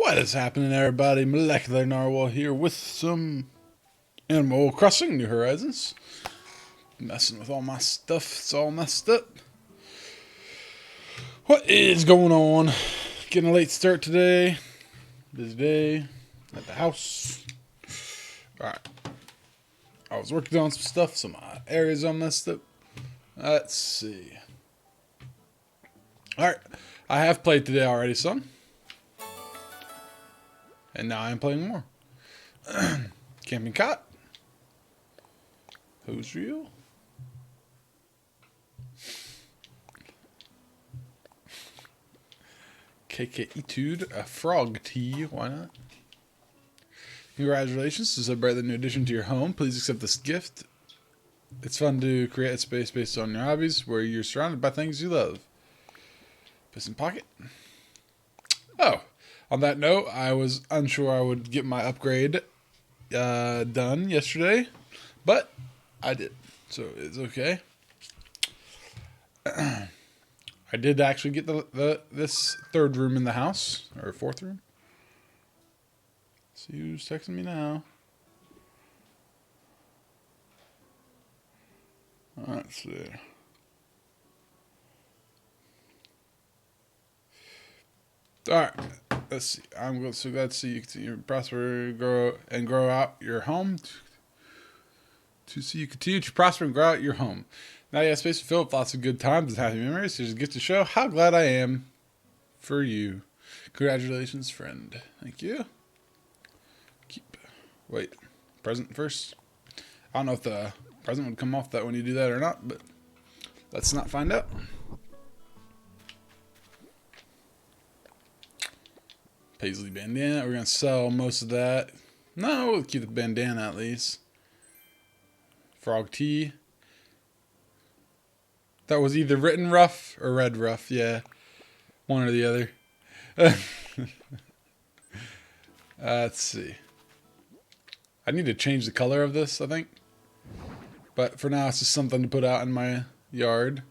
What is happening, everybody? MolecularNarwhal here with some Animal Crossing New Horizons. Messing with all my stuff. It's all messed up. What is going on? Getting a late start today. Busy day at the house. Alright. I was working on some stuff, so my areas all messed up. Let's see. Alright. I have played today already, son. And now I'm playing more. Camping cot. Who's real? KK Etude, a frog tea, why not? Congratulations, this is a brand new addition to your home. Please accept this gift. It's fun to create a space based on your hobbies where you're surrounded by things you love. Put in pocket. Oh, on that note, I was unsure I would get my upgrade done yesterday, but I did, so it's okay. I did actually get this third room in the house, or fourth room. Let's see who's texting me now. Let's see. Alright, let's see. I'm so glad to see you continue to prosper, grow out your home. To see you continue to prosper and grow out your home. Now you have space to fill with lots of good times and happy memories. Here's a gift to show how glad I am for you. Congratulations, friend. Thank you. Wait, present first. I don't know if the present would come off that when you do that or not, but let's not find out. Paisley bandana. We're gonna sell most of that. No, we'll keep the bandana at least. Frog tea. That was either written rough or read rough. Yeah, one or the other. Let's see. I need to change the color of this, I think. But for now, it's just something to put out in my yard.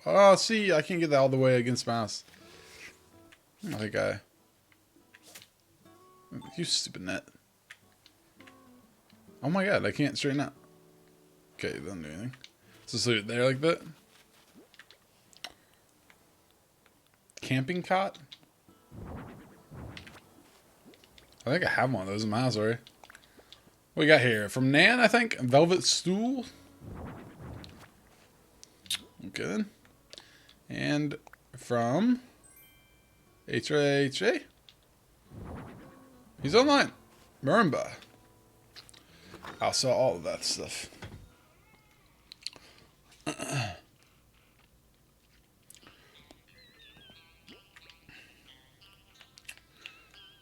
Oh, see, I can't get that all the way against my house. I think you stupid net. Oh my god, I can't straighten out. Okay, don't do anything. Just leave it there like that. Camping cot? I think I have one of those in my house already. What we got here? From Nan, I think? Velvet stool? Okay then. And from HA. He's online. Marimba. I'll sell all of that stuff.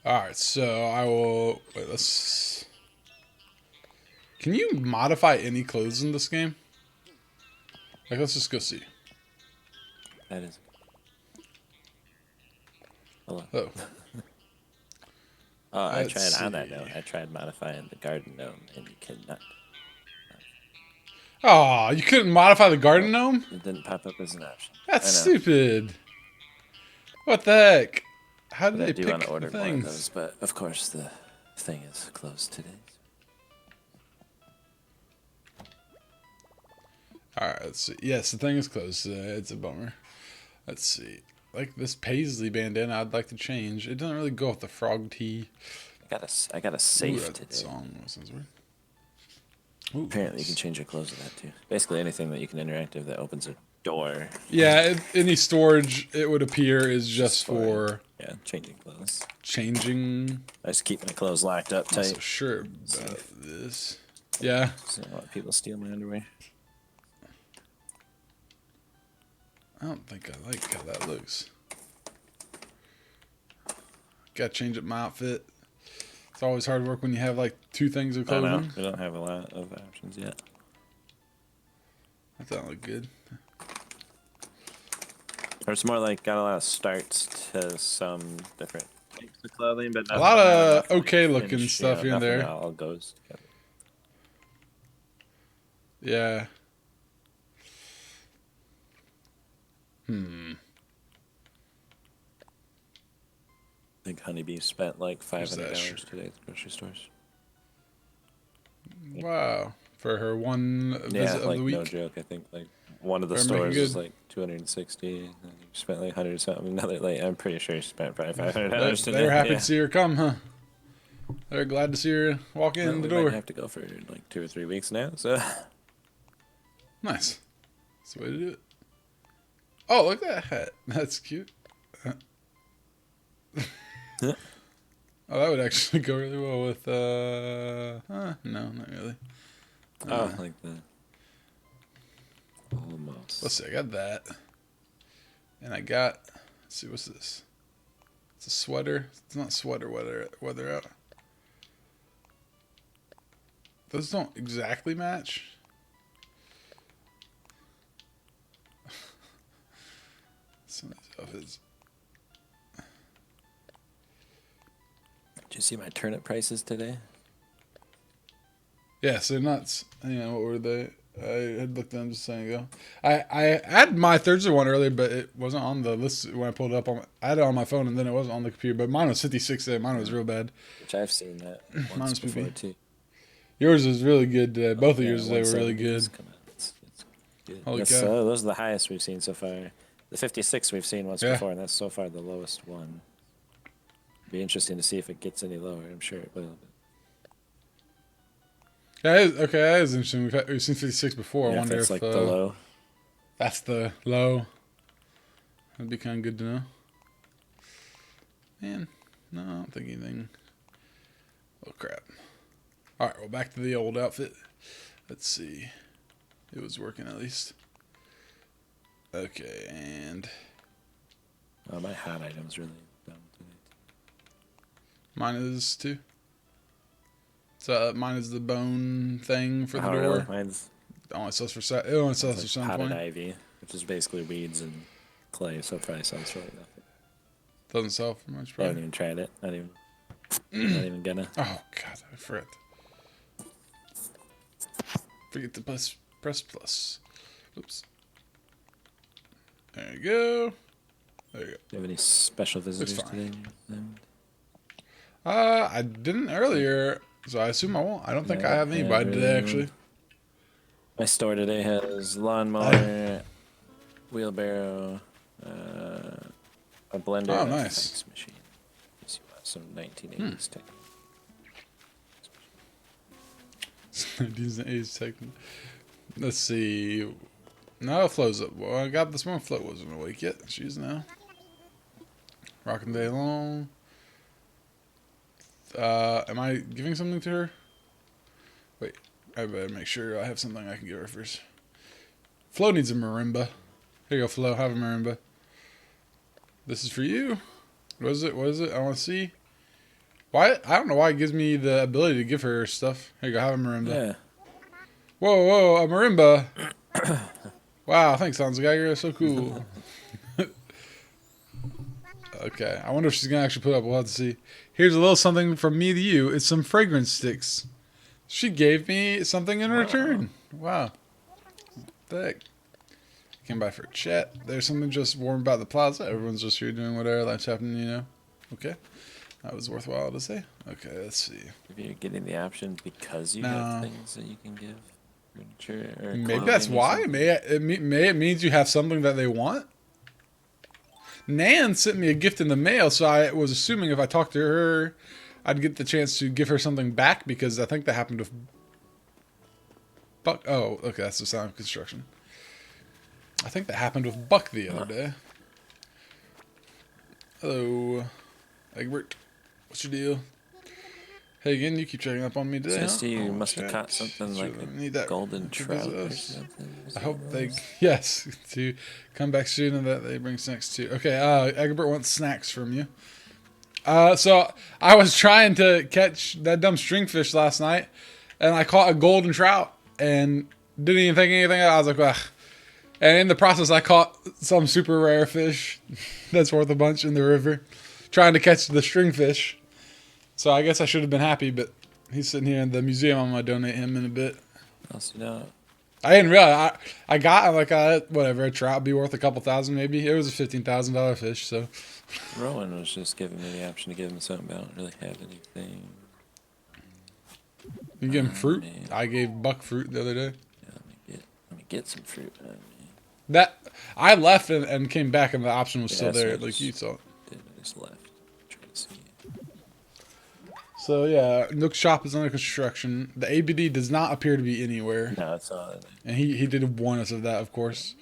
Alright, so I will... Wait, let's... Can you modify any clothes in this game? Like, let's just go see. That is... Hello. Oh. Oh, I tried on that note. I tried modifying the garden gnome, and you cannot. Oh, you couldn't modify the garden gnome? It didn't pop up as an option. That's stupid. What the heck? How did they pick want to order the more of things? those, but of course the thing is closed today. Alright, let's see. Yes, the thing is closed today. It's a bummer. Let's see. Like this paisley bandana, I'd like to change. It doesn't really go with the frog tea. I got a safe that today. song sounds weird. Ooh, Apparently, you can change your clothes with that too. Basically, anything that you can interact with that opens a door. Yeah, any storage it would appear is just for changing clothes. Changing. I just keep my clothes locked up tight. I'm not so sure about this. Yeah. So I don't want people steal my underwear. I don't think I like how that looks. Gotta change up my outfit. It's always hard work when you have like two things of clothing. I know. We don't have a lot of options yet. That doesn't look good. Or it's more like got a lot of starts to some different types of clothing, but a lot of okay like looking stuff here and there. All goes together. Yeah. think Honeybee spent like $500 shirt? today at the grocery stores. Wow. For her one visit of like the week. no joke. I think like one of the Better make it stores was good. like 260. And she spent like 100 something. Another like I'm pretty sure she spent probably $500 today. They were happy yeah. to see her come, huh? They're glad to see her walk in Well, the we door. might have to go for like 2 or 3 weeks now. So Nice. That's the way to do it. Oh, look at that hat. That's cute. Oh, that would actually go really well with, no, not really. oh, like the almost. Let's see, I got that. And I got, let's see, what's this? It's a sweater. It's not sweater weather out. Those don't exactly match. Some of these outfits. Did you see my turnip prices today? Yeah, so nuts. Hang on, what were they? I had looked at them just a second ago. I had my Thursday one earlier, but it wasn't on the list when I pulled it up. I had it on my phone, and then it wasn't on the computer. But mine was 56 today. Mine was real bad. Which I've seen that Mine once was before poopy. too. Yours was really good today. Both of Yeah, yours today were really 170 good. has come out. It's good. Holy That's, cow. those are the highest we've seen so far. The 56 we've seen once Yeah. before, and that's so far the lowest one. Be interesting to see if it gets any lower. I'm sure it will. Okay, that is interesting. We've seen 56 before. I Yeah, if wonder that's if like the low. that's the low. That'd be kind of good to know. Man, no, I don't think anything. Oh, crap. All right, well, back to the old outfit. Let's see. It was working at least. Okay, and Oh, my hat item's really dumb today. mine is too. So mine is the bone thing for the Oh, door. really? Mine's It only sells for it only sells for like 720. potted ivy, which is basically weeds and clay, so it probably sells for like nothing. Doesn't sell for much. I Probably. haven't even tried it. Not even gonna. Oh God, I forgot. Forget to press plus. Oops. There you go. There you Do you have any special visitors fine. today? go. I didn't earlier, so I assume I won't. I don't think I have anybody today, actually. My store today has lawnmower, wheelbarrow, a blender, Oh, and a nice. fax machine. Let's see what, some 1980s tech. Let's see. No, Flo's up. Well, I got this one. Flo wasn't awake yet. She's now. Rocking day long. Am I giving something to her? Wait, I better make sure I have something I can give her first. Flo needs a marimba. Here you go, Flo. Have a marimba. This is for you. What is it? What is it? I want to see. Why? I don't know why it gives me the ability to give her stuff. Here you go. Have a marimba. Yeah. Whoa, whoa, a marimba. Wow, thanks, HansGeiger. That's so cool. Okay, I wonder if she's going to actually put up. We'll have to see. Here's a little something from me to you. It's some fragrance sticks. She gave me something in return. Wow. What the heck? Came by for a chat. There's something just warm about the plaza. Everyone's just here doing whatever that's happening, you know. Okay. That was worthwhile to say. Okay, let's see. If you're getting the option because you No. have things that you can give. Furniture or Maybe that's clothing or why. something. It means you have something that they want. Nan sent me a gift in the mail, so I was assuming if I talked to her, I'd get the chance to give her something back, because I think that happened with Buck. Oh, okay, that's the sound of construction. I think that happened with Buck the other day. Hello, Egbert. What's your deal? Hey again, you keep checking up on me today. Says to you, Oh, must have shit. caught something Sure, like need a that golden to trout visit or us. something. I hope they, yes, to come back soon and that they bring snacks too. Okay, Egbert wants snacks from you. So I was trying to catch that dumb stringfish last night, and I caught a golden trout and didn't even think anything. I was like, ugh. And in the process, I caught some super rare fish that's worth a bunch in the river, trying to catch the stringfish. So I guess I should have been happy, but he's sitting here in the museum. I'm gonna donate him in a bit. Else, you know, I didn't realize. I got like whatever, a trout be worth a couple thousand maybe. It was a $15,000 fish, so. Rowan was just giving me the option to give him something, but I don't really have anything. You give him fruit? Man. I gave Buck fruit the other day. Yeah, let me get some fruit. That I left and came back and the option was still there, so like you saw. I just left. Trying to see. So yeah, Nook's shop is under construction. The ABD does not appear to be anywhere. No, it's not. And he did warn us of that, of course.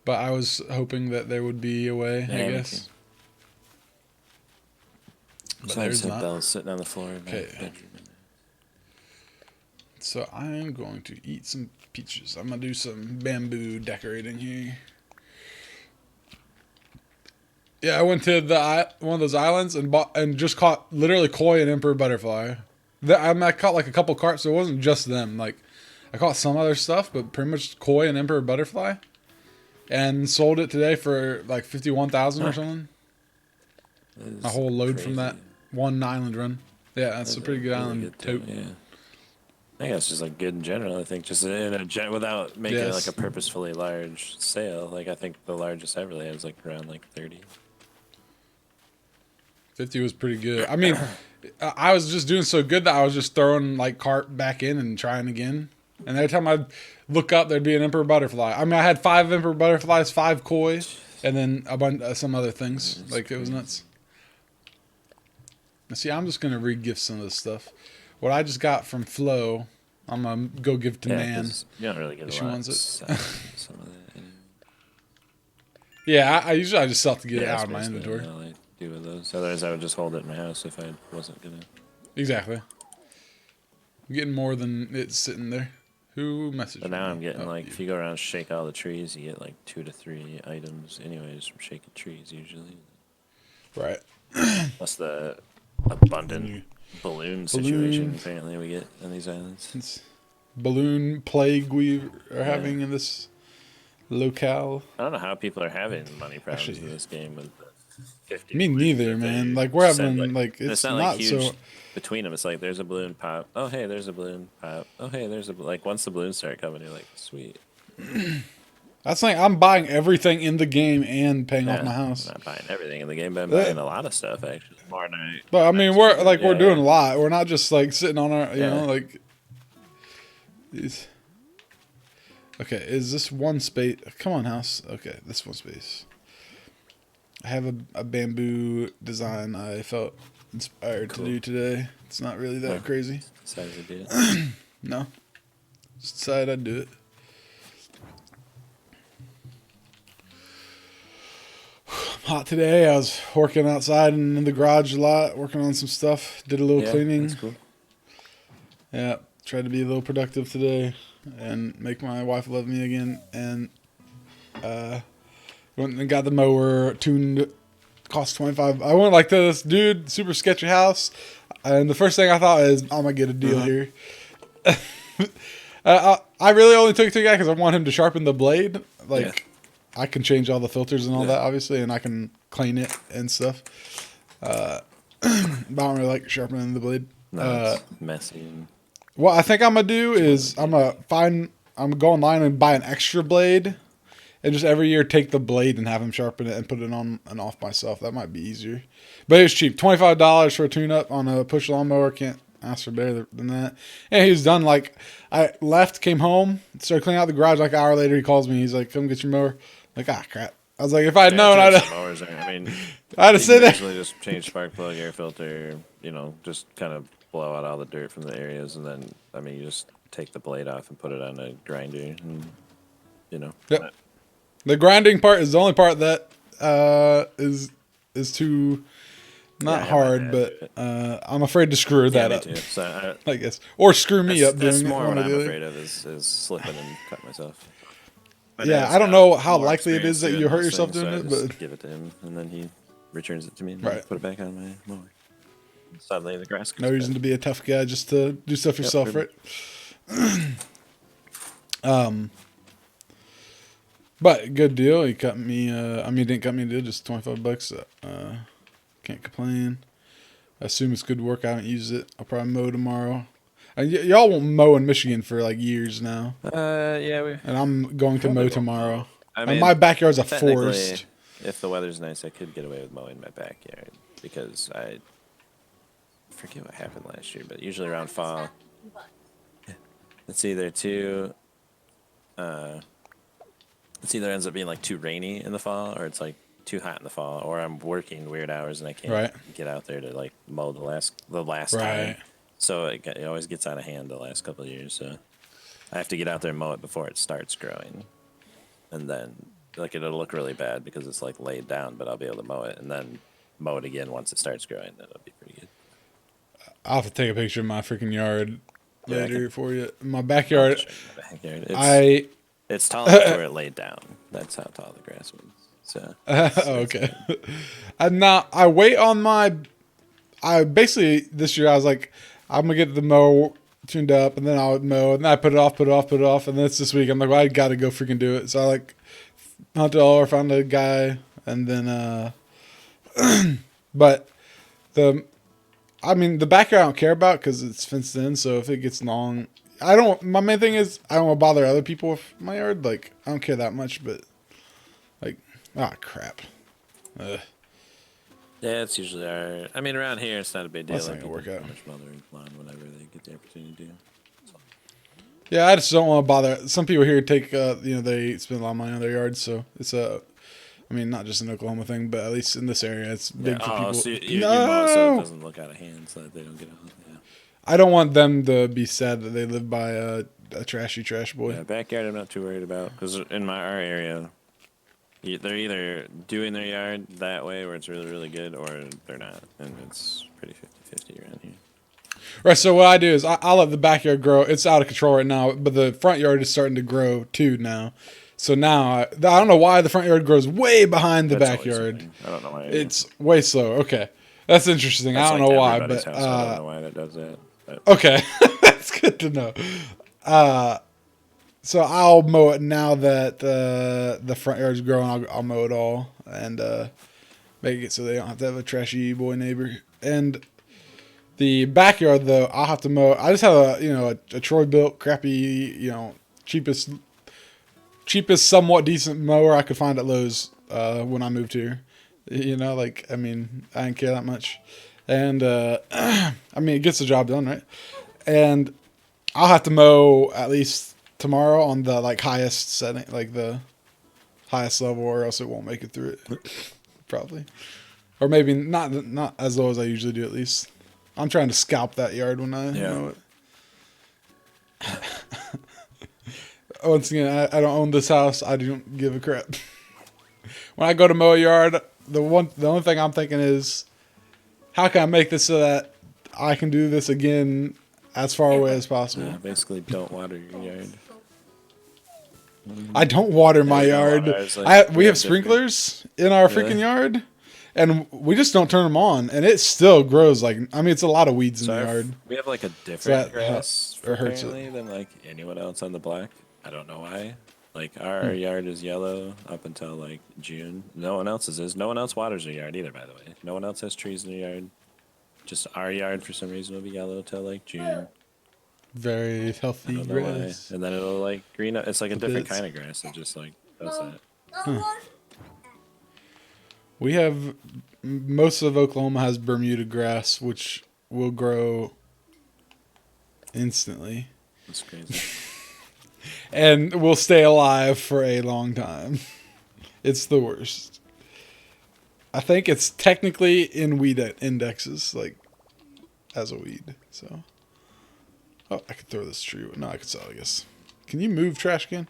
But I was hoping that there would be a way, Yeah, I guess. But So I there's just have not. Bells sitting on the floor in my Okay. bedroom. So I'm going to eat some peaches. I'm gonna do some bamboo decorating here. Yeah, I went to one of those islands and bought and just caught literally koi and emperor butterfly. I caught like a couple carps, so it wasn't just them. Like I caught some other stuff, but pretty much koi and emperor butterfly, and sold it today for like 51,000 or something. A whole load crazy. from that one island run. Yeah, that's a pretty good really island good tote. Yeah. I think it's just like good in general. I think just in a without making it like a purposefully large sale. Like I think the largest I really had was like around like 30. 50 was pretty good. I mean, I was just doing so good that I was just throwing like carp back in and trying again. And every time I'd look up, there'd be an emperor butterfly. I mean, I had 5 emperor butterflies, 5 koi, and then a bunch some other things. Like it was nuts. Now, see, I'm just gonna re-gift some of this stuff. What I just got from Flo, I'm gonna go give to Nan. You don't really get a She lot. wants it. Some of that. Yeah, I usually just sell to get it that's out of my basically inventory. all I do with those. Otherwise, I would just hold it in my house if I wasn't gonna. Exactly. I'm getting more than it's sitting there. Who messaged But now me? I'm getting Oh, like, you. if you go around and shake all the trees, you get like 2 to 3 items, anyways, from shaking trees usually. Right. Plus the abundant balloon situation Balloon. apparently we get on these islands. It's balloon plague we are having in this locale. I don't know how people are having money problems Actually, in this game with the 50 Me balloons neither, that man. they Like we're send, having like and it's not not like huge so. between them. It's like there's a balloon pop. Oh hey, there's a balloon pop. Oh hey, there's a like once the balloons start coming, you're like sweet. That's like I'm buying everything in the game and paying off Yeah, my house. I'm not buying everything in the game, but I'm buying a lot of stuff actually. More than I. But I mean, we're like we're doing a yeah. lot. We're not just like sitting on our, you Yeah. know, like these. Okay, is this one space? Come on, house. Okay, this one space. I have a bamboo design I felt inspired to do today. It's not really that crazy. Decided to do it. No, just decided I'd do it. Hot today. I was working outside and in the garage a lot, working on some stuff. Did a little cleaning. That's cool. Yeah, tried to be a little productive today and make my wife love me again. And went and got the mower tuned. Cost $25. I went like this, dude. Super sketchy house. And the first thing I thought is, I'm gonna get a deal here. I really only took it to the guy because I want him to sharpen the blade. Like, I can change all the filters and all that, obviously, and I can clean it and stuff. But I don't really like sharpening the blade. No, it's messy. And What I think I'm gonna do is I'm gonna go online and buy an extra blade, and just every year take the blade and have him sharpen it and put it on and off myself. That might be easier, but it's cheap. $25 for a tune-up on a push lawnmower. Can't ask for better than that. And he was done. Like I left, came home, started cleaning out the garage. Like an hour later, he calls me. He's like, "Come get your mower." I'm like, crap. I was like, if I'd known, I'd. mowers are, I mean, I'd have said that. Usually just change spark plug, air filter. You know, just kind of blow out all the dirt from the areas, and then I mean, you just take the blade off and put it on a grinder, and you know. Yep. The grinding part is the only part that is too not hard, but I'm afraid to screw that up. Too. So I guess, or screw me up. That's doing more it, what one or I'm the other. afraid of is slipping and cut myself. But Yeah, Ed's I don't got know how more likely it experience is that doing you hurt those yourself things, doing so it, I just but give it to him, and then he returns it to me, and Right. I put it back on my mower. Suddenly, the grass. no reason to be a tough guy just to do stuff yourself, pretty right? But good deal. He cut me. I mean, he didn't cut me a deal, just $25. Can't complain. I assume it's good work. I haven't used it. I'll probably mow tomorrow. And y'all won't mow in Michigan for like years now. Yeah, we And I'm going to mow tomorrow. I And mean, my backyard's a technically, forest. if the weather's nice, I could get away with mowing my backyard because I forget what happened last year, but usually around fall, it's either too, it's either ends up being like too rainy in the fall, or it's like too hot in the fall, or I'm working weird hours and I can't get out there to like mow the last time. So it always gets out of hand the last couple of years. So I have to get out there and mow it before it starts growing, and then like it'll look really bad because it's like laid down, but I'll be able to mow it and then mow it again once it starts growing. That'll be pretty good. I'll have to take a picture of my freaking yard later for you. My I'll backyard. just show you my backyard. It's tall enough to where it laid down. That's how tall the grass was. So okay. I wait on my. I basically this year I was like, I'm gonna get the mower tuned up, and then I'll mow, and then I put it off, and then it's this week. I'm like, well, I gotta go freaking do it. So I like hunted all over, found a guy, and then but the backyard I don't care about because it's fenced in. So if it gets long, I don't. My main thing is I don't want to bother other people with my yard. Like I don't care that much, but like, crap. yeah, it's usually our. I mean, around here it's not a big deal. That's not Like gonna work out. much mow their lawn whenever they get the opportunity to do. So. Yeah, I just don't want to bother. Some people here take, they spend a lot of money on their yards, so it's I mean, not just an Oklahoma thing, but at least in this area, it's big for people. So you mow so it doesn't look out of hand, so that they don't get out. Yeah. I don't want them to be sad that they live by a trashy trash boy. Yeah, backyard I'm not too worried about because in our area, they're either doing their yard that way where it's really, really good, or they're not, and it's pretty 50-50 around here. Right, so what I do is I let the backyard grow. It's out of control right now, but the front yard is starting to grow too now. So now, I don't know why the front yard grows way behind the backyard. I don't know why. It's way slow. Okay. That's interesting. I don't know why, but... I don't know why that does that. But. Okay. That's good to know. So I'll mow it now that the front yard's growing. I'll mow it all and make it so they don't have to have a trashy boy neighbor. And the backyard, though, I'll have to mow. I just have a Troy built crappy, cheapest somewhat decent mower I could find at Lowe's when I moved here. I didn't care that much. And it gets the job done, right? And I'll have to mow at least tomorrow on the highest setting, like the highest level, or else it won't make it through it. Probably. Or maybe not as low as I usually do, at least. I'm trying to scalp that yard when I mow it. Once again, I don't own this house. I don't give a crap. When I go to mow a yard, the only thing I'm thinking is, how can I make this so that I can do this again as far away as possible? Yeah, basically, don't water your yard. I don't water my yard. We have sprinklers in our freaking yard, and we just don't turn them on, and it still grows it's a lot of weeds in the yard. We have a different grass hurts apparently than anyone else on the block. I don't know why. Our yard is yellow up until June. No one else's is. No one else waters their yard either, by the way. No one else has trees in their yard. Just our yard for some reason will be yellow till June. Very healthy grass. And then it'll green up. It's a different kind of grass. It just does that. Huh. We have most of Oklahoma has Bermuda grass, which will grow instantly. That's crazy. And will stay alive for a long time. It's the worst. I think it's technically in weed indexes, as a weed. So, I could throw this tree. No, I could sell it, I guess. Can you move trash can?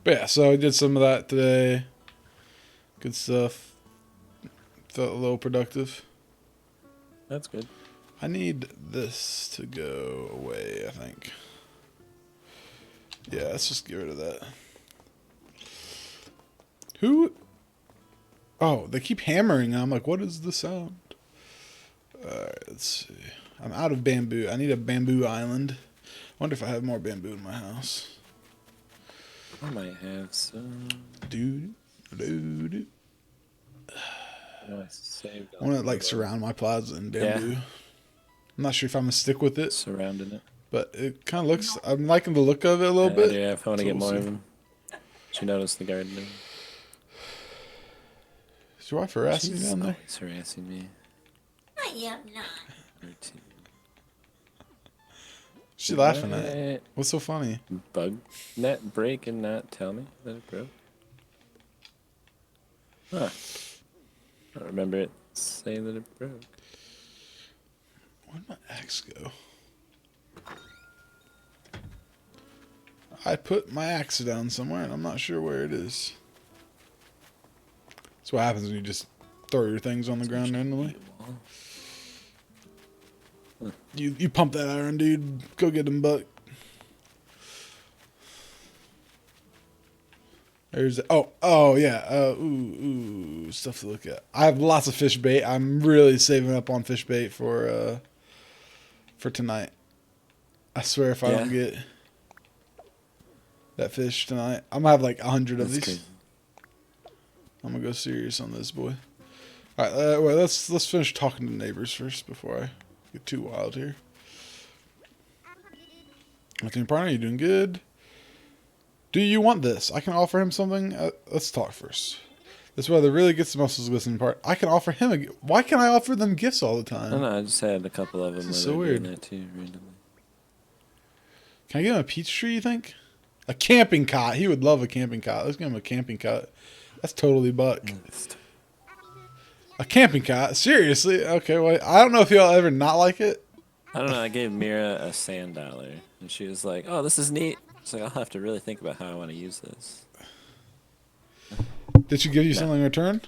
But yeah, so I did some of that today. Good stuff. Felt a little productive. That's good. I need this to go away, I think. Yeah, let's just get rid of that. Who? Oh, they keep hammering. I'm like, what is the sound? Alright, let's see. I'm out of bamboo. I need a bamboo island. Wonder if I have more bamboo in my house. I might have some. Dude. I saved I want to surround my plaza in bamboo. I'm not sure if I'm gonna stick with it. Surrounding it. But it kind of looks. I'm liking the look of it a little bit. Yeah, if I want to get more of them. Did you notice the gardener? Is your wife harassing you down there? She's harassing me. I am not. She's laughing at it. What's so funny? Bug net break and not tell me that it broke. Huh. I don't remember it saying that it broke. Where'd my axe go? I put my axe down somewhere and I'm not sure where it is. That's what happens when you just throw your things on the ground randomly. You pump that iron, dude. Go get him, Buck. There's oh yeah. Ooh, stuff to look at. I have lots of fish bait. I'm really saving up on fish bait for tonight. I swear if I don't get that fish tonight, I'm gonna have like 100 of these. Good. I'm gonna go serious on this, boy. All right, well, let's finish talking to neighbors first before I get too wild here. What's your partner? You doing good? Do you want this? I can offer him something. Let's talk first. This weather really gets the muscles listening part. I can offer him a. Why can I offer them gifts all the time? I don't know. I just had a couple of them. This is so weird. That too, randomly. Can I give him a peach tree? You think? A camping cot. He would love a camping cot. Let's give him a camping cot. That's totally Buck. A camping cot? Seriously? Okay. Well, I don't know if y'all ever not like it. I don't know. I gave Mira a sand dollar, and she was like, "Oh, this is neat." So I'll have to really think about how I want to use this. Did she give you something in return?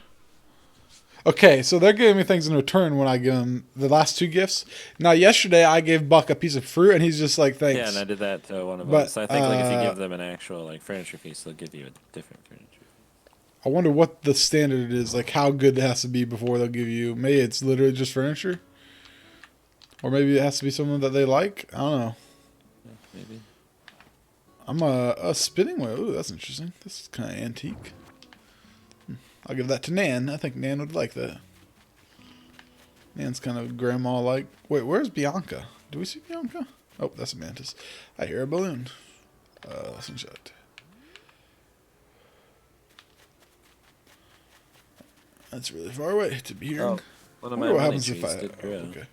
Okay, so they're giving me things in return when I give them the last two gifts. Now, yesterday I gave Buck a piece of fruit, and he's just like, thanks. Yeah, and I did that to one of us. So I think like if you give them an actual like furniture piece, they'll give you a different furniture. I wonder what the standard is, like how good it has to be before they'll give you. Maybe it's literally just furniture, or maybe it has to be something that they like. I don't know. Yeah, maybe. I'm a spinning wheel. Ooh, that's interesting. This is kind of antique. I'll give that to Nan. I think Nan would like that. Nan's kind of grandma-like. Wait, where's Bianca? Do we see Bianca? Oh, that's a mantis. I hear a balloon. Slingshot. That's really far away to be hearing. One of my what money happens if trees I... did grow. Okay.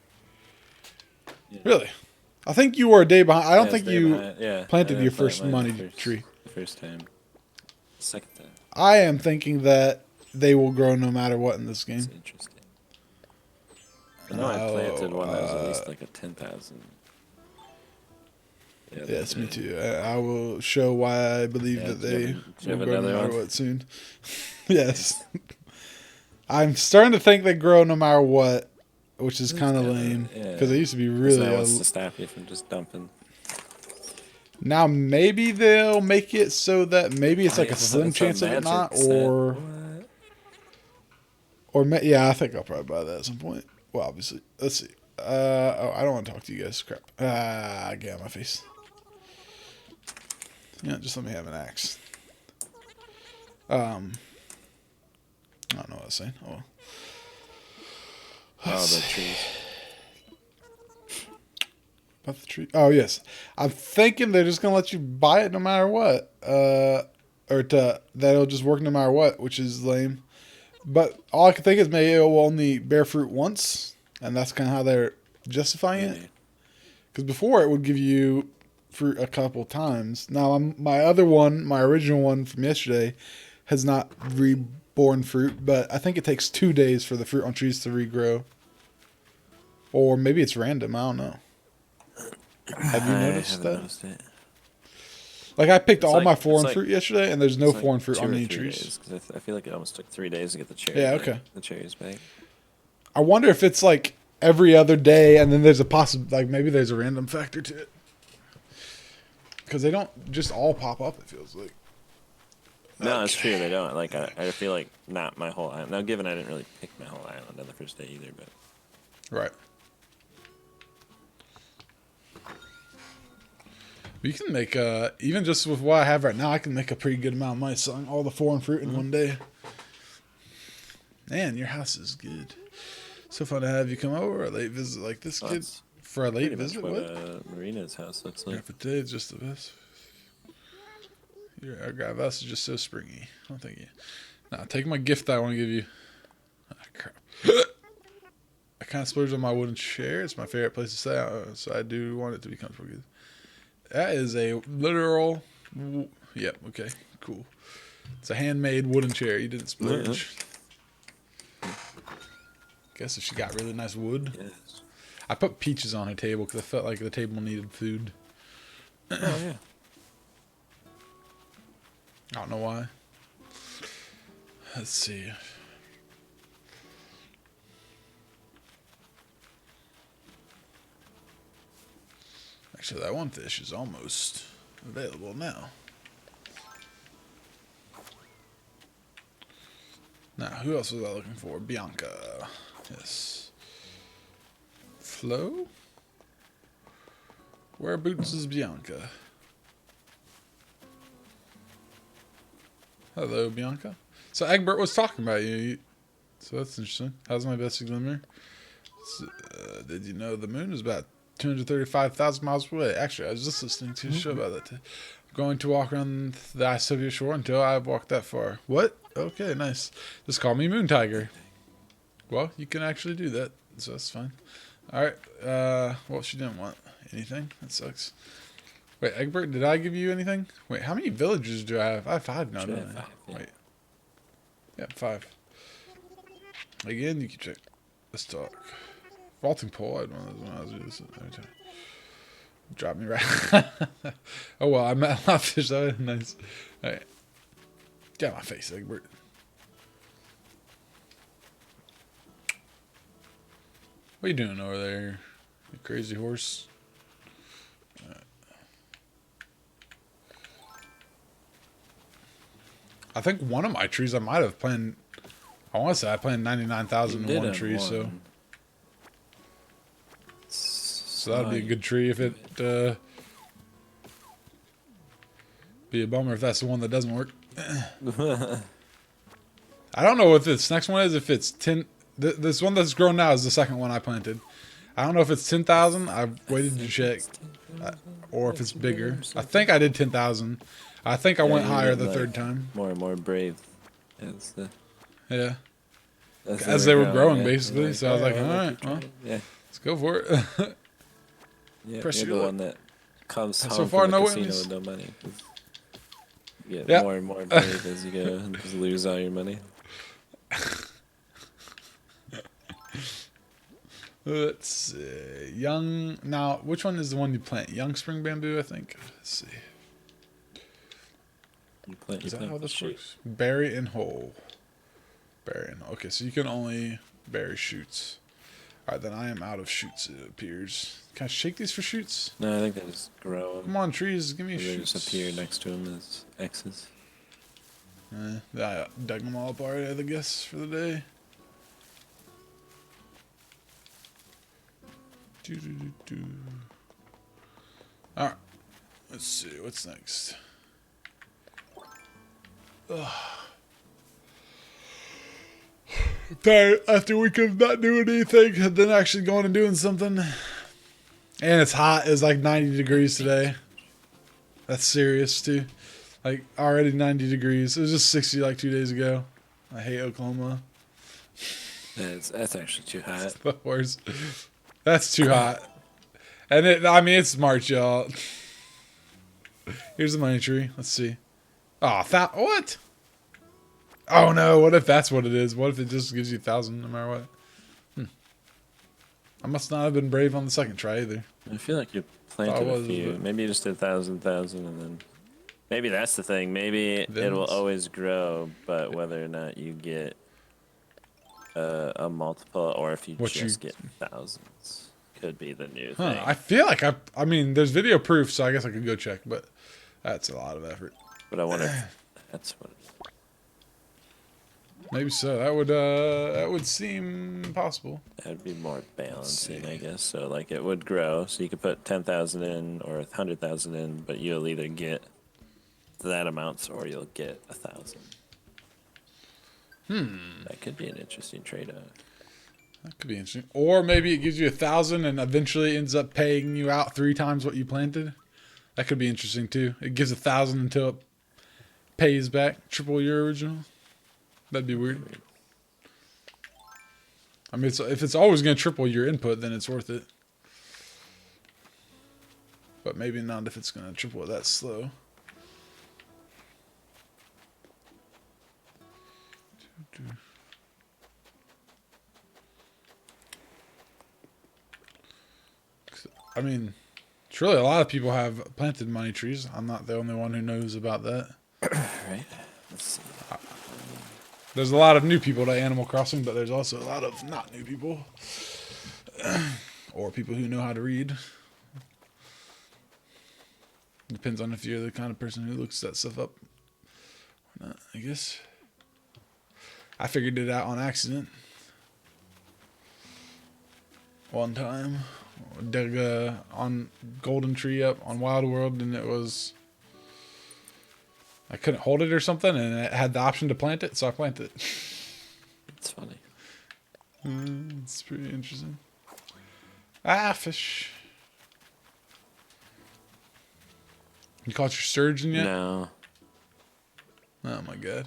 Yeah. Really? I think you were a day behind. I don't think you planted I your first money tree. The first time. Second time. I am thinking that they will grow no matter what in this game. That's interesting. I know I planted one that was at least like a 10,000. Yeah, yes, me too. I will show why I believe that they will grow no matter what soon. Yes. I'm starting to think they grow no matter what. Which is kind of lame, because it used to be really... That wants to stop you from just dumping. Now maybe they'll make it so that maybe it's like a slim chance of it not, or... yeah, I think I'll probably buy that at some point. Well, obviously. Let's see. Oh, I don't want to talk to you guys. Crap. Get out of my face. Yeah, just let me have an axe. I don't know what I was saying. Oh, well. Oh, the trees. About the tree. Oh, yes. I'm thinking they're just going to let you buy it no matter what. Or that it'll just work no matter what, which is lame. But all I can think is maybe it will only bear fruit once. And that's kind of how they're justifying it. Because before it would give you fruit a couple times. Now, my original one from yesterday, has not reborn fruit, but I think it takes 2 days for the fruit on trees to regrow. Or maybe it's random. I don't know. Have you noticed that? Noticed it. Like I picked all my foreign fruit yesterday, and there's no foreign fruit on any trees. Days, I feel like it almost took 3 days to get the cherries. Yeah, okay. The cherries back. I wonder if it's like every other day, and then there's a maybe there's a random factor to it. Because they don't just all pop up. It feels like. No, it's true. They don't. Like I feel like not my whole island. Now, given I didn't really pick my whole island on the first day either, but. Right. We can make even just with what I have right now, I can make a pretty good amount of money selling all the foreign fruit in one day. Man, your house is good. So fun to have you come over. A late visit like this, kid. For a late Pretty much visit, what Marina's house looks like. Yeah, for today, it's just the best. Our guy Vest is just so springy. Oh, thank you. Now, take my gift that I want to give you. Ah, crap. I kind of splurged on my wooden chair. It's my favorite place to stay, so I do want it to be comfortable. That is a literal... Yep, okay, cool. It's a handmade wooden chair. You didn't splurge. Guess if she got really nice wood. Yes. I put peaches on her table because I felt like the table needed food. Oh, yeah. I don't know why. Let's see. Actually, that one fish is almost available now. Now, who else was I looking for? Bianca. Yes. Flo? Where boots is Bianca? Hello, Bianca. So Egbert was talking about you. So that's interesting. How's my bestie Glimmer? So, did you know the moon is about 235,000 miles away? Actually, I was just listening to a show about that. I'm going to walk around the Isotopia shore until I've walked that far. What? Okay, nice. Just call me Moon Tiger. Well, you can actually do that, so that's fine. Alright, well, she didn't want anything. That sucks. Wait, Egbert, did I give you anything? Wait, how many villagers do I have? I have 5 now, don't I? 5, yeah. Wait. Yeah, 5. Again, you can check. Let's talk. Vaulting pole, I had one of those when I was doing this every time. Drop me right. Oh, well, I met a lot of fish. That was nice. Alright. Get out of my face, Egbert. What are you doing over there, you crazy horse? I think one of my trees I might have planted. I want to say I planted 99,000 in one tree, so that'd be a good tree if it. Be a bummer if that's the one that doesn't work. I don't know what this next one is. If it's 10, this one that's grown now is the second one I planted. I don't know if it's 10,000. I've waited to check, or if it's bigger. I think I did 10,000. I think I went higher the third time. More and more brave. Yeah. As they were growing, basically. Like, so I was like, all right, well, let's go for it. Yeah, you're the one that comes home so far, from the no casino whammies. with no money. You get more and more brave as you go and just lose all your money. Let's see. Young. Now, which one is the one you plant? Young spring bamboo, I think. Let's see. Is that how this works? Berry and whole. Berry and whole. Okay, so you can only berry shoots. Alright, then I am out of shoots, it appears. Can I shake these for shoots? No, I think they just grow them. Come on, trees, give me They shoots. just appear next to them as X's. I dug them all up already, I guess, for the day. Alright, let's see, what's next? Ugh. I'm tired after a week of not doing anything and then actually going and doing something. And it's hot. It's like 90 degrees today. That's serious, too. Like, already 90 degrees. It was just 60 like 2 days ago. I hate Oklahoma. That's actually too hot. It's the worst. That's too hot. And it's March, y'all. Here's the money tree. Let's see. Oh, what? Oh no, what if that's what it is? What if it just gives you 1,000 no matter what? I must not have been brave on the second try either. I feel like you planted a few. Maybe you just did 1,000, and then... Maybe that's the thing. Maybe it will always grow, but whether or not you get a multiple or if you get thousands could be the new thing. I feel like I mean, there's video proof, so I guess I could go check, but that's a lot of effort. But I wonder if that's what... Maybe so. That would seem possible. That would be more balancing, I guess. So like it would grow, so you could put 10,000 in or 100,000 in, but you'll either get that amount or you'll get 1,000. That could be an interesting trade-off. That could be interesting. Or maybe it gives you 1,000 and eventually ends up paying you out 3 times what you planted. That could be interesting too. It gives 1,000 until it pays back triple your original. That'd be weird. I mean, if it's always going to triple your input, then it's worth it. But maybe not if it's going to triple it that slow. I mean, surely a lot of people have planted money trees. I'm not the only one who knows about that. Right. Let's see. There's a lot of new people to Animal Crossing, but there's also a lot of not new people. Or people who know how to read. Depends on if you're the kind of person who looks that stuff up or not, I guess. I figured it out on accident. One time. Dug on Golden Tree up on Wild World, and it was... I couldn't hold it or something, and it had the option to plant it, so I planted it. It's funny. It's pretty interesting. Ah, fish. You caught your sturgeon yet? No. Oh my god.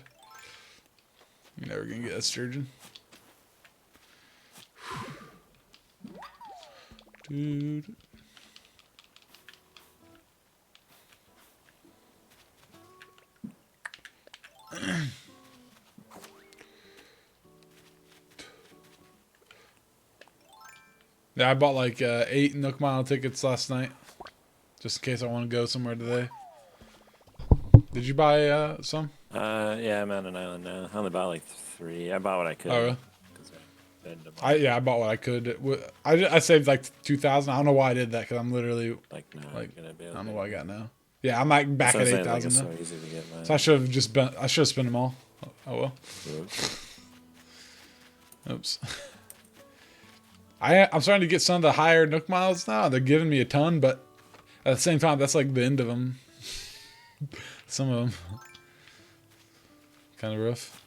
You're never gonna get a sturgeon. Dude. Yeah, I bought like 8 Nook Mile tickets last night, just in case I want to go somewhere today. Did you buy some? Yeah, I'm on an island now. I only bought like 3. I bought what I could. Oh, really? I I bought what I could. I saved like 2,000. I don't know why I did that because I'm literally like gonna be able I don't know to- what I got now. Yeah, I'm like back at That's what I'm saying, 8,000 it's now. so easy to get mine. So I should have just spent. I should have spent them all. Oh well. Oops. I'm starting to get some of the higher Nook Miles now. They're giving me a ton, but at the same time, that's like the end of them. Some of them. Kind of rough.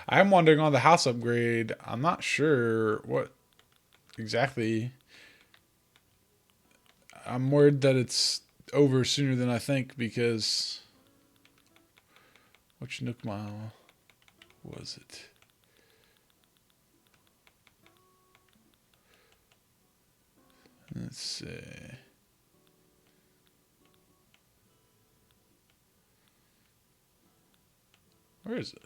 I'm wondering on the house upgrade. I'm not sure what exactly. I'm worried that it's over sooner than I think because which Nook Mile was it? Let's see. Where is it?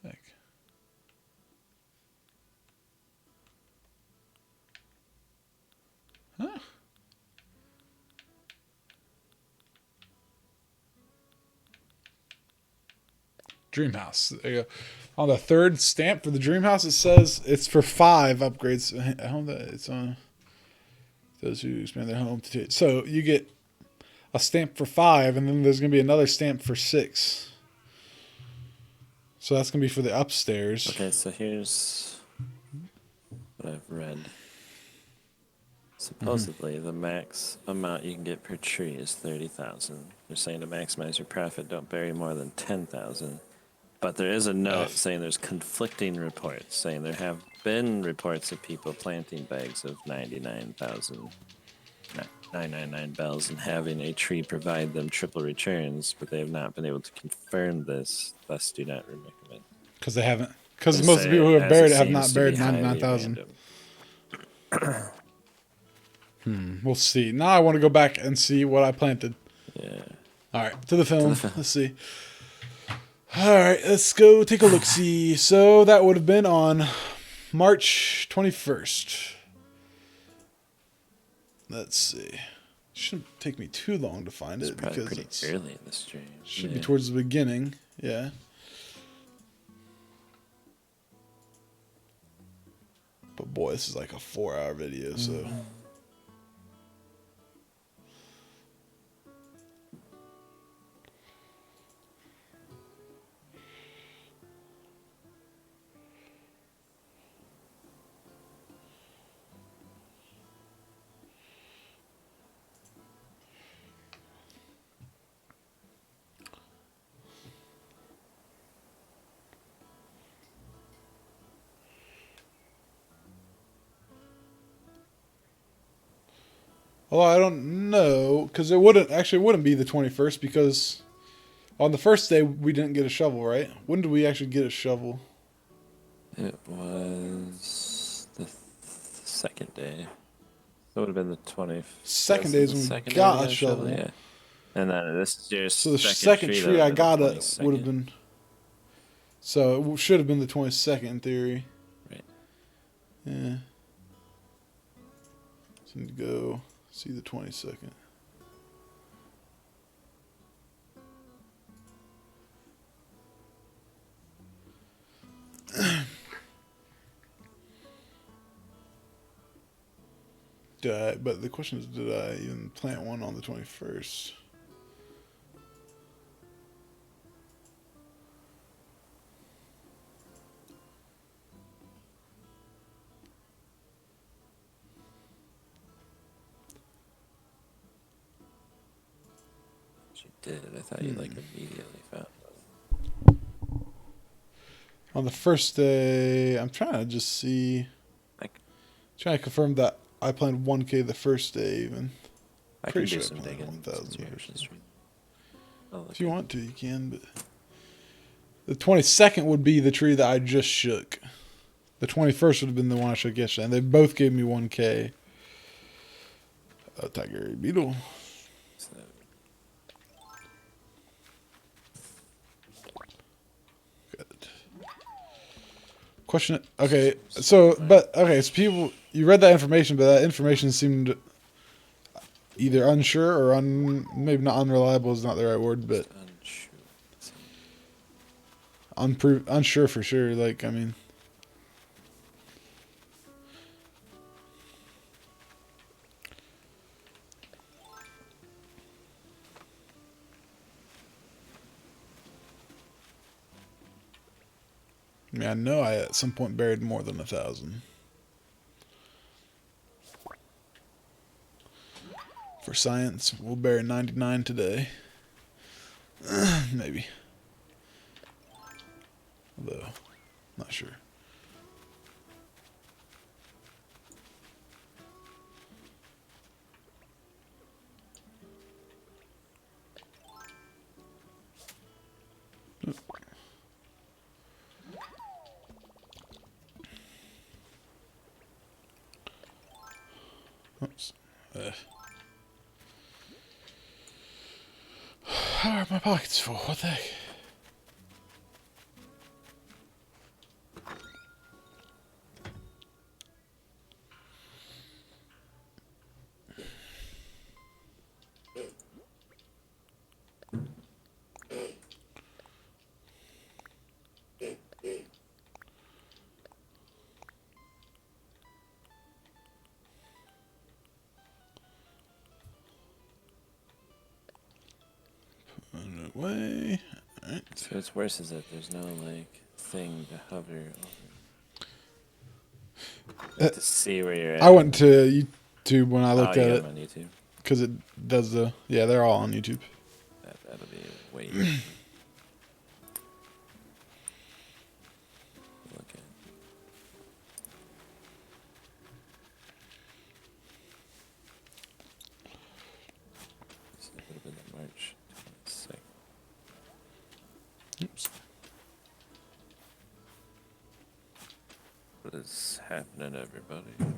Heck. Huh? Dream House. There you go. On the 3rd stamp for the Dream House, it says it's for 5 upgrades. It's on those who expand their home to. So you get a stamp for 5, and then there's going to be another stamp for 6. So that's going to be for the upstairs. Okay, so here's what I've read. Supposedly, the max amount you can get per tree is 30,000. They're saying to maximize your profit, don't bury more than 10,000. But there is a note saying there's conflicting reports, saying there have been reports of people planting bags of 999 bells and having a tree provide them triple returns, but they have not been able to confirm this, thus do not recommend. Because they haven't. Because most of the people who have buried it have not buried 99,000. We'll see. Now I want to go back and see what I planted. Yeah. All right, to the film. Let's see. All right, let's go take a look-see. So that would have been on March 21st. Let's see. Shouldn't take me too long to find it Probably because pretty it's early in the stream. should be towards the beginning. Yeah. But boy, this is like a 4-hour video, so. Well, I don't know, because it wouldn't be the 21st, because on the first day we didn't get a shovel, right? When did we actually get a shovel? It was the second day. So it would have been the 20th. Second day is when we got a shovel. Yeah. And then this is your So the second tree I got it would have been. So it should have been the 22nd in theory. Right. Yeah. So I need to go see the 22nd. But the question is, did I even plant one on the 21st? You did. I thought you like immediately found it. On the first day, I'm trying to just see. Trying to confirm that I planted 1K the first day even. I can do some digging. 1,000. If you want to, you can, but the 22nd would be the tree that I just shook. The 21st would have been the one I shook yesterday, and they both gave me 1K. Tiger beetle. Good. Question. Okay, so people, you read that information, but that information seemed either unsure or maybe not unreliable is not the right word, but unsure for sure. Like, I mean, I know I at some point buried more than 1,000. For science, we'll bury 99 today. Maybe. Although, not sure. Oops. How are my pockets full? What the heck? Way. Alright. So what's worse is that there's no like thing to hover over. To see where you're at. I went to YouTube when I looked at it. On YouTube. Because it does they're all on YouTube. That'll be way easier. Look at. So it would have been the March 22nd. Oops. What is happening, everybody?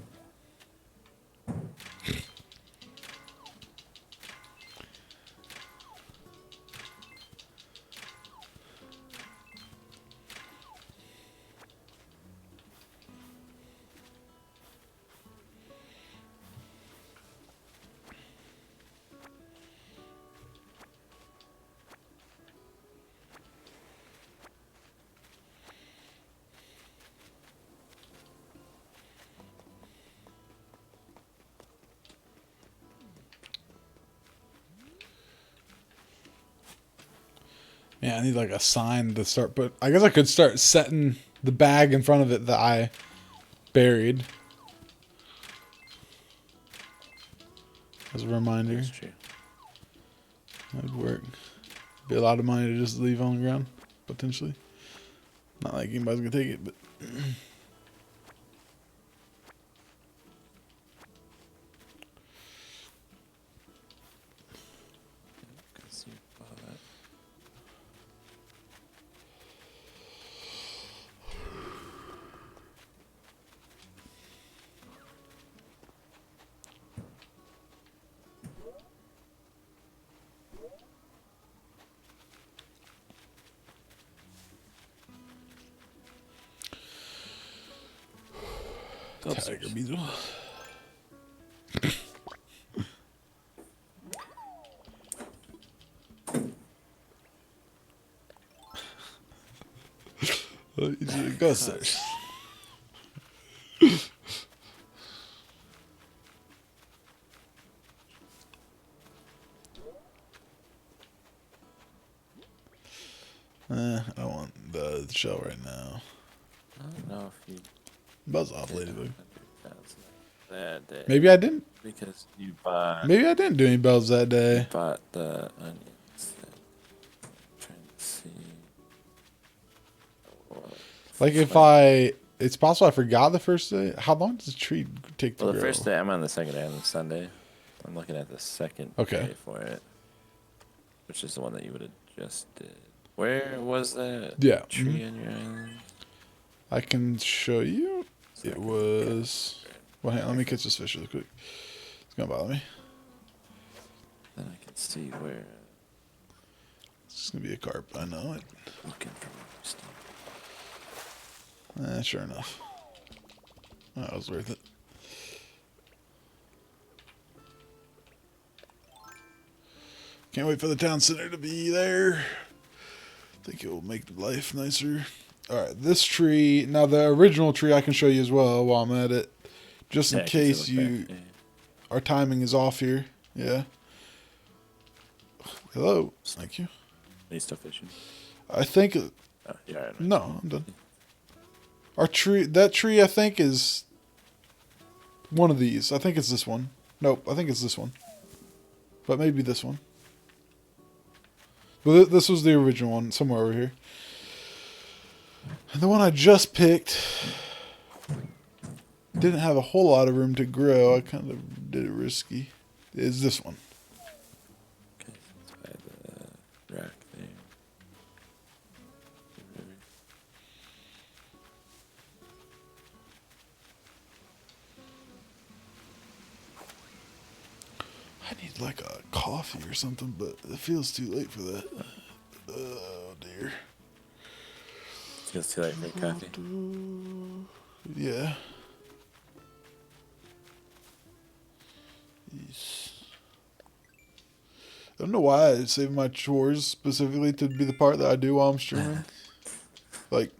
Yeah, I need like a sign to start I guess I could start setting the bag in front of it that I buried. As a reminder. That's true. That'd work. Be a lot of money to just leave on the ground, potentially. Not like anybody's gonna take it, but Tiger beetle. Go upstairs. I don't want the shell right now. I don't know if you Buzz off, Ladybug. that day. Maybe I didn't. Because you bought. Maybe I didn't do any bells that day. You bought the onions. Trying to see. Like if I, it's possible I forgot the first day. How long does the tree take to Well, grow? the first day I'm on the second day on Sunday. I'm looking at the second day for it, which is the one that you would have just did. Where was that tree on your island? I can show you. It was. Well, hang on, let me catch this fish real quick. It's gonna bother me. Then I can see where. It's just gonna be a carp. I know it. Looking for stuff. Sure enough. That was worth it. Can't wait for the town center to be there. I think it will make life nicer. Alright, this tree. Now, the original tree I can show you as well while I'm at it. Just in case our timing is off here. Yeah. Hello. Thank you. Are you still fishing? I think. Oh, yeah. No, I'm done. Our tree. That tree, I think, is one of these. I think it's this one. Nope, I think it's this one. But maybe this one. Well, this was the original one, somewhere over here. And the one I just picked didn't have a whole lot of room to grow. I kind of did it risky. Is this one. Okay, so it's by the rack there. I need like a coffee or something, but it feels too late for that. Oh dear. It feels too late for coffee. Yeah. Yes. I don't know why I save my chores specifically to be the part that I do while I'm streaming. Like,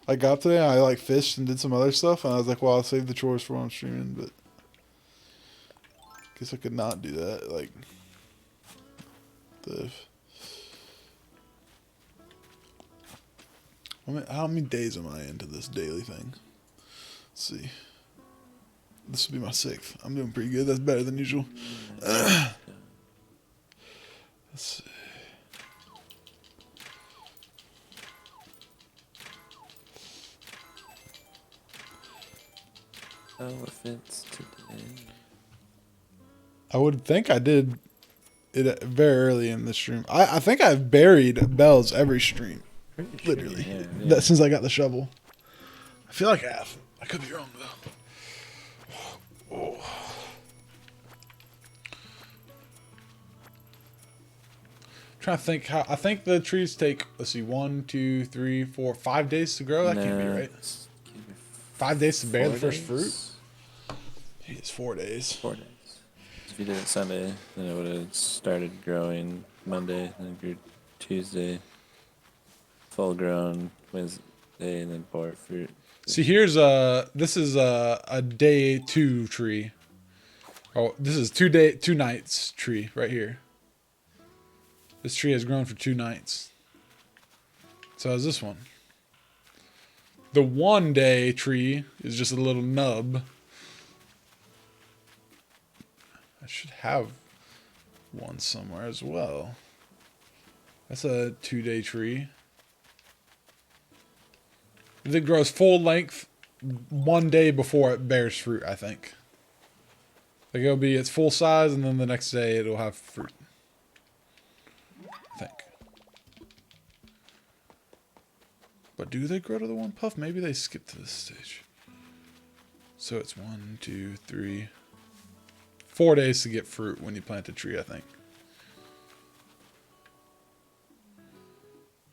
I got today and I like fished and did some other stuff, and I was like, well, I'll save the chores for when I'm streaming, but guess I could not do that. Like, how many days am I into this daily thing? Let's see. This will be my 6th. I'm doing pretty good. That's better than usual. Let's see. Elephants today. I would think I did it very early in the stream. I think I've buried bells every stream. Literally. Yeah. Since I got the shovel. I feel like I have. I could be wrong, though. Oh. Trying to think how. I think the trees take, let's see, 1, 2, 3, 4, 5 days to grow. That can't be right. 5 days to bear the first fruit? It's 4 days. 4 days. If you did it Sunday, then it would have started growing Monday, then grew Tuesday, full grown Wednesday, and then bore fruit. See, here's this is a day 2 tree. Oh, this is 2 nights tree right here. This tree has grown for 2 nights. So how's this one? The 1 day tree is just a little nub. I should have one somewhere as well. That's a 2-day tree. It grows full length 1 day before it bears fruit, I think. Like it'll be its full size, and then the next day it'll have fruit. I think. But do they grow to the 1 puff? Maybe they skip to this stage. So it's 1, 2, 3, 4 days to get fruit when you plant a tree, I think.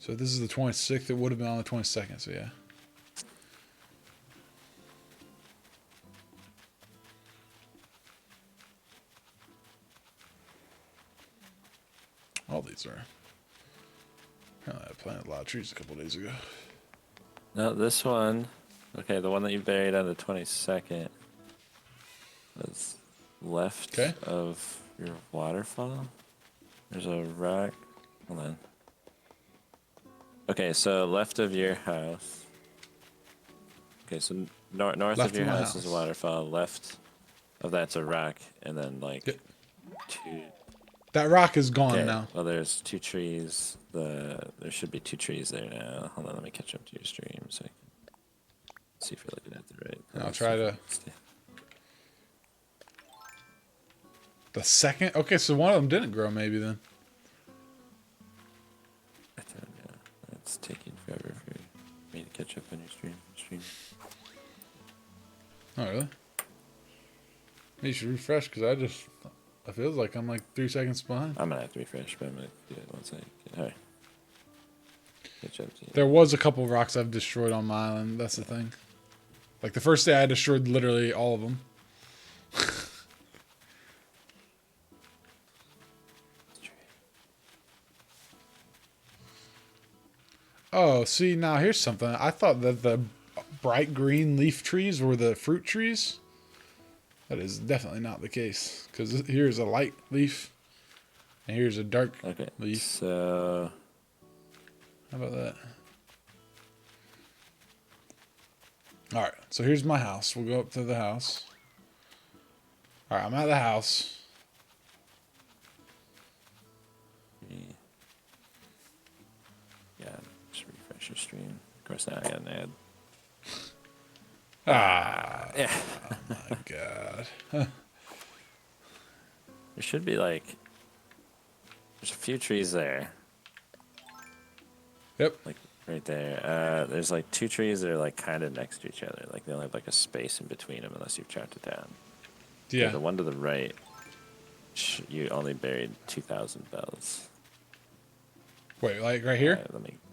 So this is the 26th. It would have been on the 22nd, so yeah. Apparently I planted a lot of trees a couple days ago. No, this one. Okay, the one that you buried on the 22nd was left of your waterfall. There's a rock. Hold on. Okay, so left of your house. Okay, so north Left of your of my house is a house. waterfall. Left of that's a rock, and then like two. That rock is gone now. Well, there's 2 trees. There should be 2 trees there now. Hold on, let me catch up to your stream so I can see if you're looking at the right. I'll try to. The second? Okay, so one of them didn't grow maybe then. I tell you, it's taking forever for me to catch up on your stream. Oh, really? You should refresh because it feels like I'm like 3 seconds behind. I'm gonna have to refresh, but I'm gonna do it once I get. Alright. Catch up to you. There was a couple of rocks I've destroyed on my island. That's the thing. Like the first day I destroyed literally all of them. Oh, see, now here's something. I thought that the bright green leaf trees were the fruit trees. That is definitely not the case. Because here's a light leaf. And here's a dark leaf. So... How about that? Alright, so here's my house. We'll go up to the house. Alright, I'm at the house. Yeah, just refresh your stream. Of course, now I got an ad. Yeah. Oh my god. There should be like... There's a few trees there. Yep. Like right there. There's like 2 trees that are like kind of next to each other. Like they only have like a space in between them unless you've chopped it down. Yeah. The one to the right, you only buried 2,000 bells. Wait, like right here?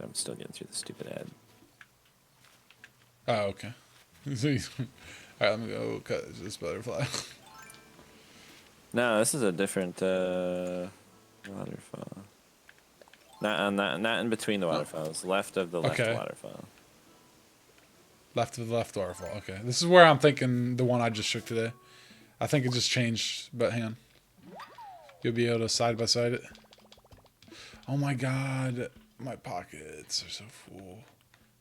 I'm still getting through the stupid ad. Oh, okay. Alright, let me go cut this butterfly. No, this is a different waterfall. Not in between the waterfalls. Left of the left waterfall. Left of the left waterfall. Okay. This is where I'm thinking the one I just shook today. I think it just changed, but hang on. You'll be able to side by side it. Oh my god. My pockets are so full.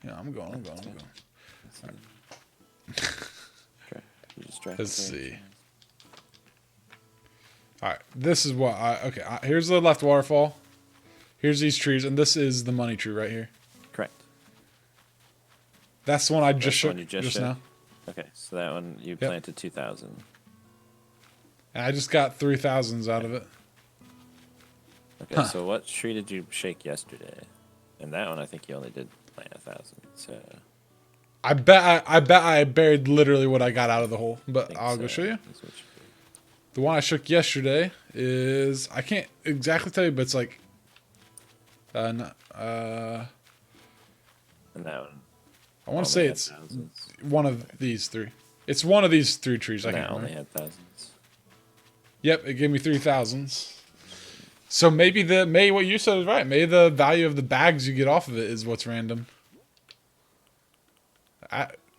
Yeah, I'm going. Right. Let's see. Alright, this is what okay, here's the left waterfall. Here's these trees, and this is the money tree right here. Correct. That's the one I just shook just now. Okay, so that one you planted 2,000. And I just got 3,000s out of it. Okay, so what tree did you shake yesterday? And that one I think you only did plant 1,000. So I bet I buried literally what I got out of the hole, but I'll go show you. The one I shook yesterday is I can't exactly tell you, but it's like and that one. I want to say it's one of these 3. It's one of these 3 trees. I can't remember. Only had thousands. Yep, it gave me 3,000s. So maybe what you said is right. Maybe the value of the bags you get off of it is what's random.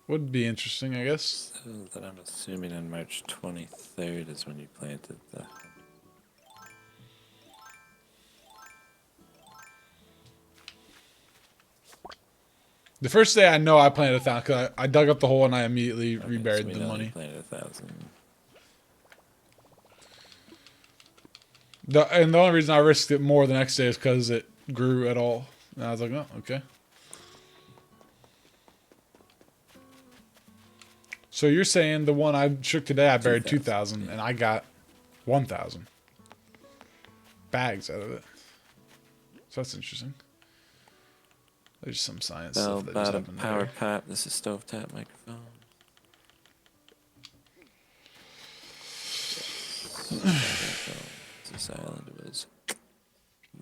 Would be interesting, I guess. So that I'm assuming on March 23rd is when you planted the... The first day I know I planted 1,000 because I dug up the hole and I immediately reburied the money. Planted 1,000. And the only reason I risked it more the next day is because it grew at all. And I was like, oh, okay. So you're saying the one I shook today, I buried 2,000, and I got 1,000 bags out of it. So that's interesting. There's some science stuff that just happened power there. pop. This is stovetop microphone. This island was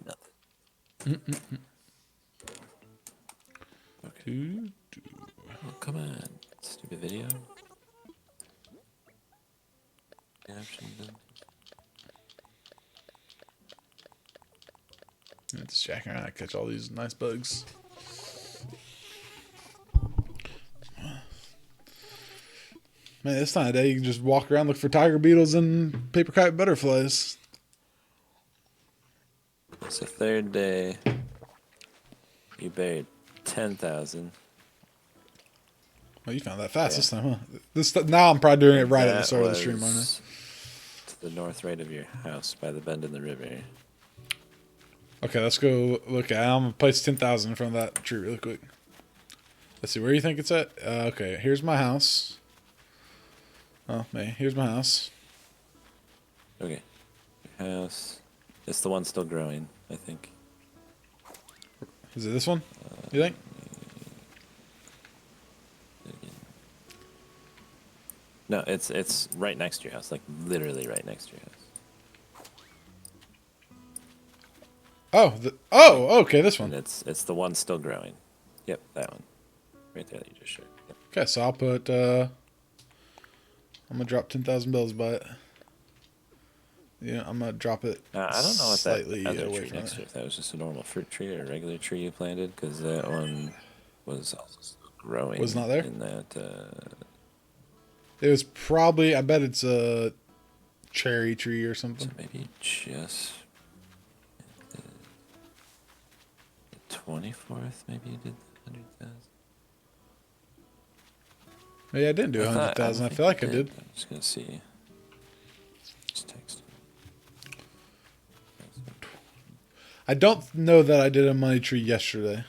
nothing. Okay. Oh, come on, stupid video. Just jacking around. I catch all these nice bugs. Man, this time of day you can just walk around, look for tiger beetles and paper kite butterflies. It's the third day. You buried 10,000. Well, you found that fast this time, huh? Now I'm probably doing it right at the start of the stream, aren't I? To the north right of your house by the bend in the river. Okay, let's go look at it. I'm going to place 10,000 in front of that tree really quick. Let's see, where do you think it's at? Okay, here's my house. Oh, man, here's my house. Okay. Your house. It's the one still growing, I think. Is it this one, you think? No, it's right next to your house, like literally right next to your house. Oh, okay, this one. And it's the one still growing. Yep, that one. Right there that you just showed. Yep. Okay, so I'll put, I'm going to drop 10,000 bells by it. Yeah, I'm going to drop it I don't know what slightly that other away tree from next it. to it, if that was just a normal fruit tree or a regular tree you planted, because that one was also still growing. Was not there? In that, It was probably, I bet it's a cherry tree or something. so maybe just the 24th, maybe you did 100,000. Maybe I didn't do 100,000. I feel like I did. I'm just going to see. Just text. I don't know that I did a money tree yesterday.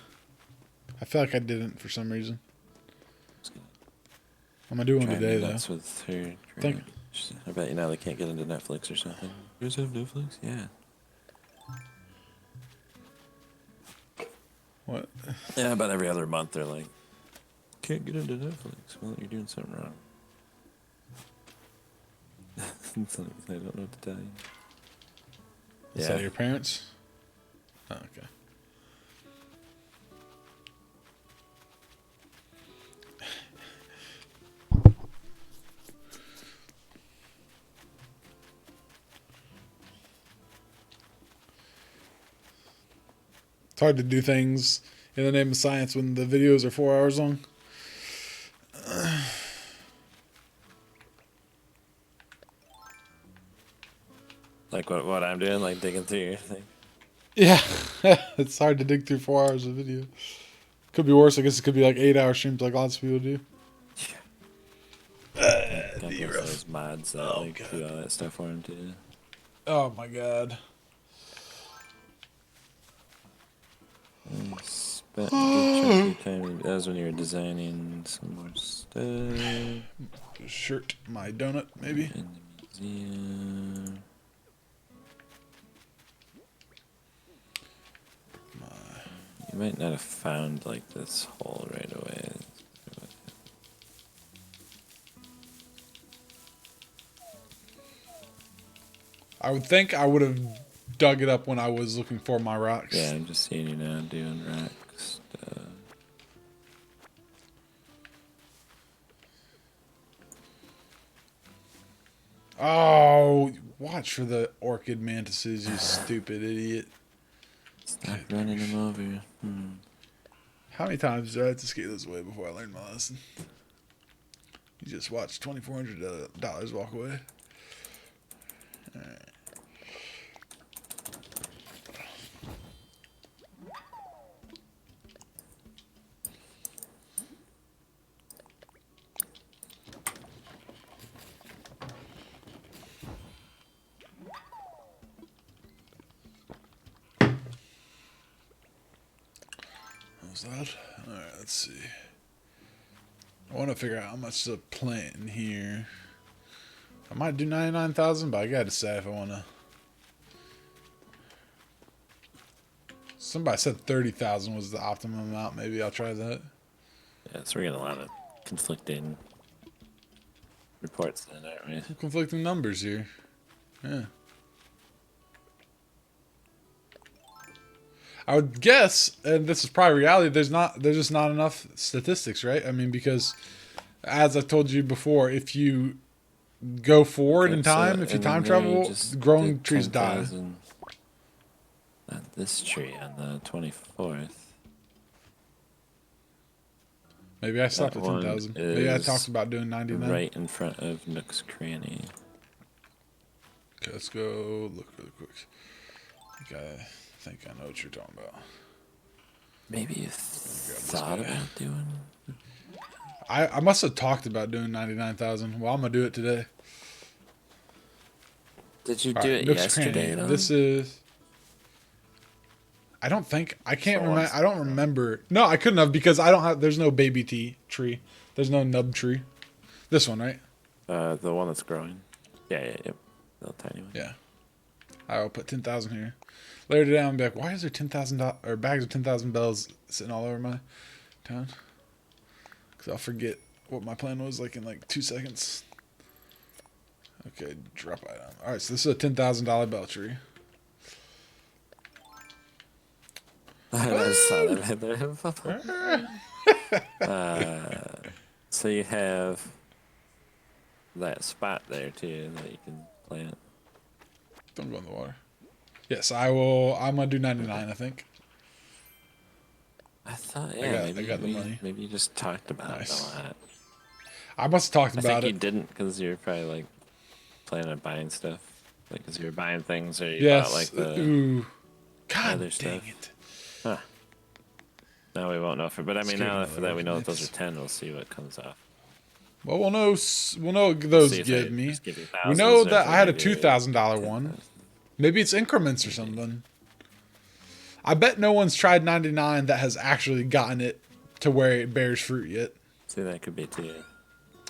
I feel like I didn't for some reason. I'm going to do one today, though. That's with her. Think. I bet you now they can't get into Netflix or something. You guys have Netflix? Yeah. What? Yeah, about every other month they're like, can't get into Netflix. Well, you're doing something wrong. It's like, I don't know what to tell you. Is that your parents? Oh, okay. It's hard to do things in the name of science when the videos are 4 hours long. Like what I'm doing, like digging through your thing. Yeah, it's hard to dig through 4 hours of video. Could be worse. I guess it could be like 8-hour streams like lots of people do. Got those mods that do all that stuff for him too. Oh my god. Spent a good chunk of your time. That was when you were designing some more stuff. Shirt, my donut, maybe. In the museum. You might not have found like this hole right away. I would think I would have dug it up when I was looking for my rocks. Yeah, I'm just seeing you now doing rock stuff. Oh, watch for the orchid mantises, you stupid idiot. Stop running them over. How many times do I have to skate this way before I learn my lesson? You just watched $2,400 walk away. Alright. That? Alright, let's see. I want to figure out how much to plant in here. I might do 99,000, but I gotta decide if I want to. Somebody said 30,000 was the optimum amount. Maybe I'll try that. Yeah, so we're getting a lot of conflicting reports then, aren't we? Some conflicting numbers here. Yeah. I would guess, and this is probably reality, there's just not enough statistics, right? I mean, because as I told you before, if you go forward in time, if you time travel, growing trees die. this tree on the 24th. Maybe I stopped at 10,000. Maybe I talked about doing 99. Right in front of Nook's Cranny. Okay, let's go look really quick. I think I know what you're talking about. Maybe you thought about doing... I must have talked about doing 99,000. Well, I'm going to do it today. Did you do it yesterday? This is... I don't think... I can't remember. I don't remember. No, I couldn't have because I don't have... There's no baby tea tree. There's no nub tree. This one, right? The one that's growing. Yeah. Little tiny one. Yeah. I'll put 10,000 here. Later today, I'm gonna be like, why is there 10,000 or bags of 10,000 bells sitting all over my town? Because I'll forget what my plan was like in like 2 seconds. Okay, drop item. All right, so this is a $10,000 bell tree. I just saw that right there. So you have that spot there too that you can plant. Don't go in the water. Yes, I will. I'm gonna do 99. I think. I thought, I got the money. Maybe you just talked about it a lot. I must have talked about it. I think you didn't because you're probably like planning on buying stuff, like because you were buying things or you bought like the God other dang stuff. It. Huh. Now we won't know but I mean now that we know that those are 10, we'll see what comes off. Well, we'll know what those give me. We know that I had a $2,000 one. Maybe it's increments or something. I bet no one's tried 99 that has actually gotten it to where it bears fruit yet. See, that could be too.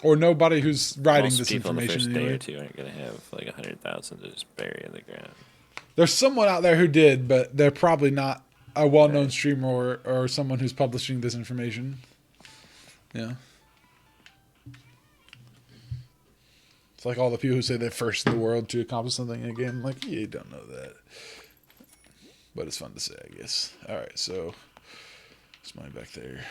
Or nobody who's writing Most this people information in the first anyway. day or two aren't going to have like 100,000 to just bury in the ground. There's someone out there who did, but they're probably not a well-known streamer or someone who's publishing this information. Yeah. It's like all the people who say they're first in the world to accomplish something in a game. I'm like, yeah, you don't know that. But it's fun to say, I guess. All right, so there's money back there.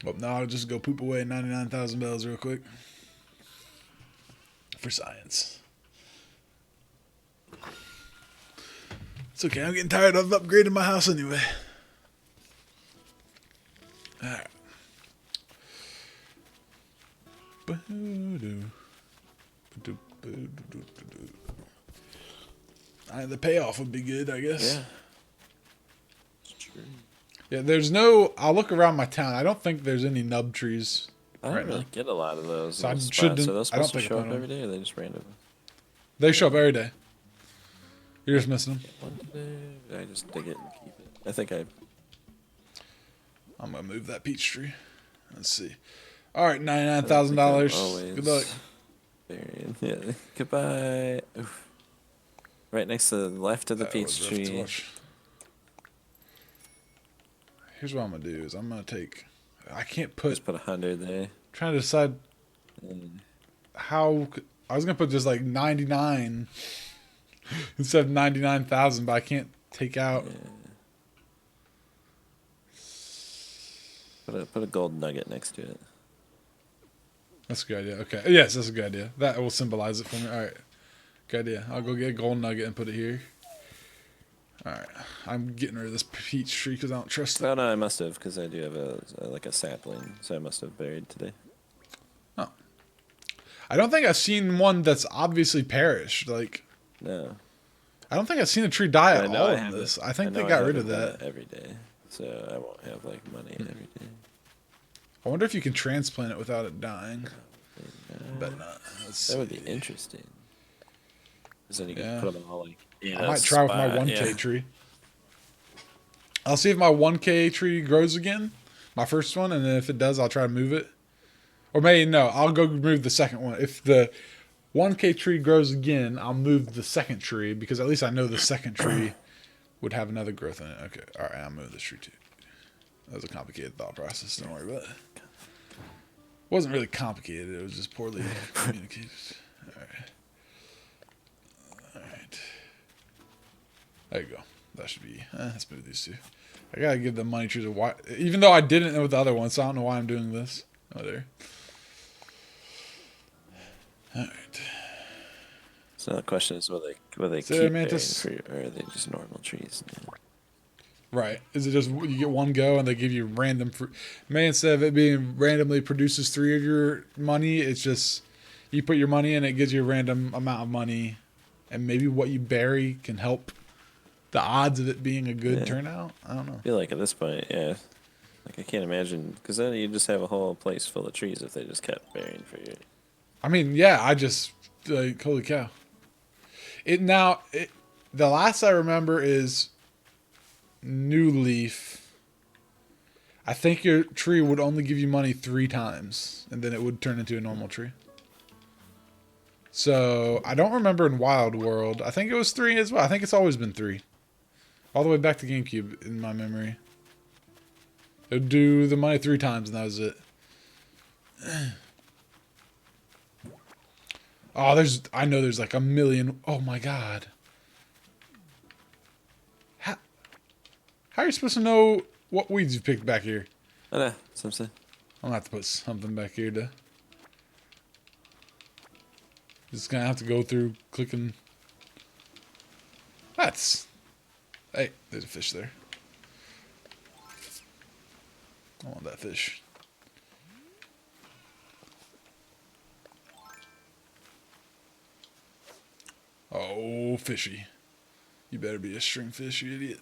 Well, now I'll just go poop away 99,000 bells real quick. For science. It's okay, I'm getting tired of upgrading my house anyway. Alright. The payoff would be good, I guess. Yeah. It's true. Yeah, there's no... I'll look around my town. I don't think there's any nub trees. I don't really get a lot of those. So So those supposed to show up every day, or they just random? They show up every day. You're just missing them. One day, I just dig it and keep it. I think I'm going to move that peach tree. Let's see. All right, $99,000. Good luck. Burying. Yeah. Goodbye. Oof. Right next to the left of the peach tree. Here's what I'm going to do is I'm going to take... I can't put... Just put 100 there. Trying to decide how... I was going to put just like 99 instead of 99,000, but I can't take out... Yeah. Put a gold nugget next to it. That's a good idea. Okay. Yes, that's a good idea. That will symbolize it for me. All right. Good idea. I'll go get a gold nugget and put it here. All right. I'm getting rid of this peach tree because I don't trust it. Oh, no, I must have because I do have a sapling, so I must have buried today. Oh. I don't think I've seen one that's obviously perished. Like, no. I don't think I've seen a tree die at all in this. I think they got rid of that. Every day, so I won't have like money every day. I wonder if you can transplant it without it dying. Bet not. That would be interesting. Because then you can put them all like in I might try with my 1K tree. I'll see if my 1K tree grows again, my first one, and then if it does, I'll try to move it. Or maybe no, I'll go move the second one. If the 1K tree grows again, I'll move the second tree because at least I know the second tree would have another growth in it. Okay, all right, I'll move this tree too. That was a complicated thought process. Don't worry about it. It wasn't really complicated. It was just poorly communicated. All right. All right. There you go. That should be... let's move these two. I gotta give the money trees a why. Even though I didn't with the other one, so I don't know why I'm doing this. Oh, there. All right. So the question is, will they Is there a keep bearing mantis? fruit, or are they just normal trees now? Right. Is it just you get one go and they give you random fruit? Maybe instead of it being randomly produces 3 of your money, it's just you put your money in, it gives you a random amount of money, and maybe what you bury can help the odds of it being a good turnout. I don't know. I feel like at this point, yeah. Like I can't imagine, because then you just have a whole place full of trees if they just kept bearing fruit. I mean, yeah, I just like holy cow. The last I remember is New Leaf. I think your tree would only give you money 3 times, and then it would turn into a normal tree. So I don't remember in Wild World. I think it was 3 as well. I think it's always been 3, all the way back to GameCube in my memory. It would do the money 3 times, and that was it. Oh, I know there's like a million. Oh my god. How are you supposed to know what weeds you picked back here? I know, something. I'm gonna have to put something back here to. Just gonna have to go through clicking. Hey, there's a fish there. I want that fish. Oh, fishy. You better be a stringfish, you idiot.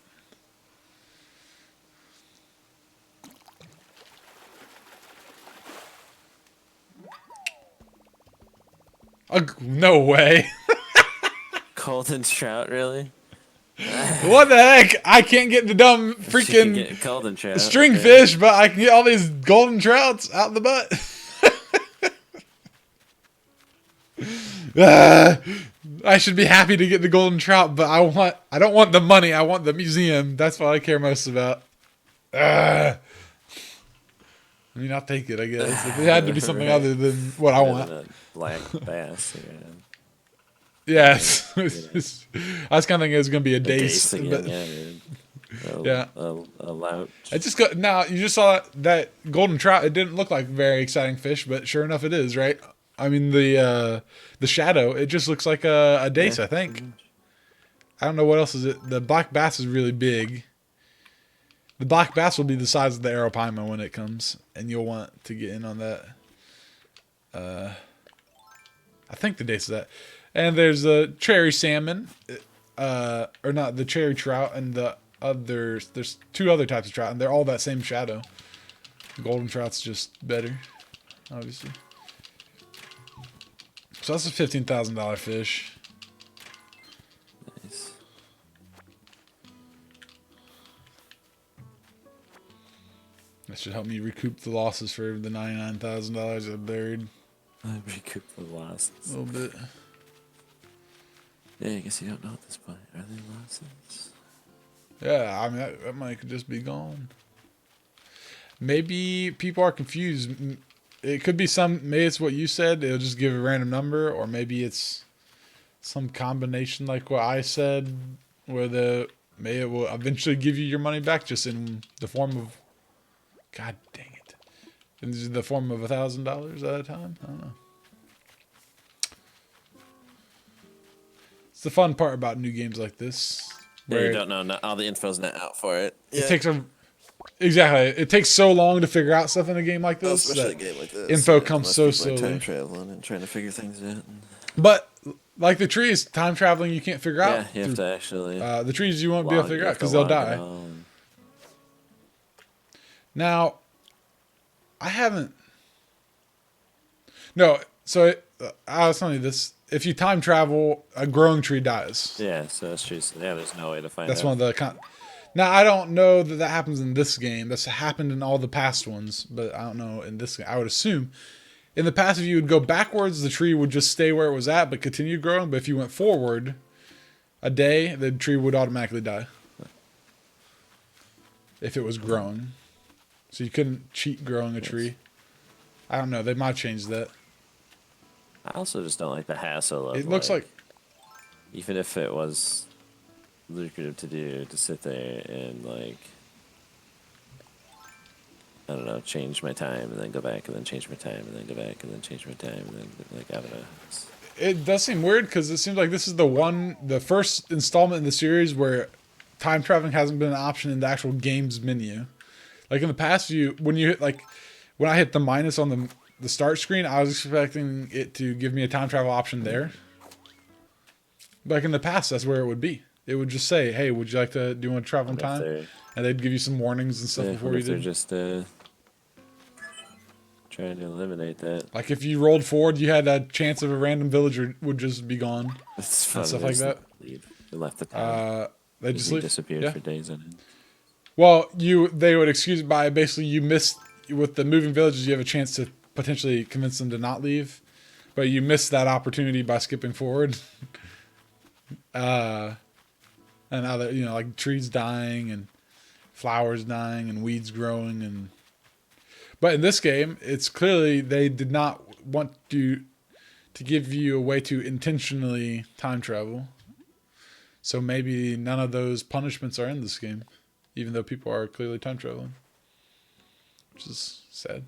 No way. Golden trout, really? What the heck? I can't get the dumb freaking Get golden trout. stringfish, but I can get all these golden trouts out the butt. I should be happy to get the golden trout, but I don't want the money. I want the museum. That's what I care most about. I mean, I'll take it, I guess. If it had to be something other than what I want. A black bass. Yes. I was kind of thinking it was going to be a dace. Again, But, yeah. yeah. A lout. I just got now. You just saw that golden trout. It didn't look like a very exciting fish, but sure enough, it is. Right? I mean the shadow. It just looks like a dace. I think. I don't know what else is it. The black bass is really big. The black bass will be the size of the arapaima when it comes, and you'll want to get in on that. I think the dace is that. And there's a cherry salmon, or not the cherry trout, and the others. There's 2 other types of trout, and they're all that same shadow. The golden trout's just better, obviously. So that's a $15,000 fish. Nice. That should help me recoup the losses for the $99,000 I buried. I recoup the losses. A little bit. Yeah, I guess you don't know at this point. Are they losses? Yeah, I mean, that money could just be gone. Maybe people are confused. It could be maybe it's what you said. It'll just give a random number, or maybe it's some combination like what I said, where maybe it will eventually give you your money back just in the form of, God dang it, in the form of $1,000 at a time. I don't know. It's the fun part about new games like this. Yeah, you don't know. All the info's not out for it. It takes It takes so long to figure out stuff in a game like this. Especially a game like this. Info comes so slowly. Time traveling and trying to figure things out. But like the trees, time traveling you can't figure out. Yeah, you have to actually. The trees you won't be able to figure out because they'll die. Now, I haven't. No, so I was telling you this. If you time travel, a growing tree dies. Yeah, so that's true. Yeah, there's no way to find out. That's one of the. Now, I don't know that happens in this game. That's happened in all the past ones, but I don't know in this game. I would assume in the past, if you would go backwards, the tree would just stay where it was at, but continue growing. But if you went forward a day, the tree would automatically die. If it was growing. So you couldn't cheat growing a tree. I don't know. They might have changed that. I also just don't like the hassle of it looks like even if it was lucrative to do, to sit there and like, I don't know, change my time and then go back and then change my time and then go back and then change my time and then like, I don't know. it does seem weird because it seems like this is the first installment in the series where time traveling hasn't been an option in the actual game's menu. Like in the past, when I hit the minus on the start screen, I was expecting it to give me a time travel option there. Like in the past, that's where it would be. It would just say, "Hey, do you want to travel in time?" And they'd give you some warnings and stuff before you did. They're just trying to eliminate that. Like if you rolled forward, you had a chance of a random villager would just be gone. That's fun. And stuff like that. They left the town. They just disappeared for days on end. Well, they would excuse it by basically you missed with the moving villages. You have a chance to potentially convince them to not leave, but you missed that opportunity by skipping forward. And other, like trees dying and flowers dying and weeds growing but in this game, it's clearly they did not want to give you a way to intentionally time travel. So maybe none of those punishments are in this game, even though people are clearly time traveling, which is sad.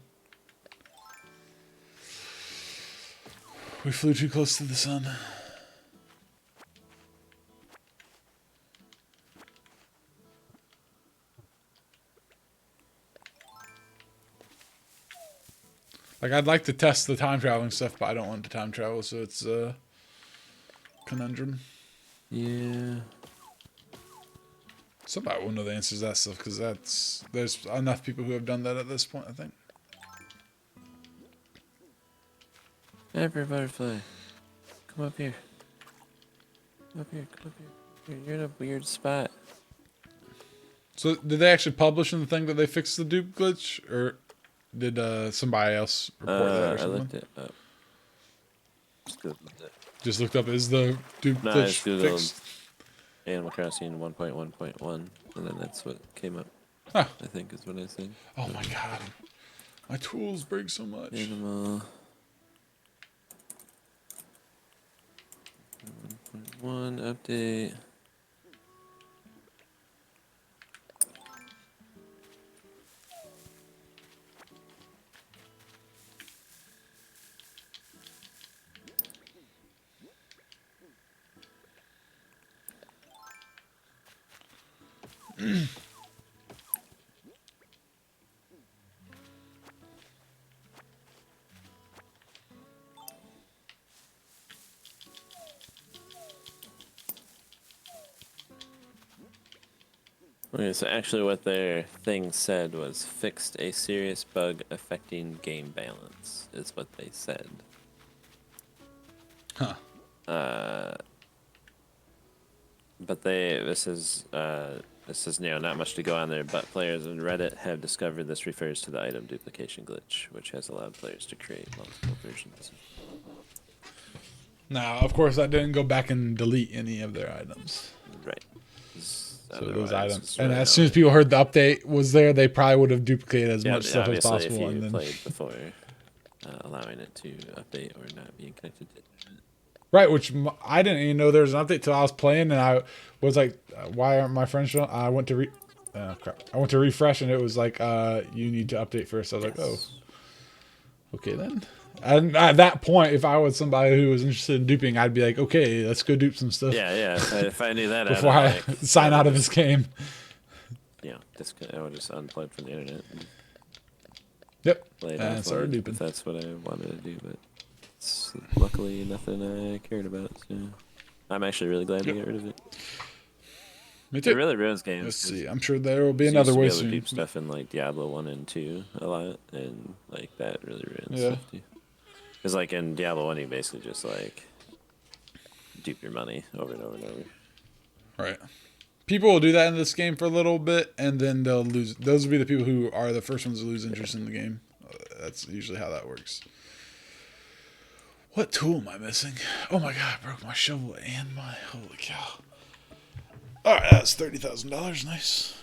We flew too close to the sun. Like, I'd like to test the time traveling stuff, but I don't want to time travel, so it's a conundrum. Yeah. Somebody will know the answers to that stuff, because there's enough people who have done that at this point, I think. Emperor Butterfly. Come up here. Come up here. You're in a weird spot. So, did they actually publish in the thing that they fixed the dupe glitch, or did somebody else report that or something? I looked it up. Just looked up, is the dupe glitch fixed? Animal Crossing 1.1.1, and then that's what came up. Huh. I think is what I said. Oh my god. My tools break so much. Animal 1.1 update. Okay, so actually what their thing said was fixed a serious bug affecting game balance, is what they said. Huh. But this is not much to go on there, but players on Reddit have discovered this refers to the item duplication glitch, which has allowed players to create multiple versions. Now, of course, that didn't go back and delete any of their items. Right. So those items, and as soon as people heard the update was there, they probably would have duplicated as much stuff as possible. If you and then played before, allowing it to update or not being connected to internet. Right, which I didn't even know there was an update till I was playing, and I was like, "Why aren't my friends showing?" I went to I went to refresh, and it was like, "You need to update first." I was like, "Oh, okay then." And at that point, if I was somebody who was interested in duping, I'd be like, "Okay, let's go dupe some stuff." Yeah. If I knew that before I sign out of this game. Yeah, I would just unplug from the internet. Yep. And started duping. If that's what I wanted to do, but it's luckily nothing I cared about. So I'm actually really glad to get rid of it. Me too. It really ruins games. Let's see. I'm sure there will be another way soon. Deep stuff in like Diablo 1 and 2 a lot, and like that really ruins stuff too. Because like in Diablo 1, you basically just like dupe your money over and over and over. Right. People will do that in this game for a little bit, and then they'll lose. Those will be the people who are the first ones to lose interest in the game. That's usually how that works. What tool am I missing? Oh my god, I broke my shovel and my... Holy cow. Alright, that's $30,000. Nice.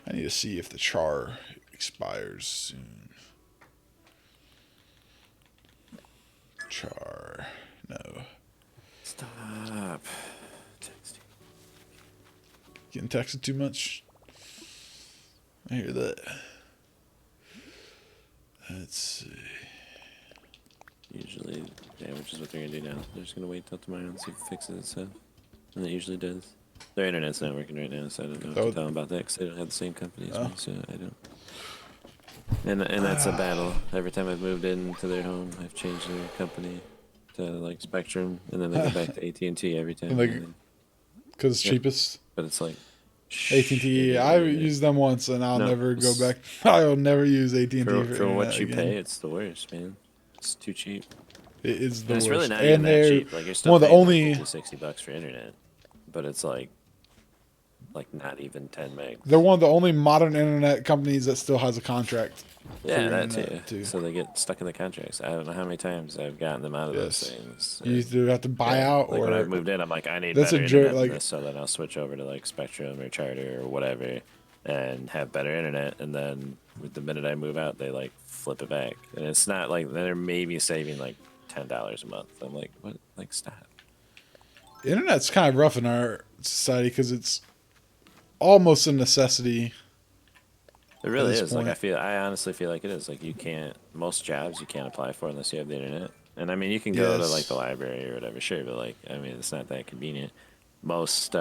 I need to see if the char expires soon. Char. No. Stop texting. Getting texted too much? I hear that. Let's see. Usually, yeah, which is what they're gonna do now. They're just gonna wait till tomorrow and see if it fixes itself. And it usually does. Their internet's not working right now, so I don't know what to tell them about that because they don't have the same company as me, so I don't. And that's a battle. Every time I've moved into their home, I've changed their company to like Spectrum, and then they go back to AT&T every time. Because it's cheapest. But it's like AT&T. I used them once, and I'll never go back. I'll never use AT&T for what you pay. It's the worst, man. It's too cheap. It is the worst. It's really not even that cheap. Like you're still one of the only $60 for internet, but it's like not even 10 megs. They're one of the only modern internet companies that still has a contract. Yeah, that too. So they get stuck in the contracts. I don't know how many times I've gotten them out of those things. You either have to buy out like or when I've moved in, I'm like, I need better internet than this, so then I'll switch over to like Spectrum or Charter or whatever and have better internet. And then with the minute I move out, they like flip it back. And it's not like they're maybe saving like $10 a month. I'm like, what? Like, stop. Internet's kind of rough in our society because it's almost a necessity. It really is. Point. Like I honestly feel like it is. Like most jobs you can't apply for unless you have the internet. And I mean, you can go to like the library or whatever, sure, but like, I mean, it's not that convenient. Most,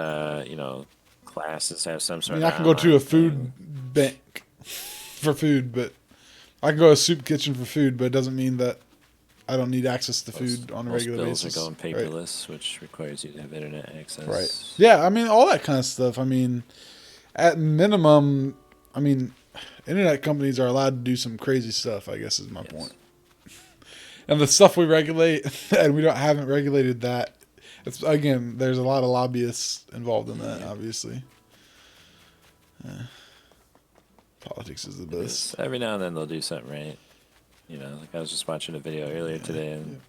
classes have some sort of. I can go to a food bank for food, but I can go to a soup kitchen for food, but it doesn't mean that I don't need access to food on a regular basis. Most bills are going paperless, which requires you to have internet access. Right. Yeah, I mean, all that kind of stuff. I mean, at minimum, internet companies are allowed to do some crazy stuff, I guess is my point. And the stuff we regulate, and we haven't regulated that. It's, again, there's a lot of lobbyists involved in that, obviously. Politics is the best. Every now and then they'll do something right. Like I was just watching a video earlier today, and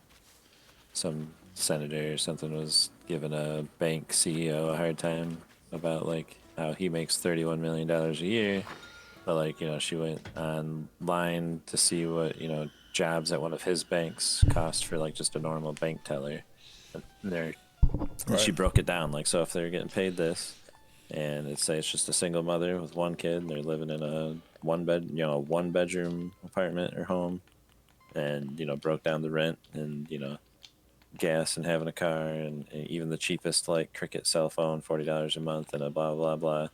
some senator or something was giving a bank CEO a hard time about like how he makes $31 million a year. But like, she went online to see what, jobs at one of his banks cost for like just a normal bank teller. And she broke it down. Like, so if they're getting paid this and it's just a single mother with one kid and they're living in a one bedroom apartment or home and, broke down the rent and, gas and having a car and even the cheapest like Cricket cell phone, $40 a month and a blah, blah, blah.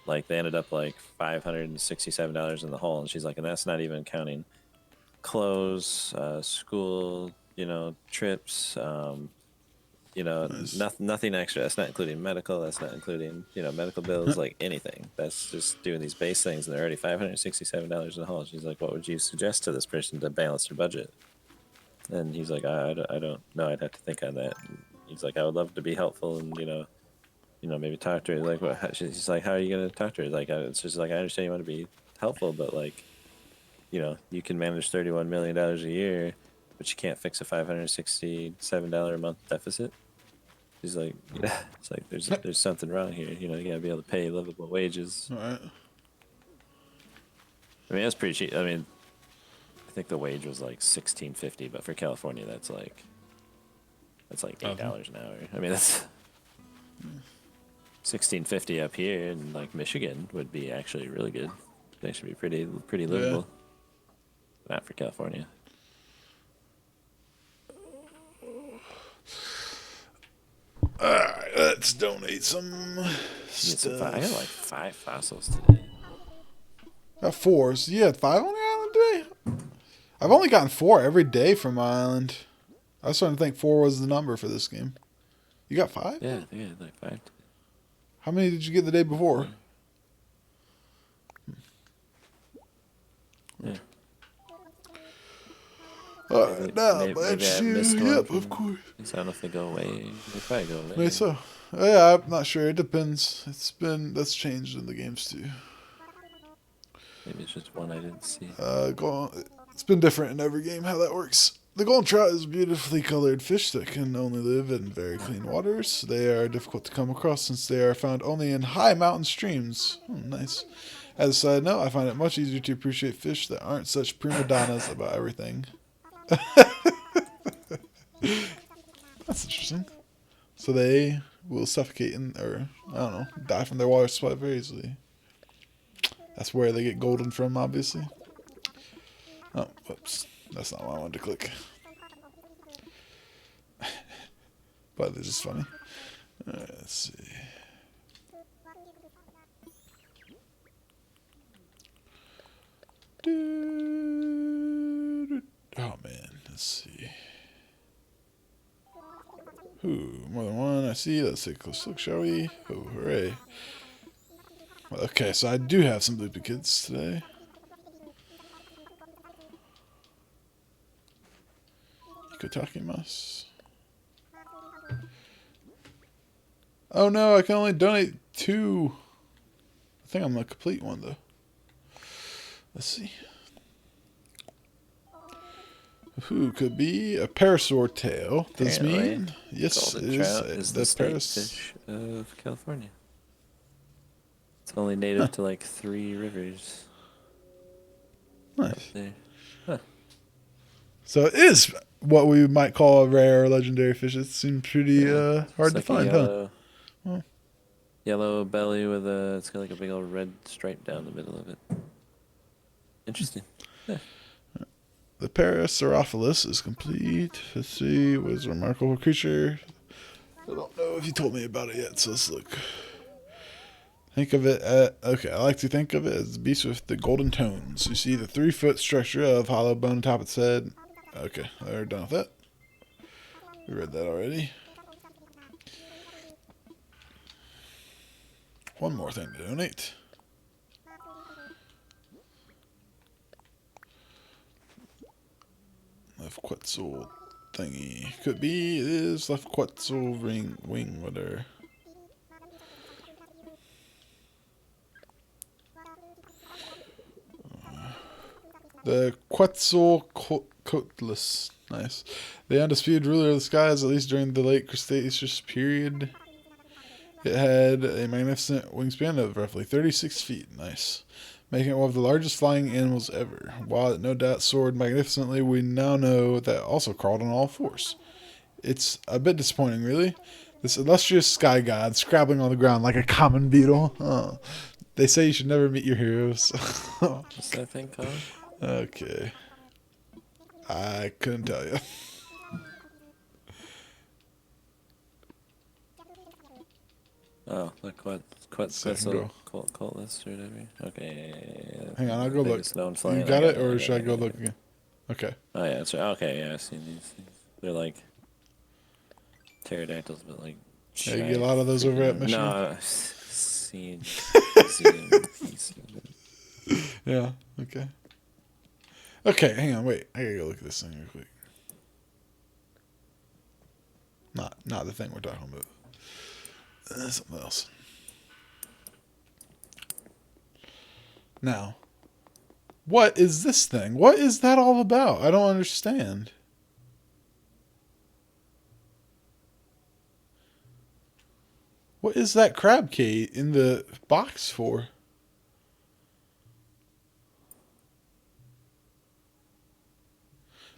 Like they ended up like $567 in the hole, and she's like, and that's not even counting clothes, school, trips, nothing extra. That's not including medical. That's not including medical bills, like anything. That's just doing these base things, and they're already $567 in the hole. She's like, what would you suggest to this person to balance their budget? And he's like, I don't know. I'd have to think on that. And he's like, I would love to be helpful, and maybe talk to her. Like, what? She's like, how are you gonna talk to her? Like, it's just like, I understand you want to be helpful, but like, you can manage $31 million a year, but you can't fix a $567 a month deficit. She's like, it's like there's something wrong here. You gotta be able to pay livable wages. All right. I mean, that's pretty cheap. I mean, I think the wage was like $16.50, but for California, that's like $8 an hour. I mean, that's. $16.50 up here in like Michigan would be actually really good. They should be pretty livable. Yeah. Not for California. Alright, let's donate some stuff. I got like 5 fossils today. Got 4. So you had 5 on your island today? I've only gotten 4 every day from my island. I was starting to think 4 was the number for this game. You got 5? Yeah, I think I had like 5 today. How many did you get the day before? Yeah. Alright, now let's shoot. Yep, of course. I don't know if they go away. They probably go away. Maybe so. Yeah, I'm not sure. It depends. That's changed in the games too. Maybe it's just one I didn't see. It's been different in every game how that works. The golden trout is a beautifully colored fish that can only live in very clean waters. They are difficult to come across since they are found only in high mountain streams. Nice. As a side note, I find it much easier to appreciate fish that aren't such prima donnas about everything. That's interesting. So they will suffocate or, I don't know, die from their water supply very easily. That's where they get golden from, obviously. Oh, whoops. That's not what I wanted to click. But this is funny. Let's see. Oh man, let's see. Ooh, more than one. I see. Let's take a close look, shall we? Oh, hooray! Okay, so I do have some duplicates today. Ikotakimasu. Oh no, I can only donate 2. I think I'm a complete one though. Let's see. Who could be a parasaur tail? Does this mean yes? Golden trout is the state fish of California. It's only native to like 3 rivers. Nice. There. Huh. So it is what we might call a rare or legendary fish. It seems pretty hard to find, yellow, huh? Yellow belly with it's got like a big old red stripe down the middle of it. Interesting. Yeah. The Parasaurolophus is complete. Let's see. What is a remarkable creature? I don't know if you told me about it yet, so let's look. Think of it okay, I like to think of it as a beast with the golden tones. You see the 3-foot structure of hollow bone on top of its head. Okay, they're done with that. We read that already. One more thing to donate. Left Quetzal thingy. Could be, it is left Quetzal wing, whatever. The Quetzalcoatlus. Nice. The undisputed ruler of the skies, at least during the late Cretaceous period. It had a magnificent wingspan of roughly 36 feet. Nice. Making it one of the largest flying animals ever. While it no doubt soared magnificently, we now know that it also crawled on all fours. It's a bit disappointing, really. This illustrious sky god scrabbling on the ground like a common beetle. Oh. They say you should never meet your heroes. What's that thing called? Okay. I couldn't tell you. Oh, look what Quetzal cult list or whatever. Okay. Hang on, I'll go look. You got it, or should I go look again? Okay. Oh yeah, that's right. Okay, yeah, I've seen these things. They're like pterodactyls, but like. Yeah, you get a lot of those over at Mission. No, I've seen pieces. Yeah. Okay. Okay, hang on, wait. I gotta go look at this thing real quick. Not the thing we're talking about. Something else. Now, what is this thing? What is that all about? I don't understand. What is that crab cage in the box for?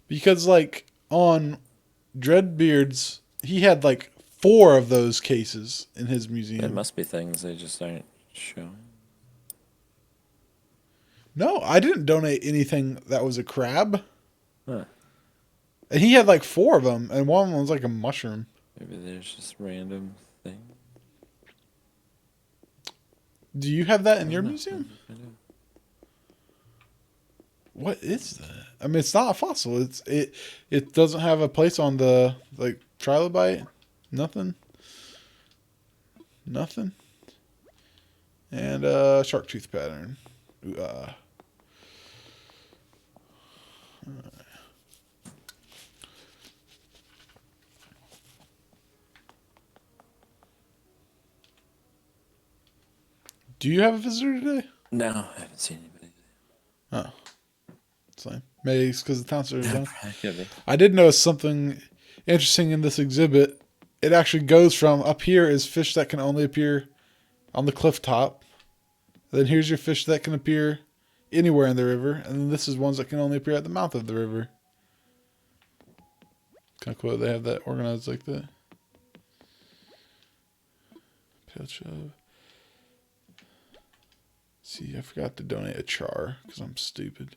Because, like, on Dreadbeard's, he had, like, 4 of those cases in his museum. There must be things they just aren't showing. No, I didn't donate anything that was a crab. Huh. And he had, like, 4 of them, and one was, like, a mushroom. Maybe there's just random things. Do you have that in your museum? I do. What is that? I mean, it's not a fossil. It doesn't have a place on the like trilobite. Nothing. And shark tooth pattern. Ooh, Do you have a visitor today? No, I haven't seen anybody. Oh. Same. Maybe it's because the town started down. Could be. I did notice something interesting in this exhibit. It actually goes from up here is fish that can only appear on the cliff top. Then here's your fish that can appear anywhere in the river. And then this is ones that can only appear at the mouth of the river. Kind of cool they have that organized like that. Pale chub. See, I forgot to donate a char because I'm stupid.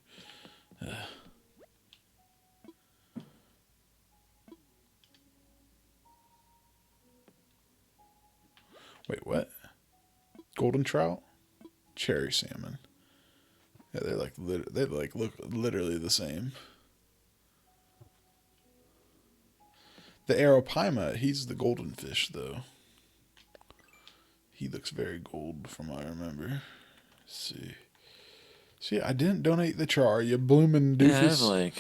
Wait, what? Golden trout? Cherry salmon. Yeah, they look literally the same. The Arapaima, he's the golden fish though. He looks very gold from what I remember. Let's see. See, I didn't donate the char, you bloomin' doofus. Yeah, I have like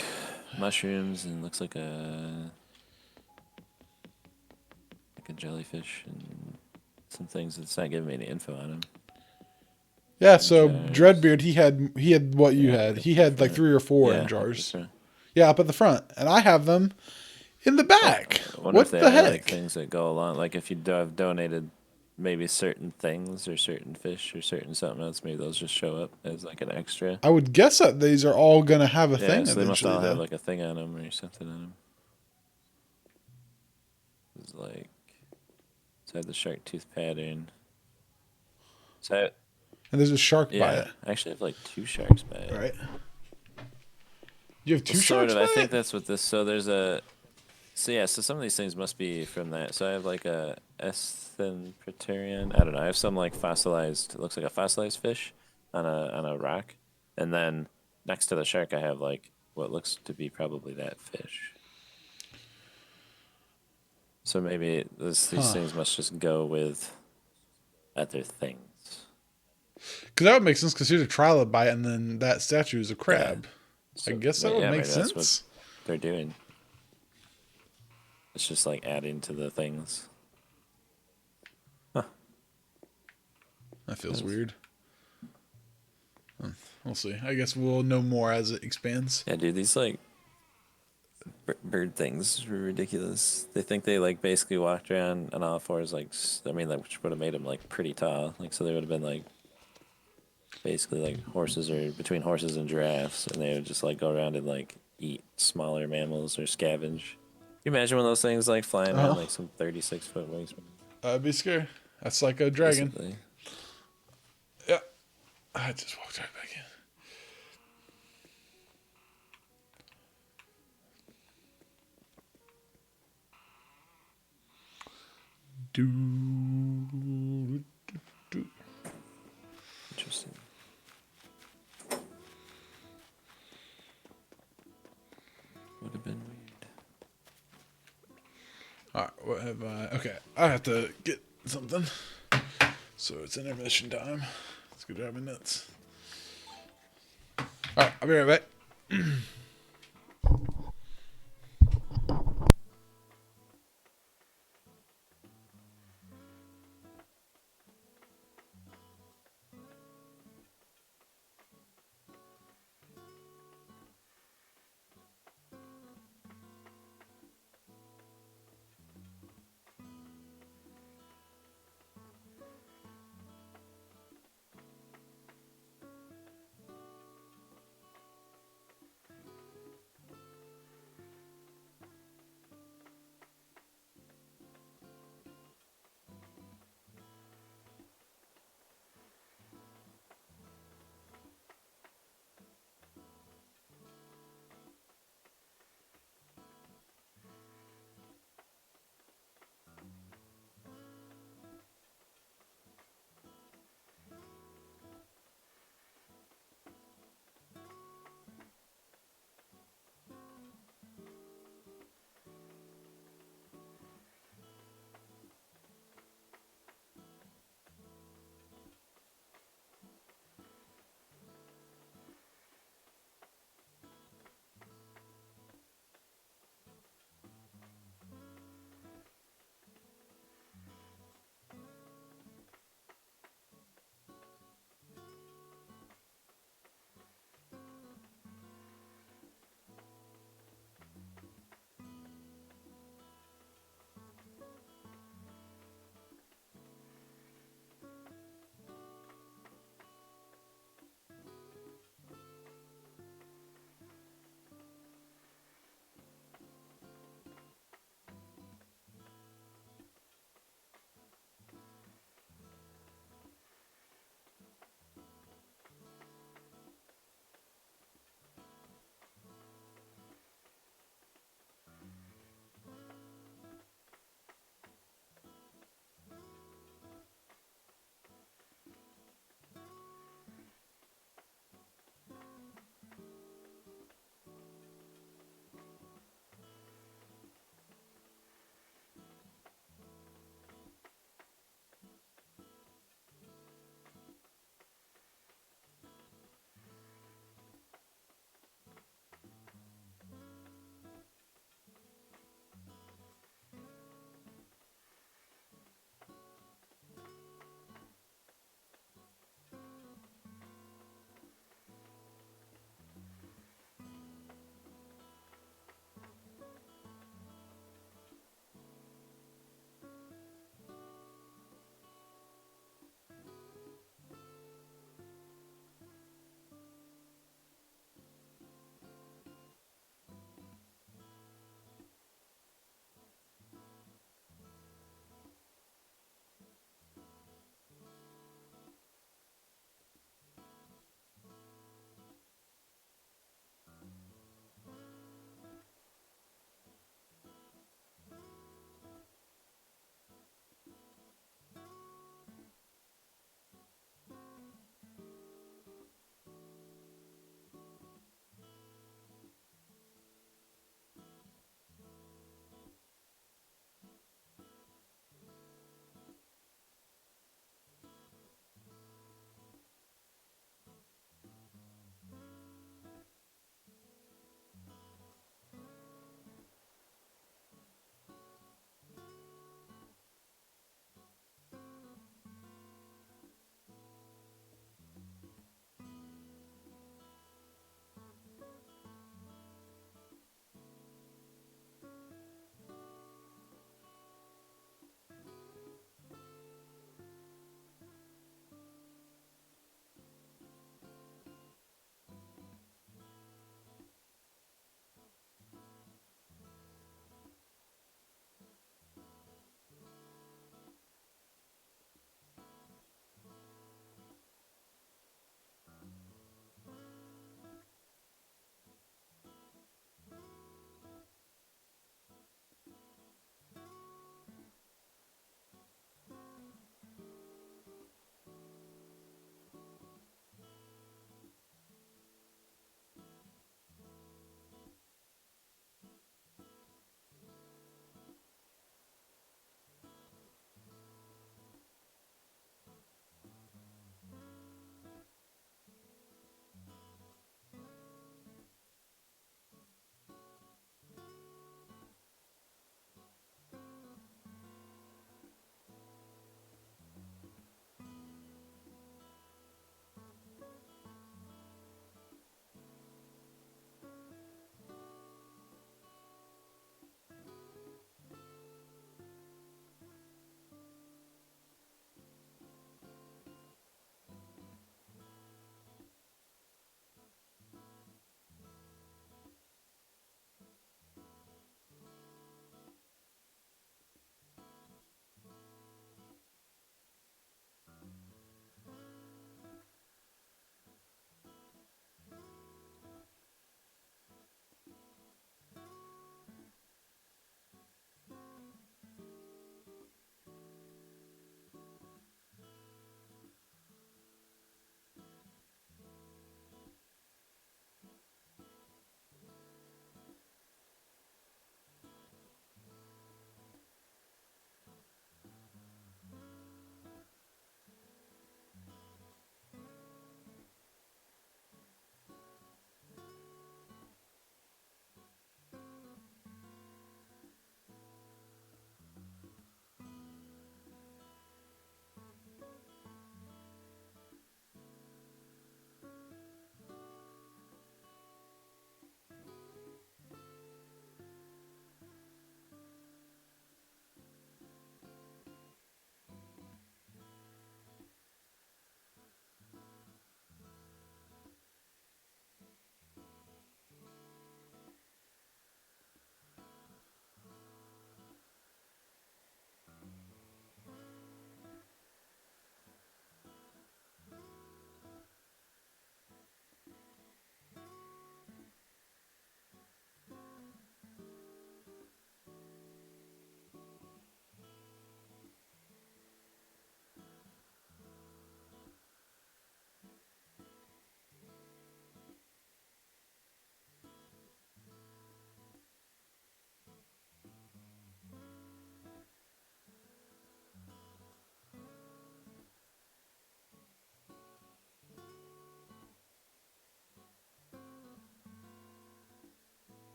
mushrooms and looks like a jellyfish and some things that's not giving me any info on them. Yeah, so Dreadbeard, he had what you had. He had like 3 or 4 in jars. Yeah, up at the front, and I have them in the back. What the heck? Like things that go along, like if you have donated maybe certain things or certain fish or certain something else, maybe those just show up as like an extra. I would guess that these are all gonna have a thing. So they must all though. have like a thing on them or something on them. It's like, so I have the shark tooth pattern. So and there's a shark by it. I actually have like 2 sharks by it. Right. You have 2 sharks by I it? think that's what this. So there's a. So yeah, so some of these things must be from that. So I have like a Esthenpraterian. I don't know. I have some like fossilized. It looks like a fossilized fish on a rock, and then next to the shark, I have like what looks to be probably that fish. So maybe these things must just go with other things. Because that would make sense. Because here's a trilobite, and then that statue is a crab. Yeah. So, I guess that would make sense. That's what they're doing. It's just like adding to the things. Huh. That feels weird. We'll see. I guess we'll know more as it expands. Yeah, dude, these like bird things were ridiculous. They think they like basically walked around on all fours, like, I mean, like, which would have made them like pretty tall. Like, so they would have been like basically like horses or between horses and giraffes, and they would just like go around and like eat smaller mammals or scavenge. Can you imagine one of those things like flying around like some 36-foot wingspan? I'd be scared. That's like a dragon. Basically. Yeah. I just walked right back in. Interesting. Would have been weird. Alright, what have I... Okay, I have to get something. So it's intermission time. Let's go drive me nuts. Alright, I'll be right back.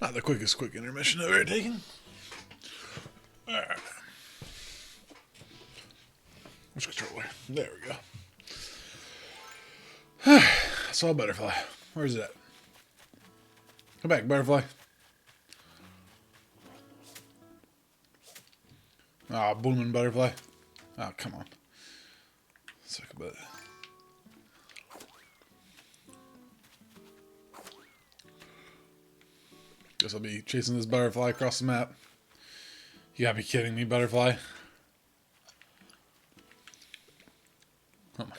Not the quickest quick intermission I've ever taken. Alright. Which controller? There we go. I saw a butterfly. Where's it at? Come back, butterfly. Ah, oh, blooming butterfly. Oh, come on. Suck a butt. Guess I'll be chasing this butterfly across the map. You gotta be kidding me, butterfly. Oh my god.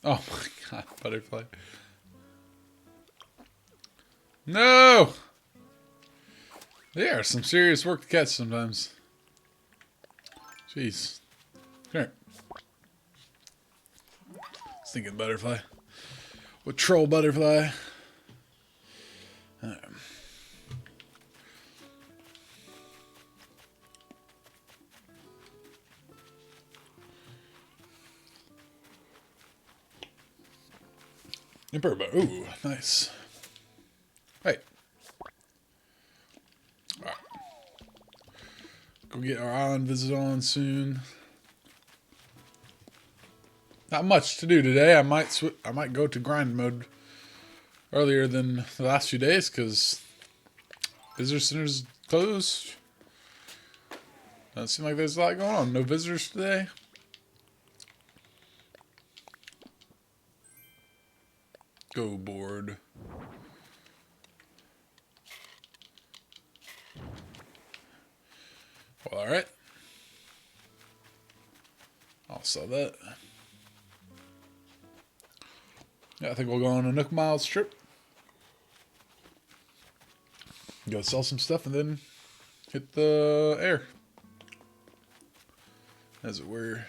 Oh my god, butterfly. No! They are some serious work to catch sometimes. Jeez. Come here. Stinking butterfly. What troll butterfly? Alright. Emperor. Ooh, nice. Right. Alright. Go get our island visit on soon. Not much to do today. I might go to grind mode earlier than the last few days because visitor center's closed. Doesn't seem like there's a lot going on. No visitors today. Go board. Well, alright. I'll sell that. Yeah, I think we'll go on a Nook Miles trip. Go sell some stuff and then hit the air. As it were.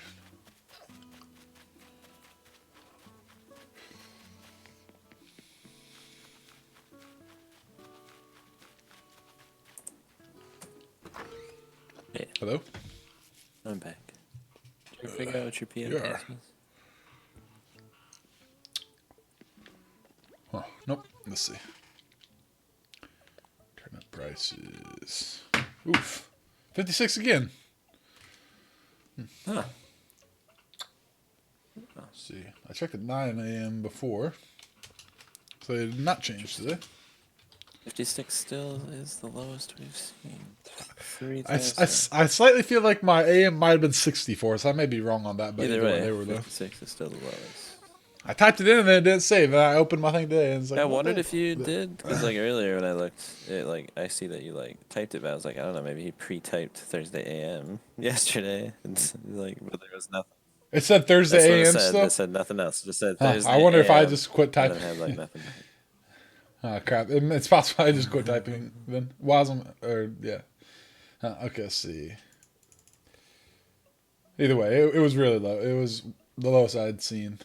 Hey. Hello? I'm back. Did you figure out what your PM is? Huh. Nope. Let's see. Turn up prices. Oof. 56 again. Huh. Let's see. I checked at 9 a.m. before. So they did not change today. 56 still is the lowest we've seen. I slightly feel like my AM might have been 64, so I may be wrong on that. But either way, they were 56 is still the lowest. I typed it in and then it didn't save. And I opened my thing today and it's like, I wondered if you did, because like earlier when I looked, I see that you like typed it, but I was like, I don't know, maybe he pre-typed Thursday AM yesterday, and like, but there was nothing. It said Thursday AM stuff. stuff. It said nothing else. It just said Thursday. I wonder AM, if I just quit typing. And it had like nothing. Oh crap! It's possible I just quit typing then. Yeah. Okay, let's see. Either way, it was really low. It was the lowest I'd seen.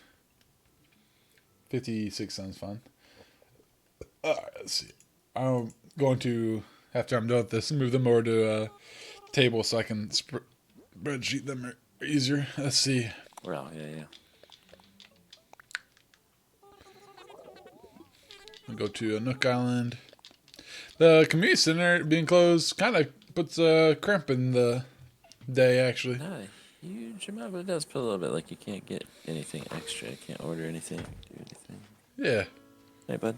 56 sounds fun. Alright, let's see. I'm going to, after I'm done with this, move them over to a table so I can spreadsheet them easier. Let's see. Well, yeah. I'll go to Nook Island. The community center being closed kind of puts a cramp in the day, actually. Not a huge amount, but it does put a little bit. Like you can't get anything extra. You can't order anything, do anything. Yeah. Hey, bud.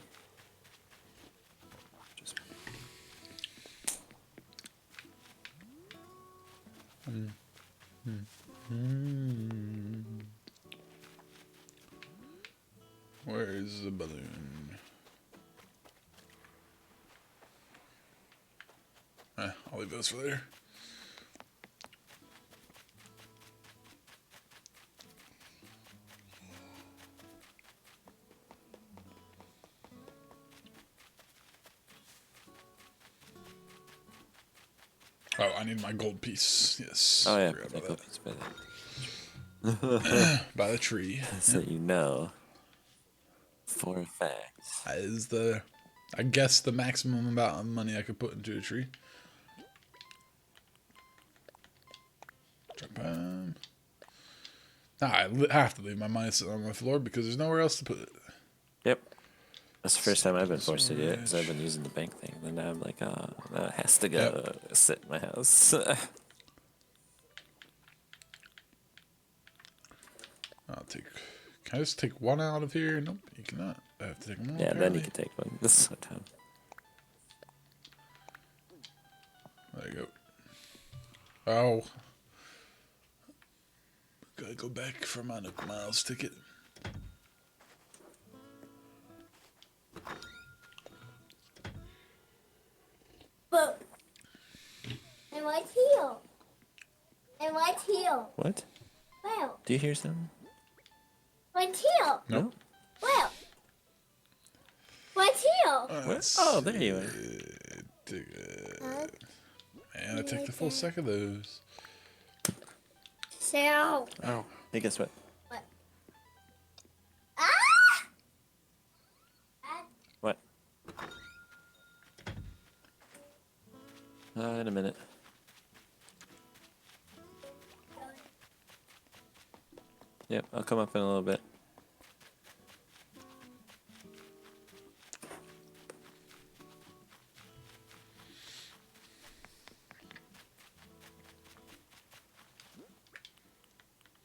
Where is the balloon? I'll leave those for later. Oh, I need my gold piece. Yes. Oh yeah, Forgot put about that piece by that. By the tree. so you know for a fact. That is the, I guess, the maximum amount of money I could put into a tree. Japan. I have to leave my money sitting on the floor because there's nowhere else to put it. Yep. That's the first time I've been forced to do it because I've been using the bank thing. And now I'm like, oh, no, it has to go sit in my house. I'll take. Can I just take one out of here? Nope, you cannot. I have to take one. Yeah, then you can take one. This is what time. There you go. Oh. Gotta go back for my miles ticket. But and what's here? And what's here? What? Well, Do you hear something? what's here? Nope. Well, what's here? What? Oh, there you are. And I took the full stack of those. So. Oh. Hey, guess what? What? Ah! What? In a minute. Yep, I'll come up in a little bit.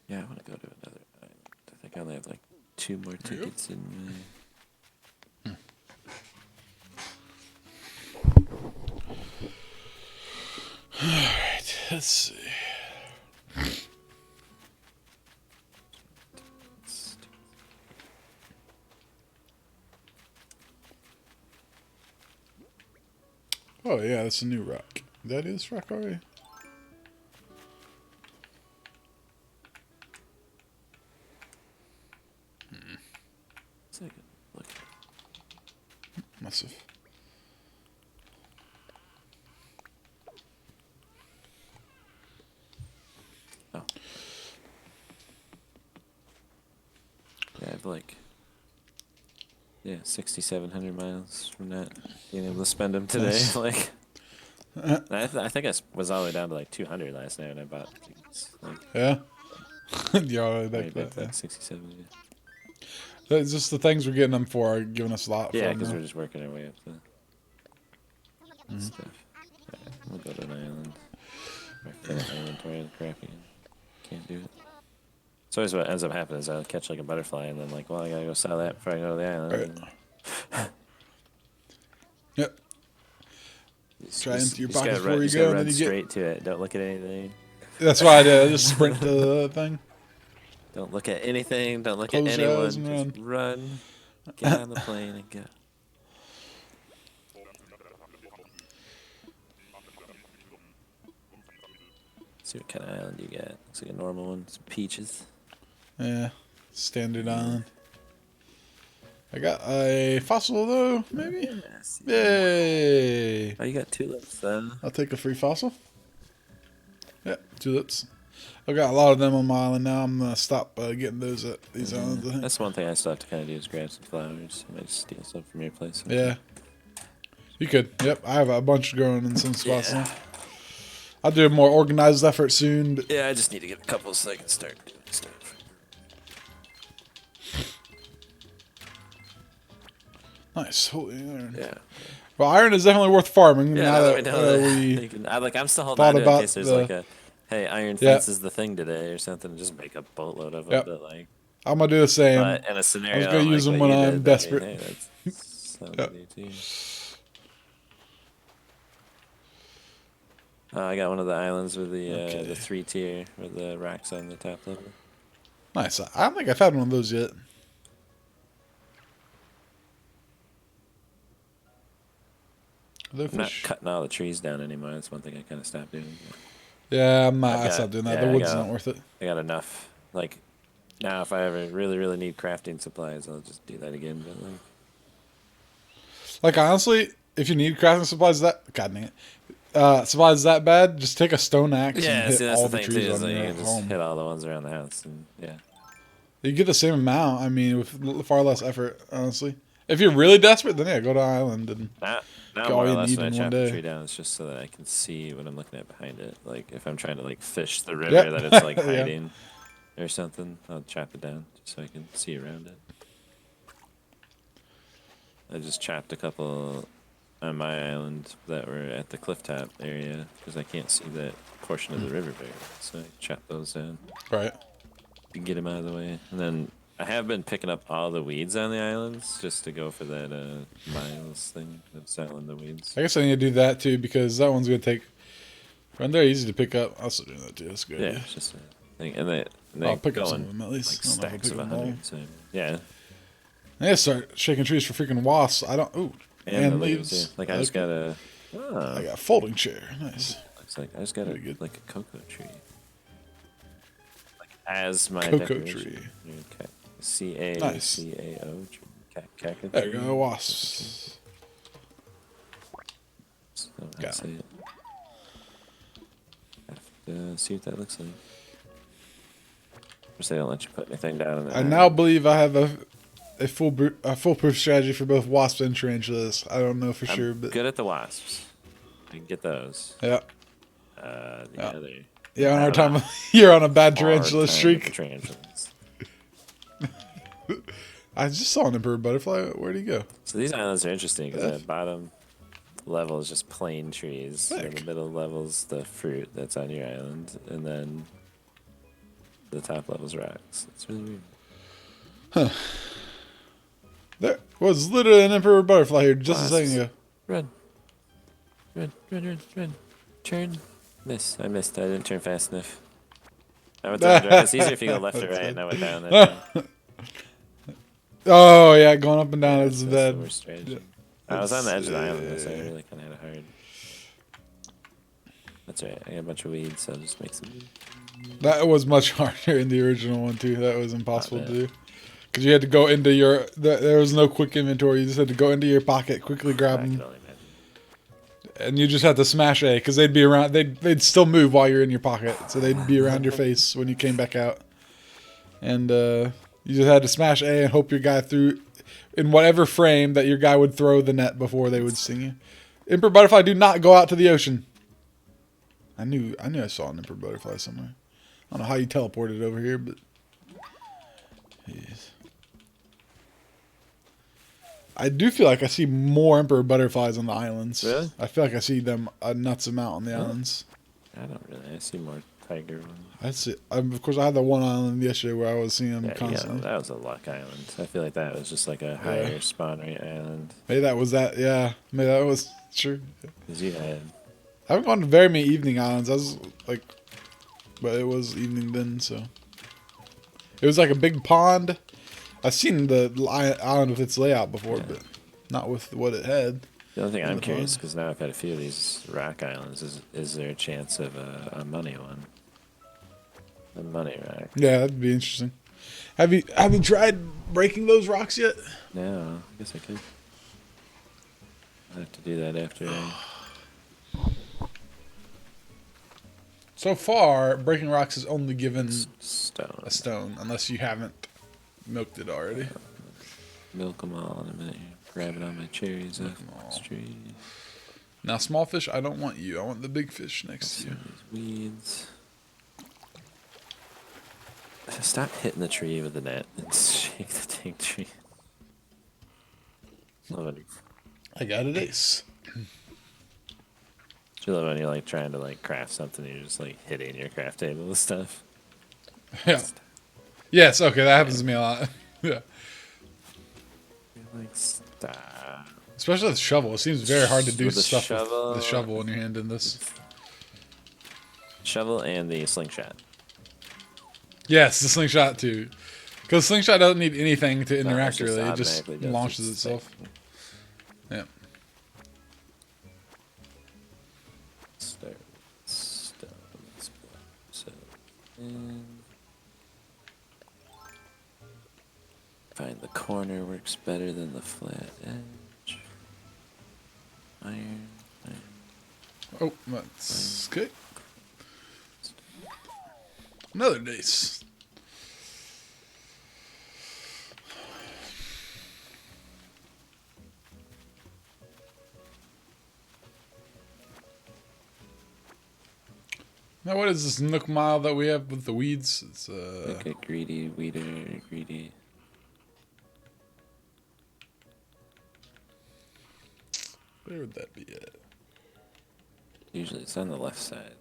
Yeah, I want to go to another island. I think I only have like 2 more tickets in me. Alright, let's see. Oh yeah, that's a new rock. That is rock already. Second, look. Massive. Oh. Yeah, I have like 6,700 miles from not being able to spend them today. Nice. Like, I think I was all the way down to like 200 last night when I bought tickets. Like, Yeah. You're already way back back to to that. like 67. Yeah, That's just the things we're getting them for are giving us a lot. yeah, for because them we're now. just working our way up the stuff. Alright, we'll go to an island. I fill up my inventory of crappy. Can't do it. So always what ends up happening is I'll catch like a butterfly and then like, well, I gotta go sell that before I go to the island. Right. Yep. Try into your just pocket gotta before you just gotta go, and run then you get. straight to it. Don't look at anything. That's why I did. I just sprint to the thing. Don't look at anything. Don't look Close at your anyone. eyes and Just run. Get on the plane and go. See what kind of island you got. Looks like a normal one. Some peaches. Yeah, standard island. I got a fossil though, maybe. Yes. Yay! Oh, you got tulips then. I'll take a free fossil. Yeah, tulips. I've got a lot of them on my island now. I'm gonna stop getting those at these islands. I think. That's one thing I still have to kind of do is grab some flowers. I might just steal some from your place. Yeah. You could. Yep, I have a bunch growing in some spots now. I'll do a more organized effort soon. But Yeah, I just need to get a couple so I can start doing stuff. nice. Holy iron. Yeah. Well, iron is definitely worth farming. Yeah, now now that we that know that. we You can, I'm still holding thought on to it in about case there's the- like a, hey, iron Yeah. fence is the thing today or something. Just make a boatload of them. Yep. But like, I'm gonna do the same. but in a scenario, gonna use like them what when you I'm did, desperate. I mean, hey, that's something Yep. to do too. I got one of the islands with the Okay. the 3-tier with the rocks on the top level. Nice. I don't think I've had one of those yet. The I'm not fish. cutting all the trees down anymore. That's one thing I kind of stopped doing. Yeah, I'm not. I've I got- stopped doing that. yeah, The I wood's got- not worth it. I got enough. Like, now if I ever really need crafting supplies, I'll just do that again. But like, Like honestly, if you need crafting supplies that god dang it, supplies that bad, just take a stone axe yeah, and see, hit that's all the the thing too. trees Is on like you your can just home. hit all the ones around the house, and yeah. You get the same amount. I mean, with far less effort, honestly. If you're really desperate, then yeah, go to island and Now Get all more or you less need when I in one chop the day. tree down, it's just so that I can see what I'm looking at behind it. Like if I'm trying to like fish the river Yep. that it's like Yeah. hiding or something, I'll chop it down just so I can see around it. I just chopped a couple on my island that were at the cliff top area because I can't see that portion of the river very well. So I chopped those down. Right. To get them out of the way. And then I have been picking up all the weeds on the islands just to go for that miles thing of selling the weeds. I guess I need to do that too because that one's gonna take. And they're easy to pick up. I'll still do that too. That's good. Yeah, it's just a thing. And they I'll pick up go some in of them at least. like stacks of 100. So, yeah. I gotta start shaking trees for freaking wasps. I don't. Ooh. And the leaves. Yeah. Like I just got a. I got a folding chair. Nice. Looks like I just got a cocoa tree. Like as my cocoa decoration. tree. Okay. CACAO tree. There you go. Wasps. So Got see it. Have to see what that looks like. Of course, they don't let you put anything down in there. I now believe I have a foolproof strategy for both wasps and tarantulas. I don't know for sure, but good at the wasps. I can get those. Yeah. The other. Yeah, on our time, you're on a bad tarantula streak. Tarantulas. I just saw an emperor butterfly. Where'd he go? So these islands are interesting because the bottom level is just plain trees. And the middle level's the fruit that's on your island, and then the top level's rocks. It's really weird. Huh. There was literally an emperor butterfly here just a second ago. Run. Turn. Miss. I missed. I didn't turn fast enough. I went down. It's easier if you go left or right, and I went down. Oh, yeah, going up and down is bad. Yeah. I was on the edge of the island, so I really kind of had a hard. That's right. I got a bunch of weeds, so I'll just make some. That was much harder in the original one, too. That was impossible to do. Because you had to go into your... There was no quick inventory. You just had to go into your pocket, quickly grab them. And you just had to smash A, because they'd be around... They'd still move while you're in your pocket. So they'd be around your face when you came back out. And you just had to smash A and hope your guy threw... In whatever frame that your guy would throw the net before they would sting you. Emperor butterfly, do not go out to the ocean. I knew I saw an emperor butterfly somewhere. I don't know how you teleported over here, but... Jeez. I do feel like I see more emperor butterflies on the islands. Really? I feel like I see them a nuts amount on the islands. I don't really. I see more tiger ones. I see. Of course, I had the one island yesterday where I was seeing them constantly. Yeah, that was a luck island. I feel like that was just like a higher spawn rate island. Maybe that was that. Yeah, maybe that was true. Because you had. I haven't gone to very many evening islands. I was like, but it was evening then, so it was like a big pond. I've seen the island with its layout before, but not with what it had. The only thing I'm curious, because now I've had a few of these rock islands, is there a chance of a money one? A money rock. Yeah, that'd be interesting. Have you tried breaking those rocks yet? No, I guess I could. I'll have to do that after. So far, breaking rocks has only given a stone, unless you haven't milked it already. Milk them all in a minute. Grab it on my cherries off the tree. Now, small fish, I don't want you. I want the big fish next to you. These weeds. Stop hitting the tree with the net and shake the dang tree. I got an ace. Do you love when you're like trying to like craft something and you're just like hitting your craft table with stuff? Yeah. Yes, okay, that happens to me a lot. Yeah. Like, stop. Especially with the shovel. It seems very hard to do stuff with the shovel in your hand in this. Shovel and the slingshot. Yes, the slingshot too. Because slingshot doesn't need anything to interact really. It just launches itself. Yeah. Start stones. Find the corner works better than the flat edge. Iron. Oh, that's good. Another dace. Now, what is this nook mile that we have with the weeds? It's Okay, greedy, weeder, greedy. Where would that be at? Usually it's on the left side.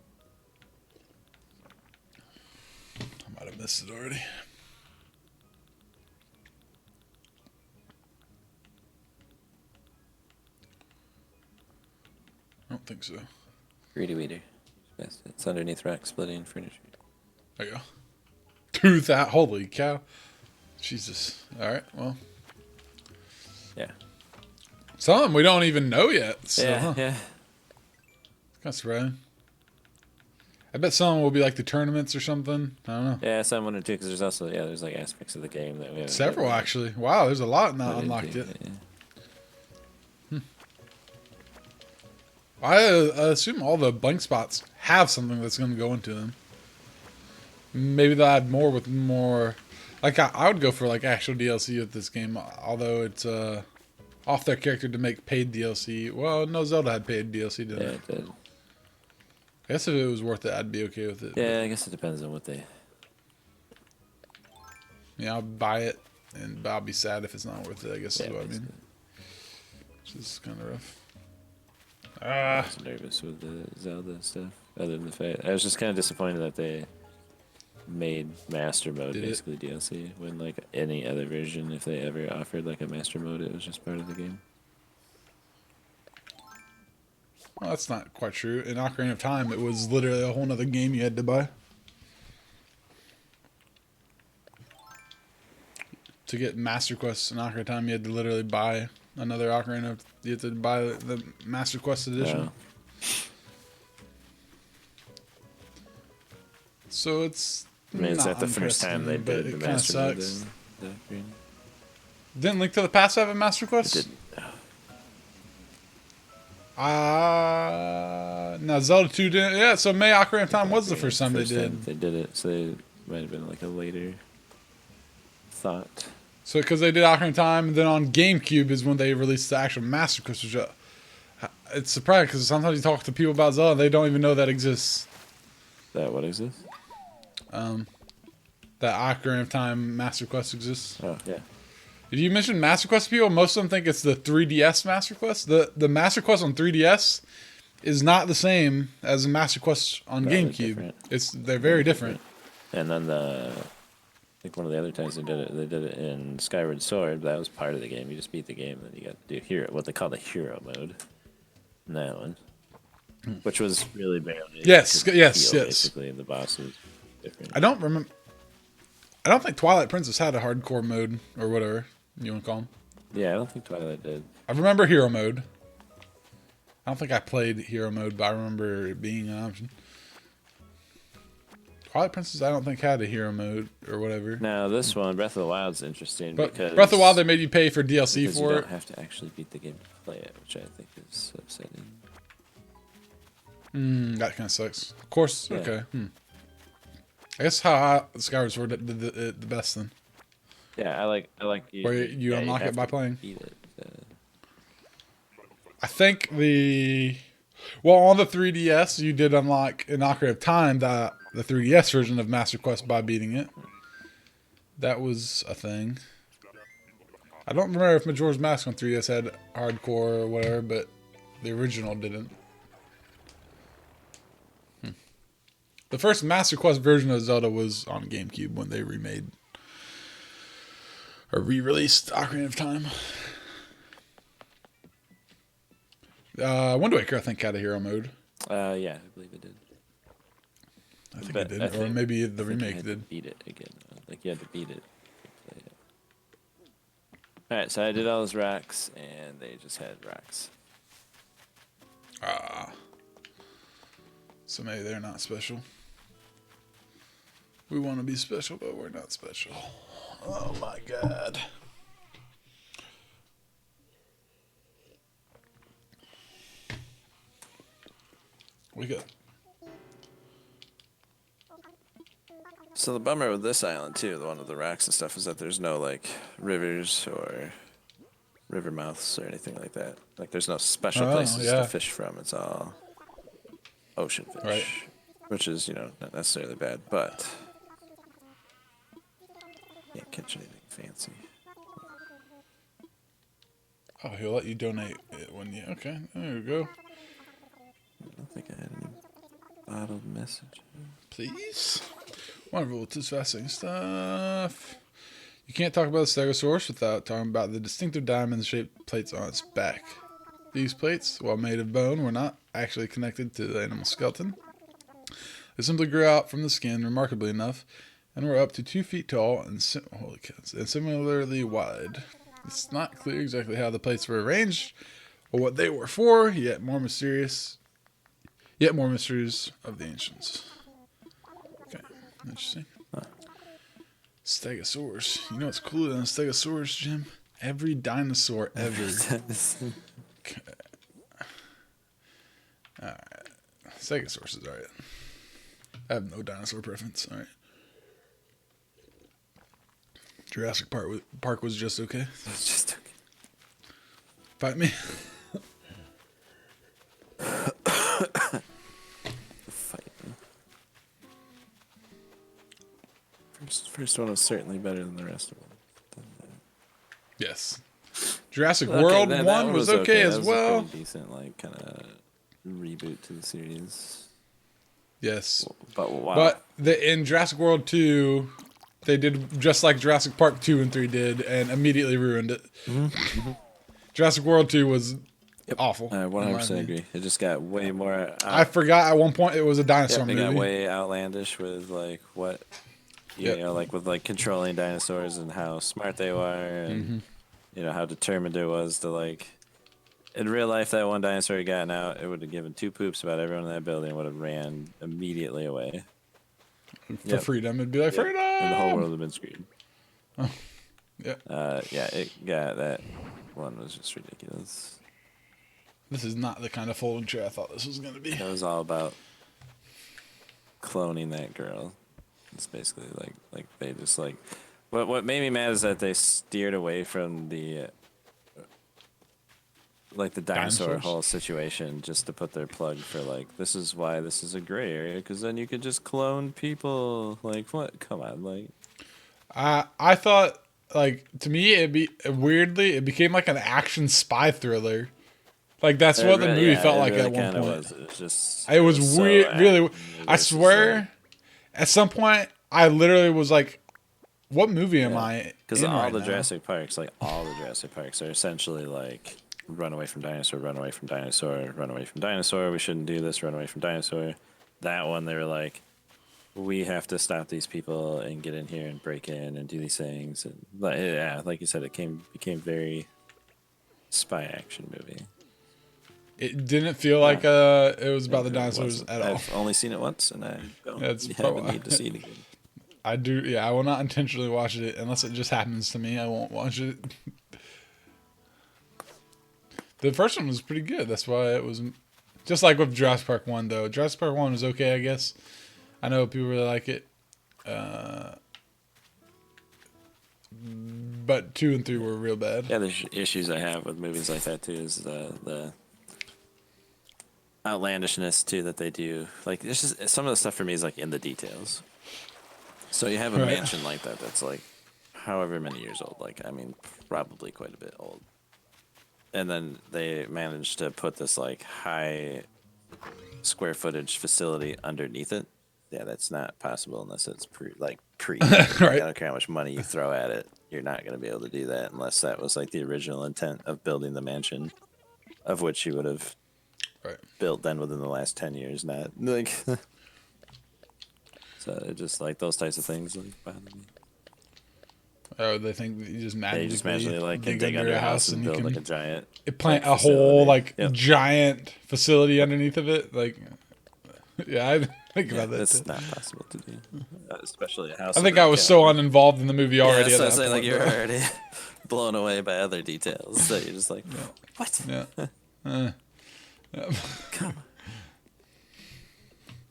I might have missed it already. I don't think so. Greedy Weeder. It's underneath rack splitting furniture. There you go. 2,000. Holy cow. Jesus. Alright, well. Yeah. Some of them we don't even know yet. So, Yeah, yeah. Kind of surprising. I bet some will be like the tournaments or something. I don't know. Yeah, so I'm wondering too, because there's also, there's like aspects of the game that we haven't. Several, actually. Wow, there's a lot not unlocked yet. Yeah. I assume all the blank spots have something that's going to go into them. Maybe they'll add more with more. Like, I would go for like actual DLC with this game, although it's off their character to make paid DLC. Well, no, Zelda had paid DLC, didn't it? Yeah, it did. I guess if it was worth it, I'd be okay with it. Yeah, I guess it depends on what they. Yeah, I'll buy it, but I'll be sad if it's not worth it, I guess is what I mean. Which is kind of rough. I was nervous with the Zelda stuff, other than the fact. I was just kind of disappointed that they made Master Mode basically DLC, when like any other version, if they ever offered like a Master Mode, it was just part of the game. Well, that's not quite true. In Ocarina of Time, it was literally a whole nother game you had to buy. To get Master Quest in Ocarina of Time, you had to literally buy another Ocarina. You had to buy the Master Quest edition. Oh. So it's. I mean, is that the first time they did the Master Mode? Sucks. Didn't Link to the Past have a Master Quest? It didn't. No, Zelda 2 didn't. Yeah, so May Ocarina of Time was the first time they did. They did it, so it might have been like a later thought. So, because they did Ocarina of Time, and then on GameCube is when they released the actual Master Quest. Which, it's surprising because sometimes you talk to people about Zelda, they don't even know that exists. That what exists? That Ocarina of Time Master Quest exists. Oh, yeah. If you mention Master Quest to people, most of them think it's the 3DS Master Quest. The Master Quest on 3DS is not the same as the Master Quest on GameCube. They're very different. And then I think one of the other times they did it in Skyward Sword. That was part of the game. You just beat the game, and then you got to do what they call the hero mode. In that one, which was really bad. Yes. Basically, the boss was different. I don't remember. I don't think Twilight Princess had a hardcore mode or whatever you want to call them. Yeah, I don't think Twilight did. I remember hero mode. I don't think I played hero mode, but I remember it being an option. Twilight Princess, I don't think had a hero mode or whatever. Now this one, Breath of the Wild, is interesting because Breath of the Wild, they made you pay for DLC for it. You don't have to actually beat the game to play it, which I think is upsetting. That kind of sucks. Of course, yeah. Okay. I guess how Skyward Sword did the best then. Yeah, I like where you unlock it by playing. Beat it. I think on the 3DS you did unlock in Ocarina of Time the 3DS version of Master Quest by beating it. That was a thing. I don't remember if Majora's Mask on 3DS had hardcore or whatever, but the original didn't. The first Master Quest version of Zelda was on GameCube when they remade or re-released Ocarina of Time. Wind Waker, I think, had a hero mode. Yeah, I believe it did. I think it did, or maybe the remake did. Beat it again. Like you had to beat it. All right, so I did all those racks, and they just had racks. So maybe they're not special. We want to be special, but we're not special. Oh my god. We got. So the bummer with this island too, the one with the racks and stuff, is that there's no like rivers or river mouths or anything like that. Like there's no special places to fish from. It's all ocean fish, right. Which is not necessarily bad, but can't catch anything fancy. Oh, he'll let you donate it when you. Okay, there we go. I don't think I had any bottled message. Please. Wonderful, it's fascinating stuff. You can't talk about the Stegosaurus without talking about the distinctive diamond-shaped plates on its back. These plates, while made of bone, were not actually connected to the animal's skeleton. They simply grew out from the skin, remarkably enough, and were up to 2 feet tall and similarly wide. It's not clear exactly how the plates were arranged or what they were for, yet more mysteries of the ancients. Okay, interesting. Stegosaurus. You know what's cooler than a Stegosaurus, Jim? Every dinosaur ever. Okay. Alright. Stegosaurus is alright. I have no dinosaur preference. Alright. Jurassic Park was just okay. It's just okay. Fight me. Fight me. First one was certainly better than the rest of them. Yes. Jurassic World that 1 was okay as that was well. A pretty decent, like, kind of reboot to the series. Yes. But wow. But in Jurassic World 2, they did just like Jurassic Park 2 and 3 did and immediately ruined it. Mm-hmm. Jurassic World 2 was awful. I 100% agree. It just got way more... I forgot at one point it was a dinosaur it movie. got way outlandish with, like, what... You know, like, with, like, controlling dinosaurs and how smart they were and, you know, how determined it was to, like... In real life, that one dinosaur had gotten out, it would have given 2 poops about everyone in that building and would have ran immediately away. For freedom. It'd be like, freedom! And the whole world would have been screwed. Oh. Yeah. That one was just ridiculous. This is not the kind of folding chair I thought this was going to be. It was all about cloning that girl. It's basically like they just like... What made me mad is that they steered away from the... like the dinosaur whole situation just to put their plug for like, this is why this is a gray area, because then you could just clone people. Like, what? Come on, like. I thought, like, to me, it became like an action spy thriller. Like, that's what the movie felt like at one point. It was weird, really. I swear, at some point, I literally was like, what movie am I? Because all the Jurassic Parks are essentially like, run away from dinosaur, run away from dinosaur, run away from dinosaur. We shouldn't do this, run away from dinosaur. That one, they were like, we have to stop these people and get in here and break in and do these things. And like you said, it became very spy action movie. It didn't feel like it was about the dinosaurs at all. I've only seen it once, and I don't have a need to see it again. I do, yeah. I will not intentionally watch it unless it just happens to me. I won't watch it. The first one was pretty good. That's why it was just like with Jurassic Park 1, though. Jurassic Park 1 was okay, I guess. I know people really like it. But 2 and 3 were real bad. Yeah, the issues I have with movies like that, too, is the outlandishness, too, that they do. Like, it's just, some of the stuff for me is, like, in the details. So you have a mansion like that that's, like, however many years old. Like, I mean, probably quite a bit old. And then they managed to put this like high square footage facility underneath it. Yeah, that's not possible unless it's pre. Right. I don't care how much money you throw at it. You're not going to be able to do that unless that was like the original intent of building the mansion, of which you would have built then within the last 10 years. Not like. So it just like those types of things like bother me. Oh, they think you just magically like can dig under a house and build like a giant. Plant a whole like giant facility underneath of it. Like, yeah, I think about that. That's not possible to do, especially a house. I think I was so uninvolved in the movie already. Yeah, that's what I was saying. Like you're already blown away by other details that you're just like, what? Yeah. Come on.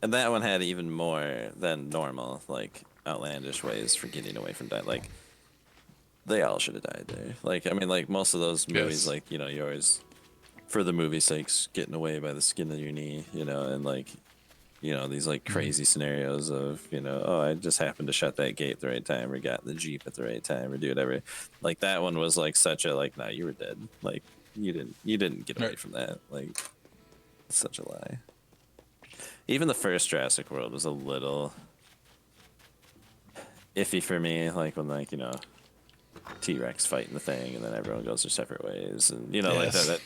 And that one had even more than normal, like outlandish ways for getting away from that. Like. They all should have died there. Like, I mean, like, most of those movies, like, you know, you're always, for the movie's sakes, getting away by the skin of your knee, you know, and, like, you know, these, like, crazy scenarios of, you know, oh, I just happened to shut that gate at the right time, or got in the Jeep at the right time, or do whatever. Like, that one was, like, such a, like, nah, you were dead. Like, you didn't get away from that. Like, it's such a lie. Even the first Jurassic World was a little iffy for me. Like when like T-Rex fighting the thing, and then everyone goes their separate ways, and like that.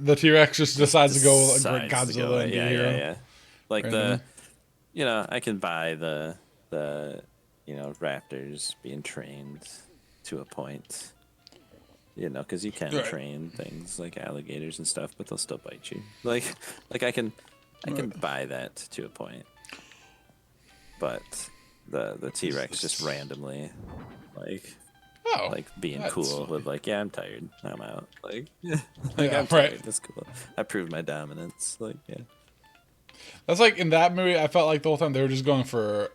The T-Rex just decides to go like Godzilla and be a hero. Yeah. Like randomly. I can buy the raptors being trained to a point. Because you can train things like alligators and stuff, but they'll still bite you. Like I can buy that to a point. But the T-Rex just randomly being cool with I'm tired, I'm out. I'm tired. That's cool. I proved my dominance. That's like in that movie. I felt like the whole time they were just going for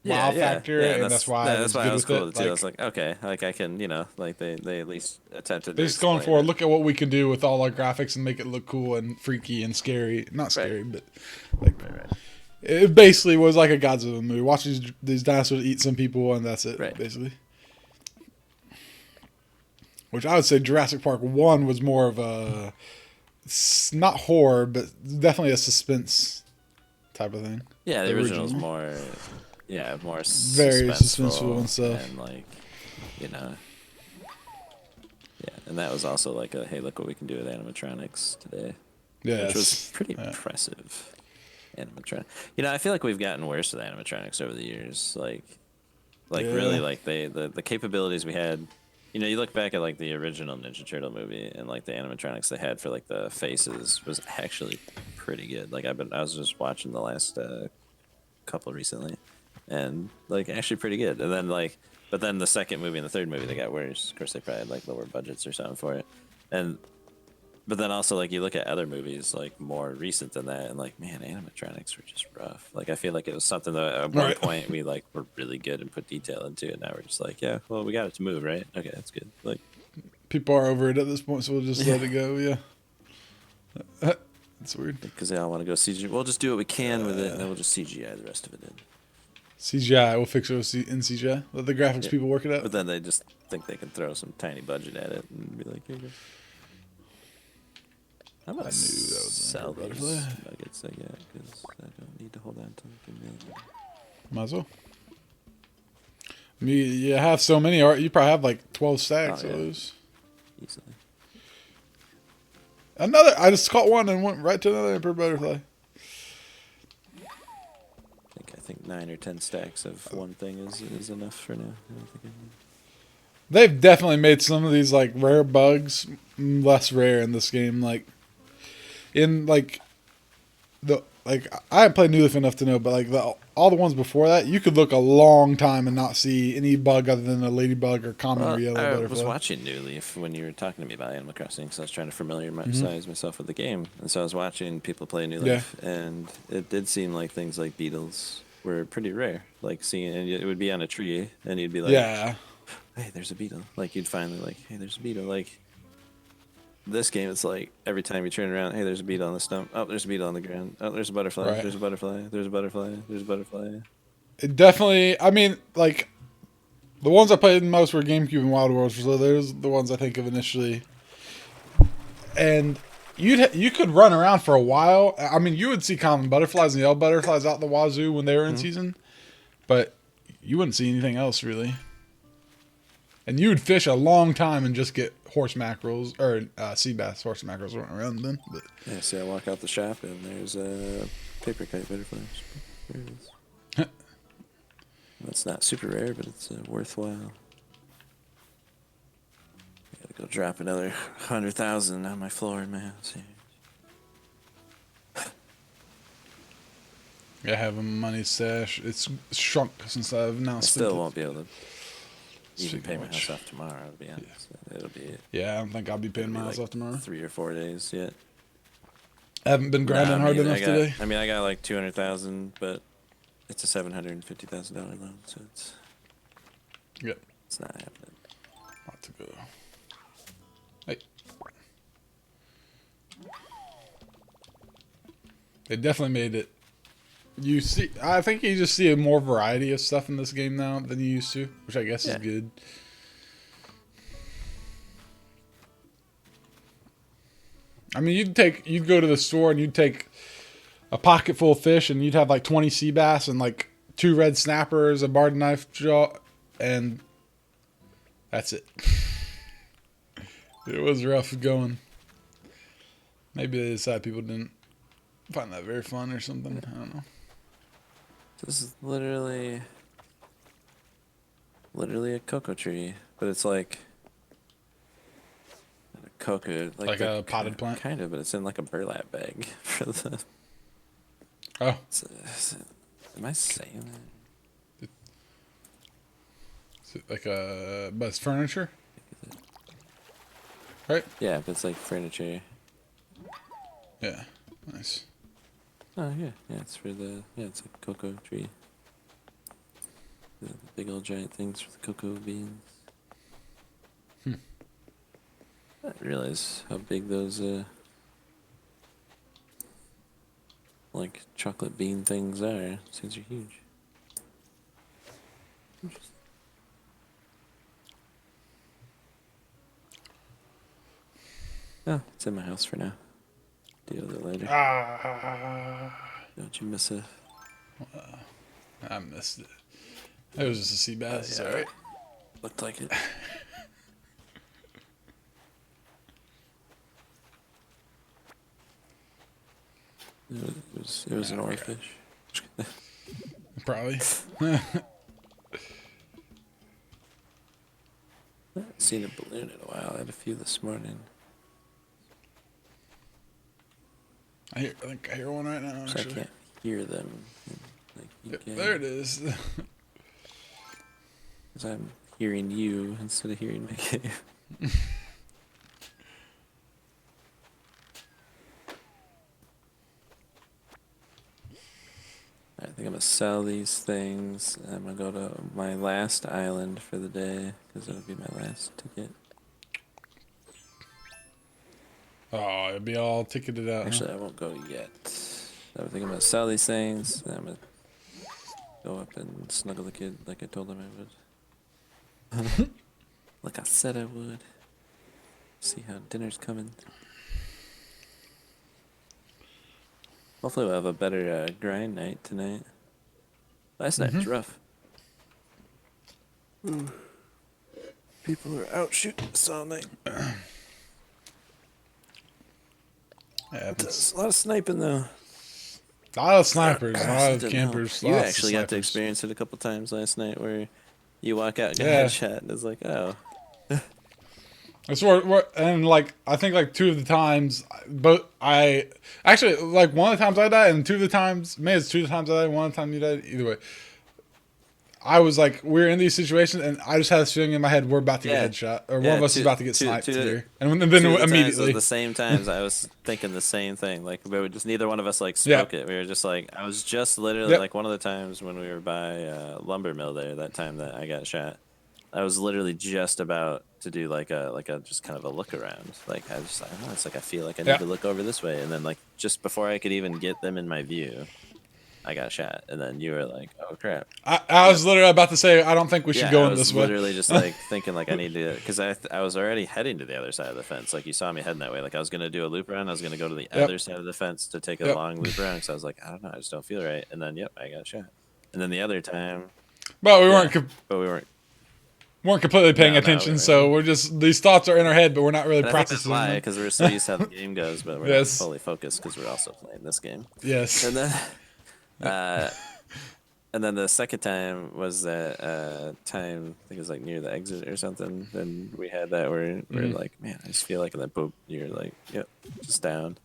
wow factor, and that's why I was good with cool it. Too. I was like, okay, I can, they at least attempted. They're just going for look at what we can do with all our graphics and make it look cool and freaky and scary. Not scary, but it basically was like a Godzilla movie. Watch these dinosaurs eat some people, and that's it, basically. Which I would say Jurassic Park 1 was more of a not horror, but definitely a suspense type of thing. Yeah, the original's more. Yeah, more very suspenseful and stuff. And and that was also like a hey, look what we can do with animatronics today. Yeah, which was pretty impressive. Animatronic. I feel like we've gotten worse with animatronics over the years. Really, the capabilities we had. You look back at the original Ninja Turtle movie and the animatronics they had for the faces was actually pretty good. I was just watching the last couple recently. And actually pretty good. And then but then the second movie and the third movie they got worse. Of course they probably had lower budgets or something for it. But then also you look at other movies more recent than that, and man, animatronics were just rough. I feel like it was something that at one point we were really good and put detail into it. Now we're just yeah, well we got it to move, right? Okay, that's good. People are over it at this point, so we'll just let it go. Yeah. It's weird because they all want to go CGI. We'll just do what we can with it, and then we'll just CGI the rest of it in. CGI, we'll fix it in CGI. Let the graphics people work it out. But then they just think they can throw some tiny budget at it and be like, here you go. I'm gonna sell those nuggets I get because I don't need to hold on to them. Might as well. You have so many. You probably have 12 stacks of those. Easily. I just caught one and went right to another emperor butterfly. I think 9 or 10 stacks of one thing is enough for now. They've definitely made some of these rare bugs less rare in this game. I haven't played New Leaf enough to know, but all the ones before that, you could look a long time and not see any bug other than a ladybug or common or yellow butterfly. I was watching New Leaf when you were talking to me about Animal Crossing, because I was trying to familiarize myself with the game, and so I was watching people play New Leaf, and it did seem like things like beetles were pretty rare. Seeing, and it would be on a tree, and you'd be like, yeah, hey, there's a beetle. You'd finally hey, there's a beetle. This game, it's every time you turn around, hey, there's a beetle on the stump. Oh, there's a beetle on the ground. Oh, there's a butterfly. Right. There's a butterfly. There's a butterfly. There's a butterfly. It definitely, I mean, the ones I played most were GameCube and Wild Worlds, so there's the ones I think of initially. And you could run around for a while. I mean, you would see common butterflies and yellow butterflies out the wazoo when they were in season, but you wouldn't see anything else really. And you would fish a long time and just get horse mackerels or sea bass. Horse mackerels weren't around then. But yeah, see, I walk out the shop and there's a paper kite butterfly. There it is. That's not super rare, but it's worthwhile. I gotta go drop another 100,000 on my floor in my house here. I have a money stash. It's shrunk since I've now. I still won't be able to even pay my house off tomorrow, to be honest. Yeah. It'll be. Yeah, I don't think I'll be paying my house off tomorrow. 3 or 4 days yet. I haven't been grinding hard enough today. I mean, I got 200,000, but it's a $750,000 loan, so it's. Yep. It's not happening. Not to go. Hey. They definitely made it. You see, I think you just see a more variety of stuff in this game now than you used to, which I guess is good. I mean, you'd go to the store and you'd take a pocket full of fish, and you'd have like 20 sea bass and like 2 red snappers, a barred knife jaw, and that's it. It was rough going. Maybe they decided people didn't find that very fun or something. I don't know. This is literally a cocoa tree, but it's like not a cocoa, Like a potted plant? kind of, but it's in like a burlap bag for the. Oh. Am I saying that? Is it like a... But it's furniture? Right? Yeah, but it's like furniture. Yeah. Nice. Oh yeah, it's for the it's a cocoa tree. The big old giant things for the cocoa beans. I didn't realize how big those like chocolate bean things are. These things are huge. Interesting. Oh, it's in my house for now. Deal with it later. Don't you miss it? I missed it. It was just a sea bass. Yeah. Alright. Looked like it. It was an oarfish. Probably. I haven't seen a balloon in a while. I had a few this morning. I think I hear one right now, So I actually. can't hear them. Like you Yep, can. there it is. Because I'm hearing you instead of hearing my game. I think I'm gonna sell these things. I'm gonna go to my last island for the day because it'll be my last ticket. Oh, it'd be all ticketed out. Actually, I won't go yet. I think I'm gonna sell these things. And I'm gonna go up and snuggle the kid like I told him I would. Like I said I would. See how dinner's coming. Hopefully we'll have a better grind night tonight. Last night was rough. People are out shooting us all night. Yeah, It's a lot of sniping though. a lot of snipers, a lot of Didn't campers. help. You lots of actually got to snipers. experience it a couple times last night where you walk out and get Yeah. a headshot and it's like, oh. That's and like I think like 2 of the times, but I actually like one of the times I died, and 2 of the times, maybe it's 2 of the times I died, one of the time you died. Either way, I was like, we're in these situations, and I just had this feeling in my head, we're about to get headshot, or one of us is about to get sniped here, and then immediately. The same times I was thinking the same thing. Like we were just neither one of us like spoke it. We were just like, I was just literally like one of the times when we were by lumber mill there. That time that I got shot, I was literally just about to do like a just kind of a look around. Like I just don't know. It's like I feel like I need to look over this way, and then like just before I could even get them in my view, I got shot, and then you were like, "Oh crap!" I was literally about to say, I don't think we should go in this way. I was literally just like thinking like I need to, because I was already heading to the other side of the fence. Like you saw me heading that way. Like I was gonna do a loop around. I was gonna go to the other side of the fence to take a long loop around. So I was like, I don't know, I just don't feel right. And then I got shot. And then the other time, but we weren't completely paying attention, so we're just, these thoughts are in our head, but we're not really processing them. Because we're so used to how the game goes, but we're not fully focused because we're also playing this game. Yes. And then, and then the second time was that time, I think it was like near the exit or something. Then we had that where we're like, man, I just feel like, and then boop, you're like, yep, just down.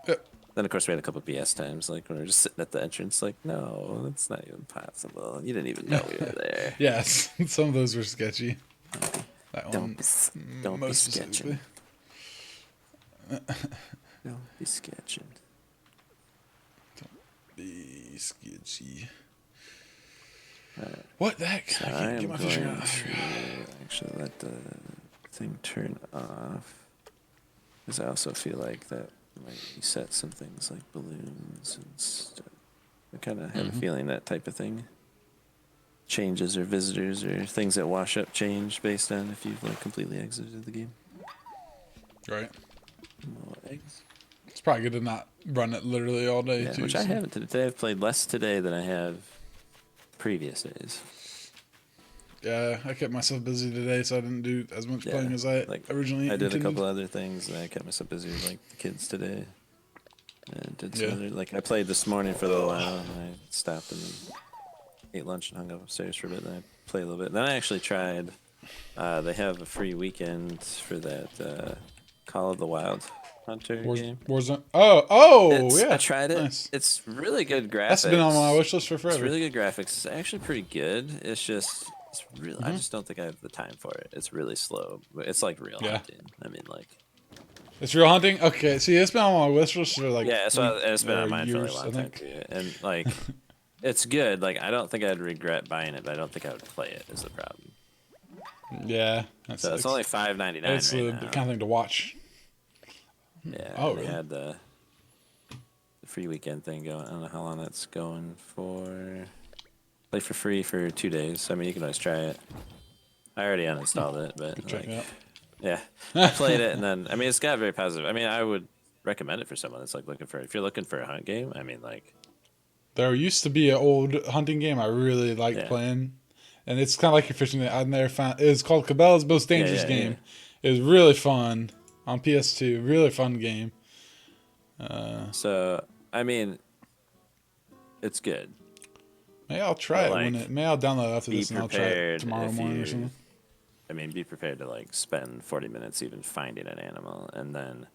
Yep. Then of course we had a couple BS times, like when we were just sitting at the entrance, like, no, that's not even possible. You didn't even know we were there. Yes, some of those were sketchy. That Don't be most sketching. specifically. Don't be sketching. Be sketchy. Right. What the heck? So I can't get my fishing going off. to actually let the thing turn off, because I also feel like that might reset some things like balloons and stuff. I kind of have a feeling that type of thing changes, or visitors or things that wash up change based on if you've like completely exited the game. Right. We'll eggs. It's probably good to not run it literally all day, Yeah, too. which I haven't today. I've played less today than I have previous days. Yeah, I kept myself busy today, so I didn't do as much playing as I originally I did intended. a couple other things, and I kept myself busy with like the kids today. And did some other, like I played this morning for a little while, and I stopped and ate lunch and hung up upstairs for a bit. And I played a little bit. Then I actually tried. They have a free weekend for that Call of the Wild Hunter game. Warzone. Yeah. I tried it. Nice. It's really good graphics. That's been on my wish list for forever. It's really good graphics. It's actually pretty good. It's just, it's really. I just don't think I have the time for it. It's really slow. It's like real hunting. I mean, like. It's real hunting. Okay, see, it's been on my wish list for like. Yeah, so it's been on mine for a long time too. And like, it's good. Like, I don't think I'd regret buying it, but I don't think I would play it. Is the problem. Yeah. So it's only $5.99 It's right the now. kind of thing to watch. Yeah. Oh, they really? had the free weekend thing going. I don't know how long that's going for. Play for free for 2 days. I mean, you can always try it. I already uninstalled it, but Check it out. yeah, I played it, and then I mean, it's got very positive. I mean, I would recommend it for someone that's like looking for. If you're looking for a hunt game, I mean, like. There used to be an old hunting game I really liked playing, and it's kind of like your fishing. I've never found. It's called Cabela's Most Dangerous Game. It was really fun on PS2. Really fun game. So I mean, it's good. Maybe I'll try it when it. Maybe I'll download it after Be this and I'll try it prepared tomorrow if morning or you- something. I mean, be prepared to like spend 40 minutes even finding an animal, and then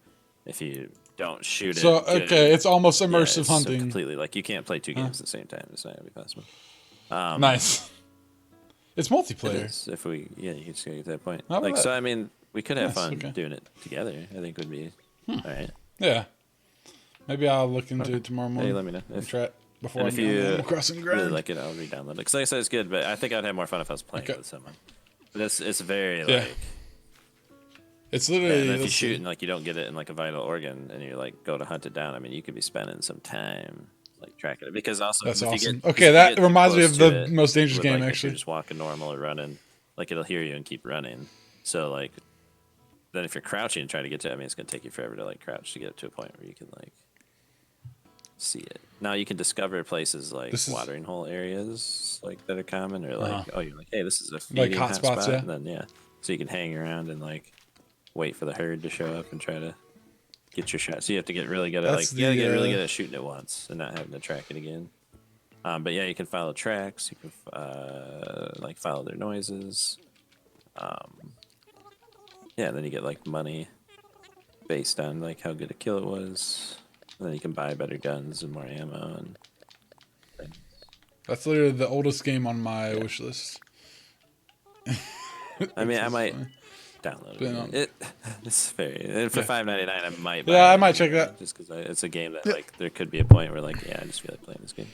if you don't shoot it. So good, okay, it's almost immersive it's hunting. completely like you can't play two games at the same time. It's not gonna be possible. Nice. It's It multiplayer. is, if we you just gotta get to that point. How about Like that? so, I mean, we could have Nice, fun okay. doing it together. I think would be all right. Yeah. Maybe I'll look into it tomorrow morning. Hey, let me know and if, try it before and I if get on you Animal Crossing grind. really like it. I'll re-download it because, like I said, it's good. But I think I'd have more fun if I was playing it with someone. But it's very like. It's Yeah, literally. and if you let's shoot see. and like you don't get it in like a vital organ, and you like go to hunt it down, I mean, you could be spending some time like tracking it because also That's if you awesome. get, Okay, if that you get reminds me close of to the it most dangerous with, game, like, if actually. you're just walking normal or running, like it'll hear you and keep running. So like, then if you're crouching and trying to get to it, I mean, it's gonna take you forever to like crouch to get to a point where you can like see it. Now you can discover places like watering hole areas like that are common, or like oh, you're like, hey, this is a feeding hot spots, spot, and then so you can hang around and like wait for the herd to show up and try to get your shot. So you have to get really good at That's you gotta get really the, good at shooting it once and not having to track it again. But yeah, you can follow tracks. You can like follow their noises. Yeah, and then you get like money based on like how good a kill it was. And then you can buy better guns and more ammo and things. That's literally the oldest game on my wish list. I mean, I might funny. download it. It's very and for $5.99. I might. Buy Yeah, it I might check that. just because it's a game that like there could be a point where like I just feel like playing this game.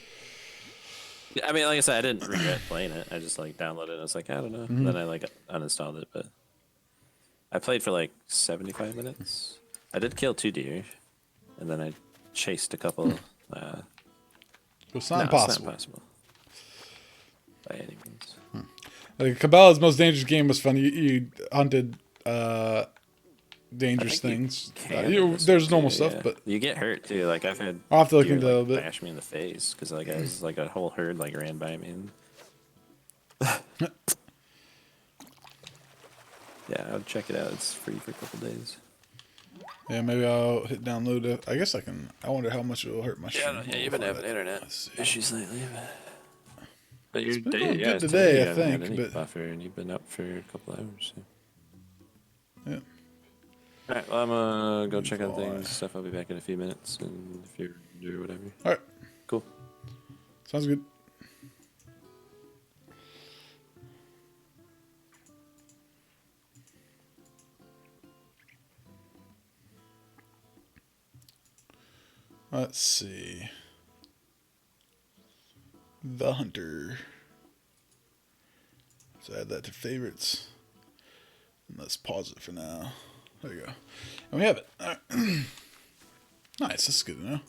I mean, like I said, I didn't regret playing it. I just like downloaded it. And I was like, I don't know. And then I like uninstalled it, but I played for like 75 minutes. I did kill 2 deer, and then I chased a couple. It's not impossible. It's not impossible. By any means. Like, Cabela's Most Dangerous Game was fun. You hunted dangerous things. There's normal stuff, but you get hurt too. Like I've had I'll have to look deer, into that a like, little bit. bash me in the face because like I was like a whole herd like ran by me. And yeah, I would check it out. It's free for a couple days. Yeah, maybe I'll hit download it. I guess I can. I wonder how much it will hurt my stream. Yeah, you've been having internet issues lately. But your been day, going yeah, good it's today, you I haven't had think, any but- buffer, and you've been up for a couple hours. So. Yeah. All right, well, I'm gonna go check on things, stuff. I'll be back in a few minutes, and if you're do whatever. All right. Cool. Sounds good. Let's see. The Hunter. Let's add that to favorites. And let's pause it for now. There you go. And we have it. All right. Nice. That's good to know.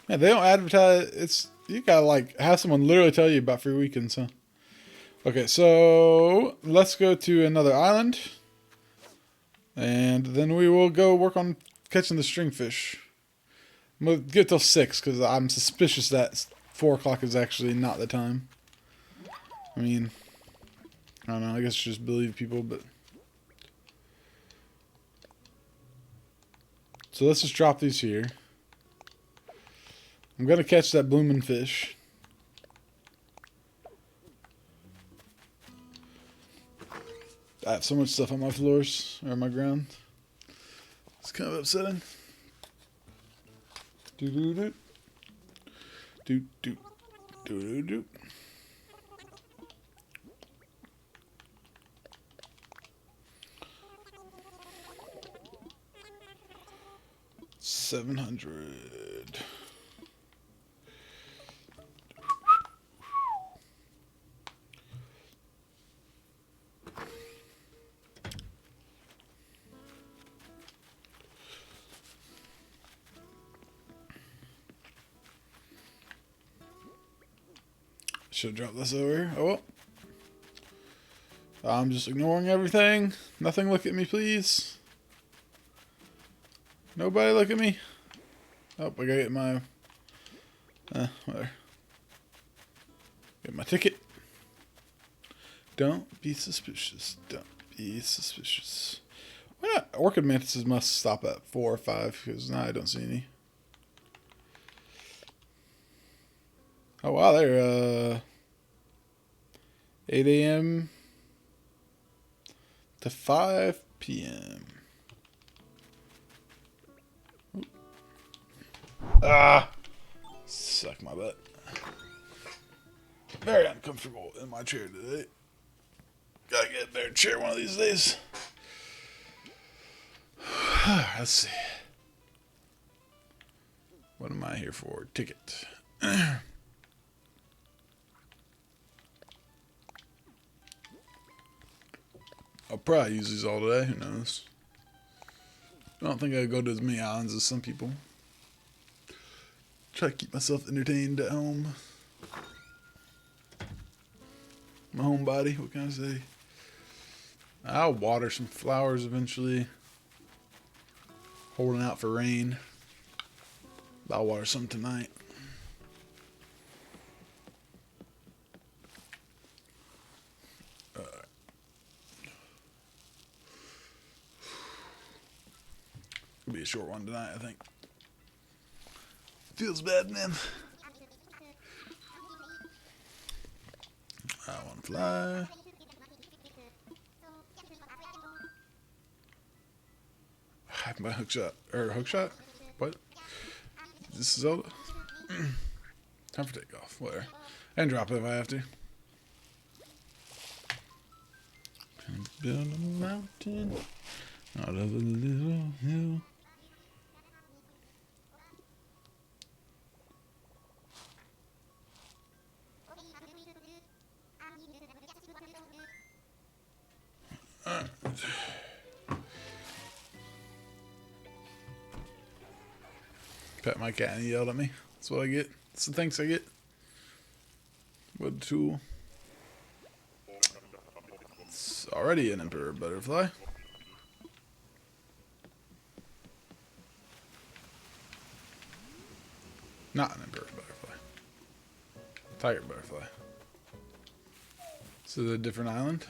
Yeah, they don't advertise. It's you gotta like have someone literally tell you about free weekends, huh? Okay, so let's go to another island, and then we will go work on catching the stringfish. I'm going to get till 6 because I'm suspicious that 4 o'clock is actually not the time. I mean, I don't know. I guess just believe people, but. So let's just drop these here. I'm going to catch that blooming fish. I have so much stuff on my floors, or my ground. It's kind of upsetting. Do-do-do. Do-do. Do-do-do. $700. Should drop this over. Oh, well. I'm just ignoring everything. Nothing look at me, please. Nobody look at me. Oh, I gotta get my... whatever. Get my ticket. Don't be suspicious. Don't be suspicious. Why not? Orchid mantises must stop at 4 or 5, because now I don't see any. Oh, wow, they're, 8 a.m. to 5 p.m. Ah! Suck my butt. Very uncomfortable in my chair today. Gotta get a better chair one of these days. Let's see. What am I here for? Ticket. I'll probably use these all today. Who knows? I don't think I go to as many islands as some people. Try to keep myself entertained at home. My homebody, what can I say? I'll water some flowers eventually. Holding out for rain. I'll water some tonight. It'll be a short one tonight, I think. Feels bad, man. I want to fly. My hook shot. Or hook shot? What? This is Zelda? Time for takeoff. Whatever. And drop it if I have to. Build a mountain out of a little hill. Pet my cat and he yelled at me. That's what I get. That's the thanks I get. What a tool. It's already an emperor butterfly. Not an emperor butterfly. Tiger butterfly. This is a different island.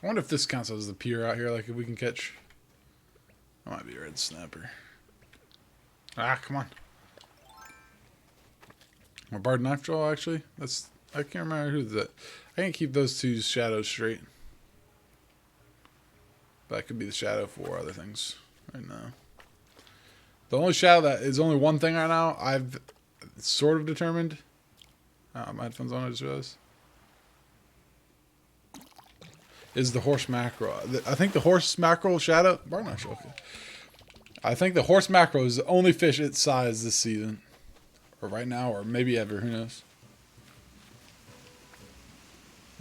I wonder if this counts as the pier out here, like if we can catch... That might be a red snapper. Ah, come on. Or barred knife draw, actually. That's... I can't remember who's that. I can't keep those two shadows straight. That could be the shadow for other things right now. The only shadow that is only one thing right now, I've sort of determined. My headphones on, I just realized. Is the horse mackerel. I think the horse mackerel shadow... Barred knife draw, okay. I think the horse mackerel is the only fish its size this season. Or right now, or maybe ever, who knows.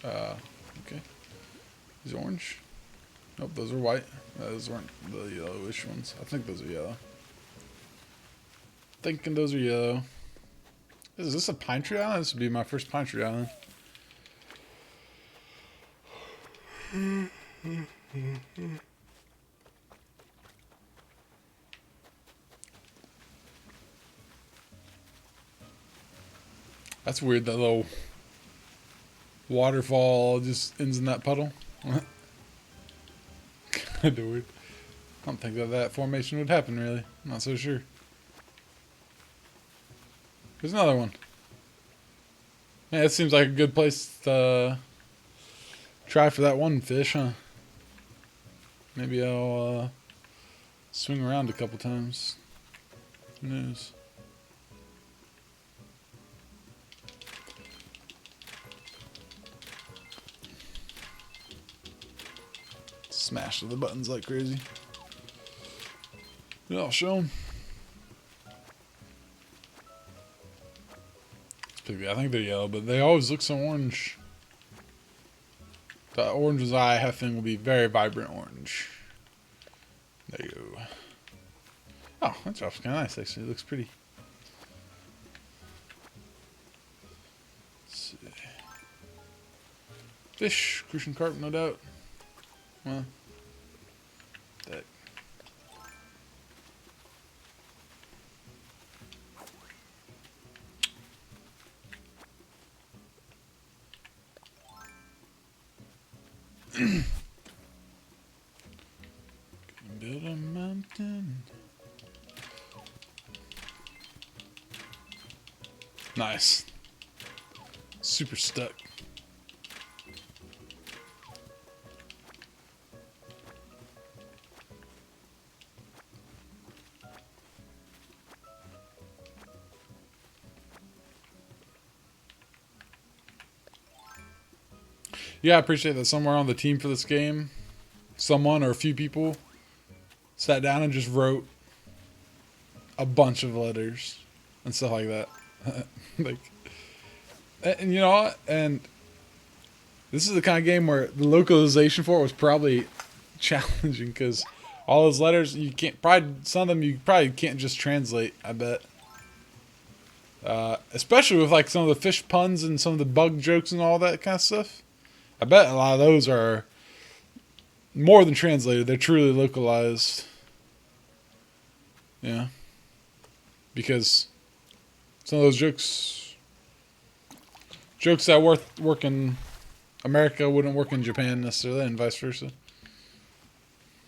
Okay. These orange. Nope, those are white. Those weren't the yellowish ones. I think those are yellow. Thinking those are yellow. Is this a pine tree island? This would be my first pine tree island. That's weird, that little waterfall just ends in that puddle. Kinda weird. I don't think that formation would happen, really. I'm not so sure. There's another one. Yeah, it seems like a good place to try for that one fish, huh? Maybe I'll swing around a couple times. Who knows? Smash the buttons like crazy. Yeah, I'll show them. I think they're yellow, but they always look so orange. The oranges I have thing will be very vibrant orange. There you go. Oh, that drop's kind of nice, actually. It looks pretty. Let's see. Fish, crucian carp, no doubt. Well, that. Build a mountain. Nice. Super stuck. Yeah, I appreciate that somewhere on the team for this game, someone or a few people sat down and just wrote a bunch of letters and stuff like that. Like, and you know what? And this is the kind of game where the localization for it was probably challenging because all those letters you can't probably some of them you probably can't just translate. I bet, especially with like some of the fish puns and some of the bug jokes and all that kind of stuff. I bet a lot of those are more than translated. They're truly localized. Yeah. Because some of those jokes that work in America wouldn't work in Japan necessarily, and vice versa.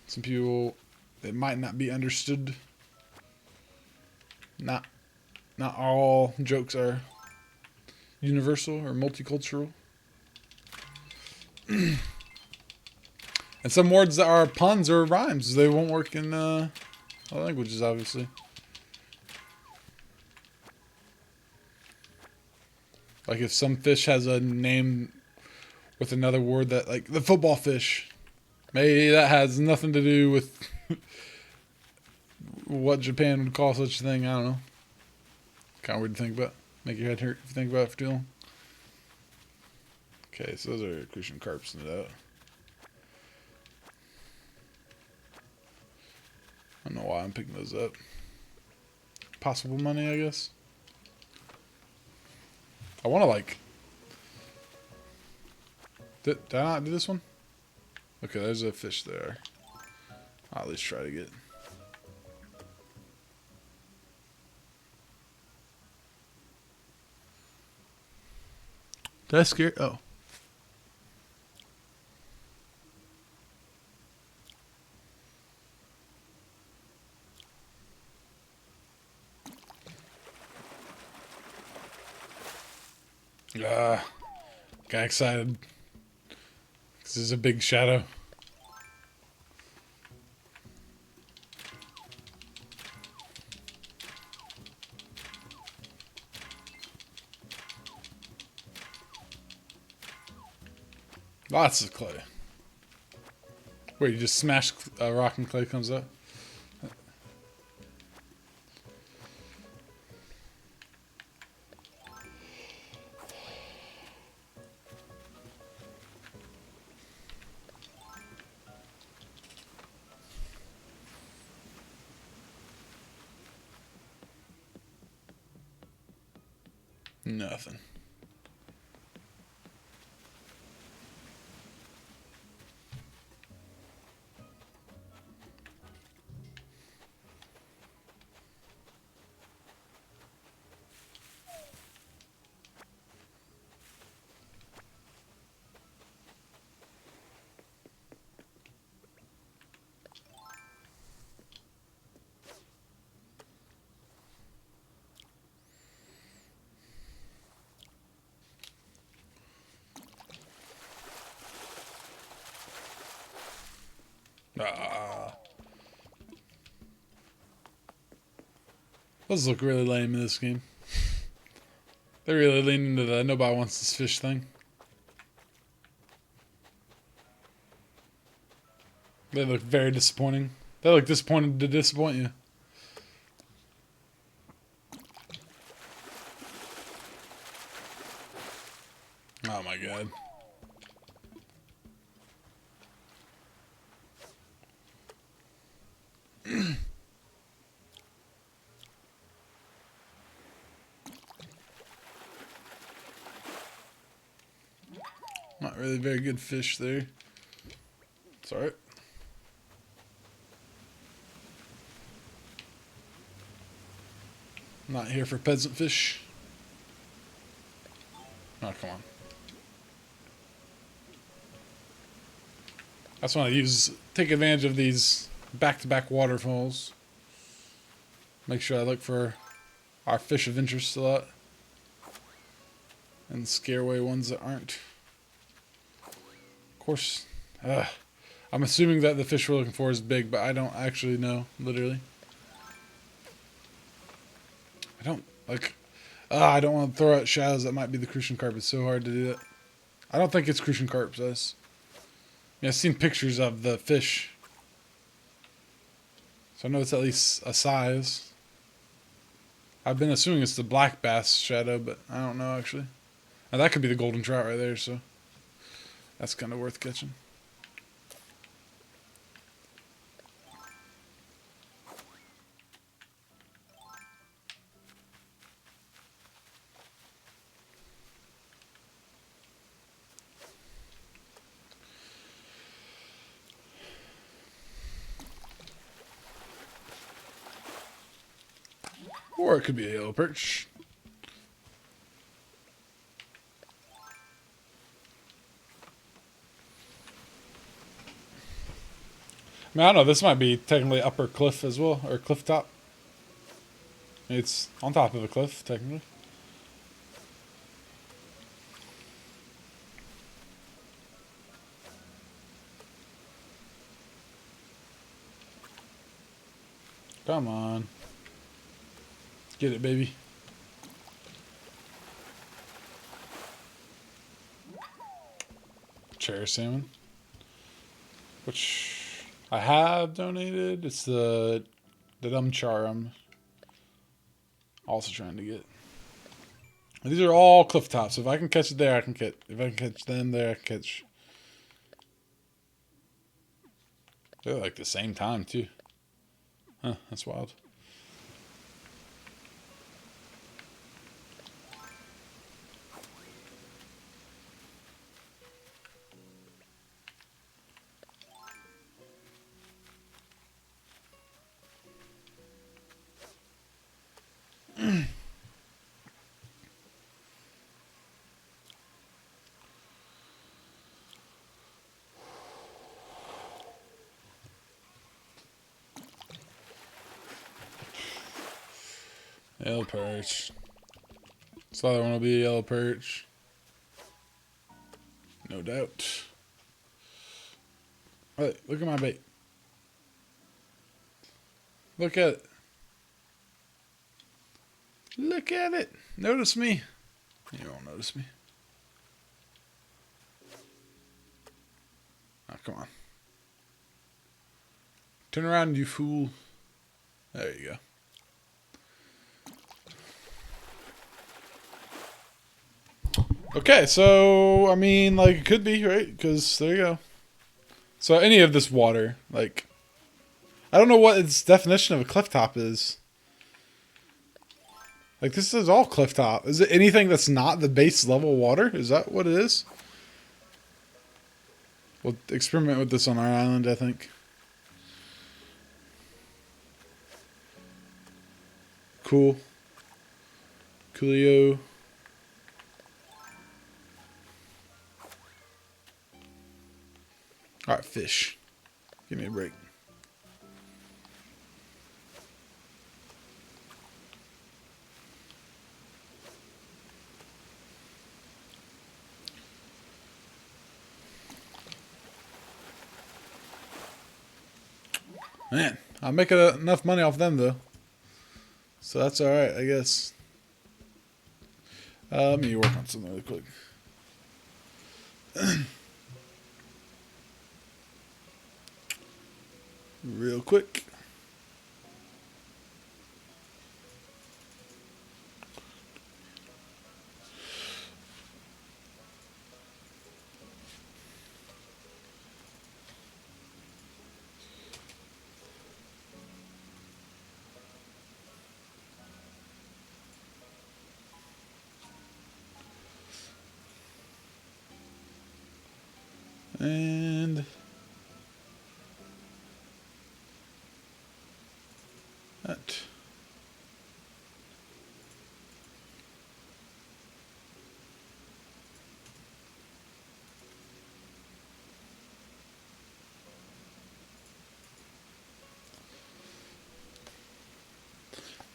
Some people, it might not be understood. Not all jokes are universal or multicultural. And some words that are puns or rhymes, they won't work in other languages, obviously. Like if some fish has a name with another word that, like the football fish, maybe that has nothing to do with what Japan would call such a thing. I don't know. Kind of weird to think about. Make your head hurt if you think about it for too long. Okay, so those are crucian carps, no doubt. I don't know why I'm picking those up. Possible money, I guess. I want to like... Did I not do this one? Okay, there's a fish there. I'll at least try to get... Did I scare... Oh. Got excited. This is a big shadow. Lots of clay. Wait, you just smash a rock and clay comes up? Nothing. Those look really lame in this game. They really lean into the nobody wants this fish thing. They look very disappointing. They look disappointed to disappoint you. Oh my god. Not really very good fish there. It's alright. Not here for peasant fish. Oh, come on. That's when I take advantage of these back-to-back waterfalls. Make sure I look for our fish of interest a lot. And scare away ones that aren't. Of course, I'm assuming that the fish we're looking for is big, but I don't actually know, literally. I don't want to throw out shadows that might be the crucian carp. It's so hard to do that. I don't think it's crucian carp size. Yeah, I've seen pictures of the fish. So I know it's at least a size. I've been assuming it's the black bass shadow, but I don't know actually. Now that could be the golden trout right there, so that's kind of worth catching. Or it could be a yellow perch. I mean, I don't know, this might be technically upper cliff as well, or cliff top. It's on top of a cliff, technically. Come on. Get it, baby. Cherry salmon. Which I have donated. It's the dumb char I'm also trying to get. These are all cliff tops. If I can catch it there, I can catch. If I can catch them there, I can catch. They're like the same time too. Huh, that's wild. Yellow perch. This other one will be a yellow perch. No doubt. Hey, look at my bait. Look at it. Look at it. Notice me. You won't notice me. Oh, come on. Turn around, you fool. There you go. Okay, so, I mean, like, it could be, right? Because, there you go. So, any of this water, like, I don't know what its definition of a cliff top is. Like, this is all cliff top. Is it anything that's not the base level water? Is that what it is? We'll experiment with this on our island, I think. Cool. Coolio. Alright, fish. Give me a break. Man, I'm making enough money off them though. So that's alright, I guess. Let me work on something really quick. Real quick. And that.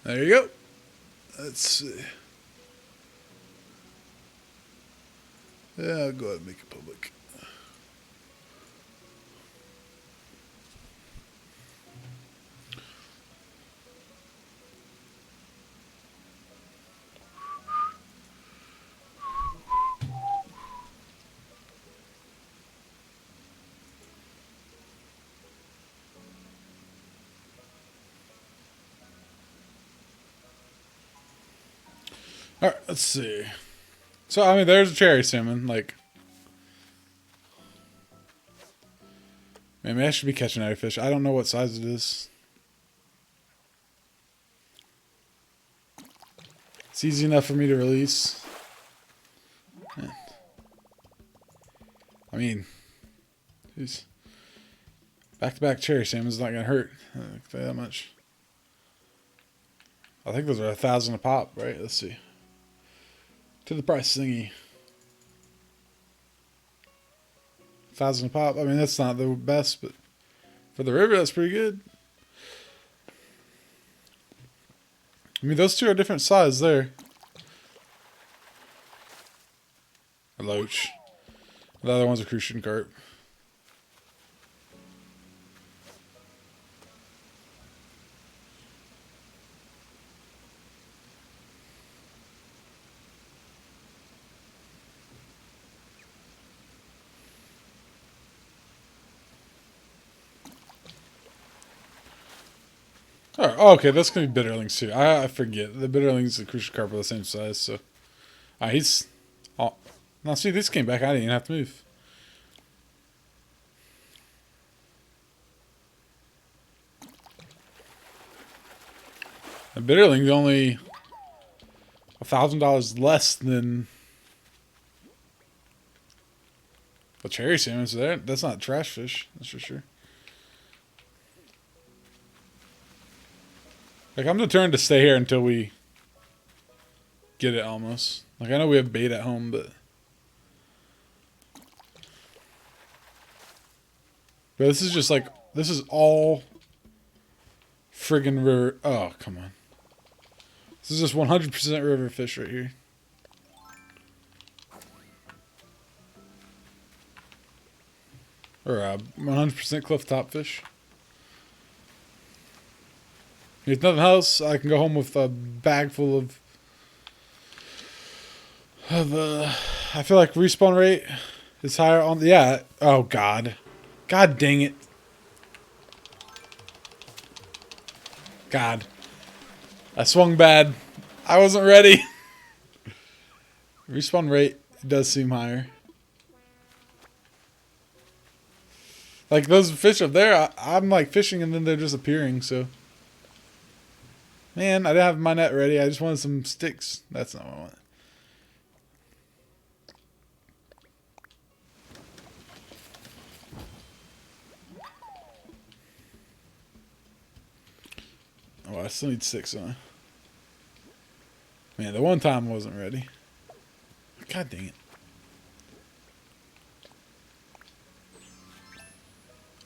There you go. Let's see. Yeah, I'll go ahead and make it public. All right, let's see. So, I mean, there's a cherry salmon. Like, maybe I should be catching other fish. I don't know what size it is. It's easy enough for me to release. I mean, geez. Back-to-back cherry salmon's not gonna hurt. I can tell you that much. I think those are 1,000 a pop, right? Let's see. To the price thingy. 1,000 a pop. I mean, that's not the best, but for the river, that's pretty good. I mean, those two are different size there. A loach. The other one's a crucian carp. All right, okay, that's gonna be bitterlings too. I forget the bitterlings and the crucian carp are the same size. So, he's. Oh, now see, this came back. I didn't even have to move. The bitterling's only $1,000 less than the cherry salmon. So that's not trash fish. That's for sure. Like, I'm determined to stay here until we get it almost. Like, I know we have bait at home, but this is just like, this is all friggin' river. Oh, come on. This is just 100% river fish right here. Or 100% cliff top fish. If nothing else, I can go home with a bag full of I feel like respawn rate is higher on the, yeah. Oh god. God dang it. God. I swung bad. I wasn't ready. Respawn rate does seem higher. Like those fish up there, I'm like fishing and then they're just appearing, so. Man, I didn't have my net ready. I just wanted some sticks. That's not what I want. Oh, I still need sticks on it. Man, the one time I wasn't ready. God dang it.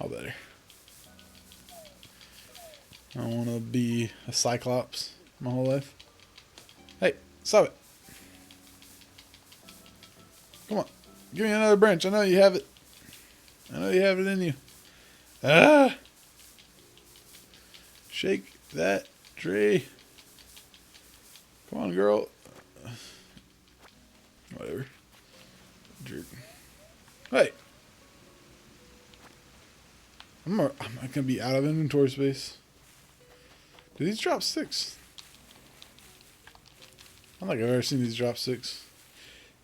All better. I don't want to be a cyclops my whole life. Hey, stop it. Come on. Give me another branch. I know you have it. I know you have it in you. Ah! Shake that tree. Come on, girl. Whatever. Jerk. Hey. I'm gonna be out of inventory space. Do these drop sticks? I don't think I've ever seen these drop sticks.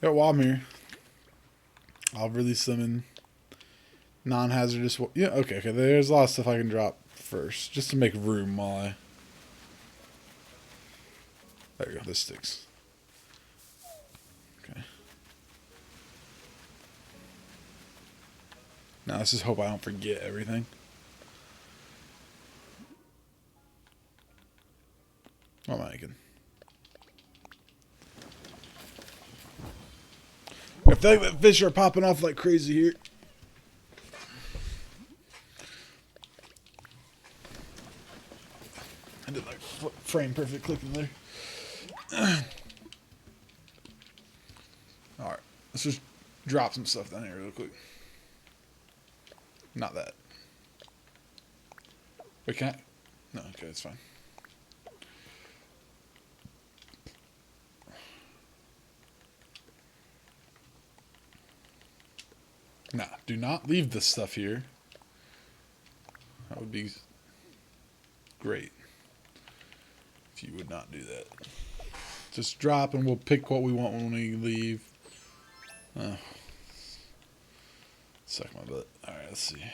Yeah, while I'm here, I'll release them in non-hazardous. Yeah, okay. There's a lot of stuff I can drop first, just to make room while I. There you go. This sticks. Okay. Now let's just hope I don't forget everything. What am I making? I feel like the fish are popping off like crazy here. I did like frame perfect clicking there. Alright, let's just drop some stuff down here real quick. Not that. Wait, can I? No, okay, it's fine. Nah, do not leave this stuff here. That would be great if you would not do that. Just drop and we'll pick what we want when we leave. Oh. Suck my butt. Alright, let's see.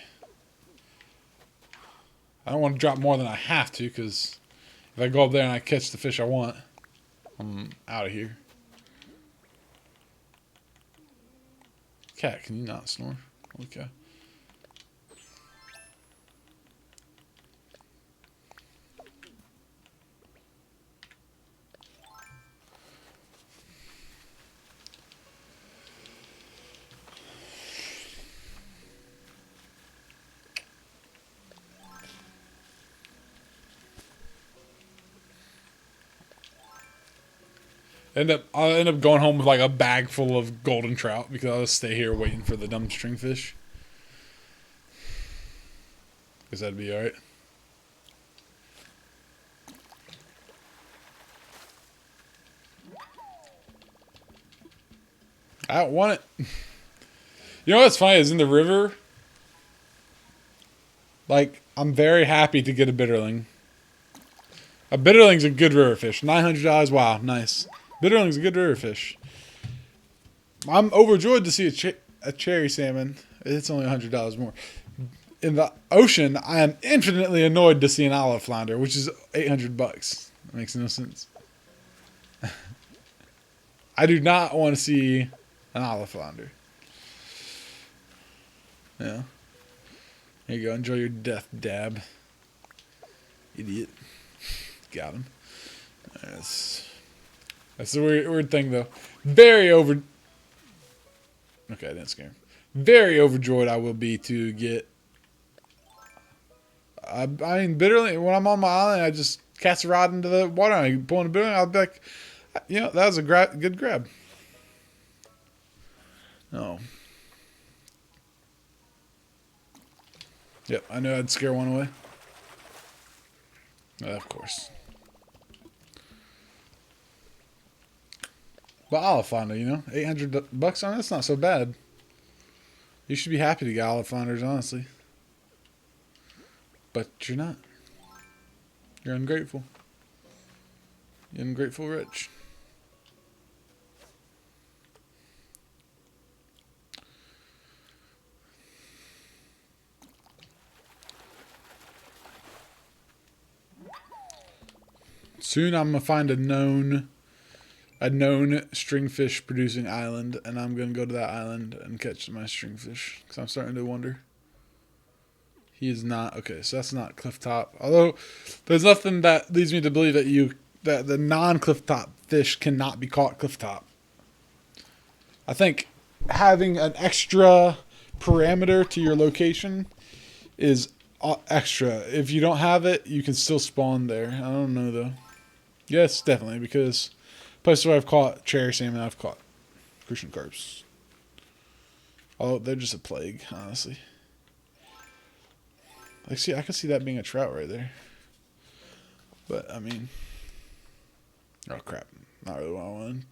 I don't want to drop more than I have to, because if I go up there and I catch the fish I want, I'm out of here. Cat, can you not snore? Okay. I'll end up going home with like a bag full of golden trout because I'll stay here waiting for the dumb stringfish. Guess that'd be alright. I don't want it. You know what's funny is in the river, like, I'm very happy to get a bitterling. A bitterling's a good river fish. $900, wow, nice. Bitterling's a good river fish. I'm overjoyed to see a cherry salmon. It's only $100 more. In the ocean, I am infinitely annoyed to see an olive flounder, which is $800. That makes no sense. I do not want to see an olive flounder. Yeah. Here you go. Enjoy your death, dab. Idiot. Got him. That's a weird thing, though. Okay, I didn't scare him. Very overjoyed I will be to get. I mean, bitterling. When I'm on my island, I just cast a rod into the water and I pull in a bitterling. I'll be like, you know, that was a good grab. Oh. Yep, I knew I'd scare one away. Of course. But olive flounder, you know, $800 on it, that's not so bad. You should be happy to get olive flounders, honestly. But you're not. You're ungrateful. You're ungrateful rich. Soon I'm gonna find a known stringfish producing island, and I'm gonna go to that island and catch my stringfish because I'm starting to wonder. He is not okay, so that's not cliff top. Although there's nothing that leads me to believe that the non-cliff top fish cannot be caught cliff top. I think having an extra parameter to your location is extra. If you don't have it, you can still spawn there. I don't know though. Yes, definitely, because places where I've caught cherry salmon, I've caught crucian carps. Although they're just a plague, honestly. Like, see, I can see that being a trout right there. But, I mean... Oh, crap. Not really what I wanted.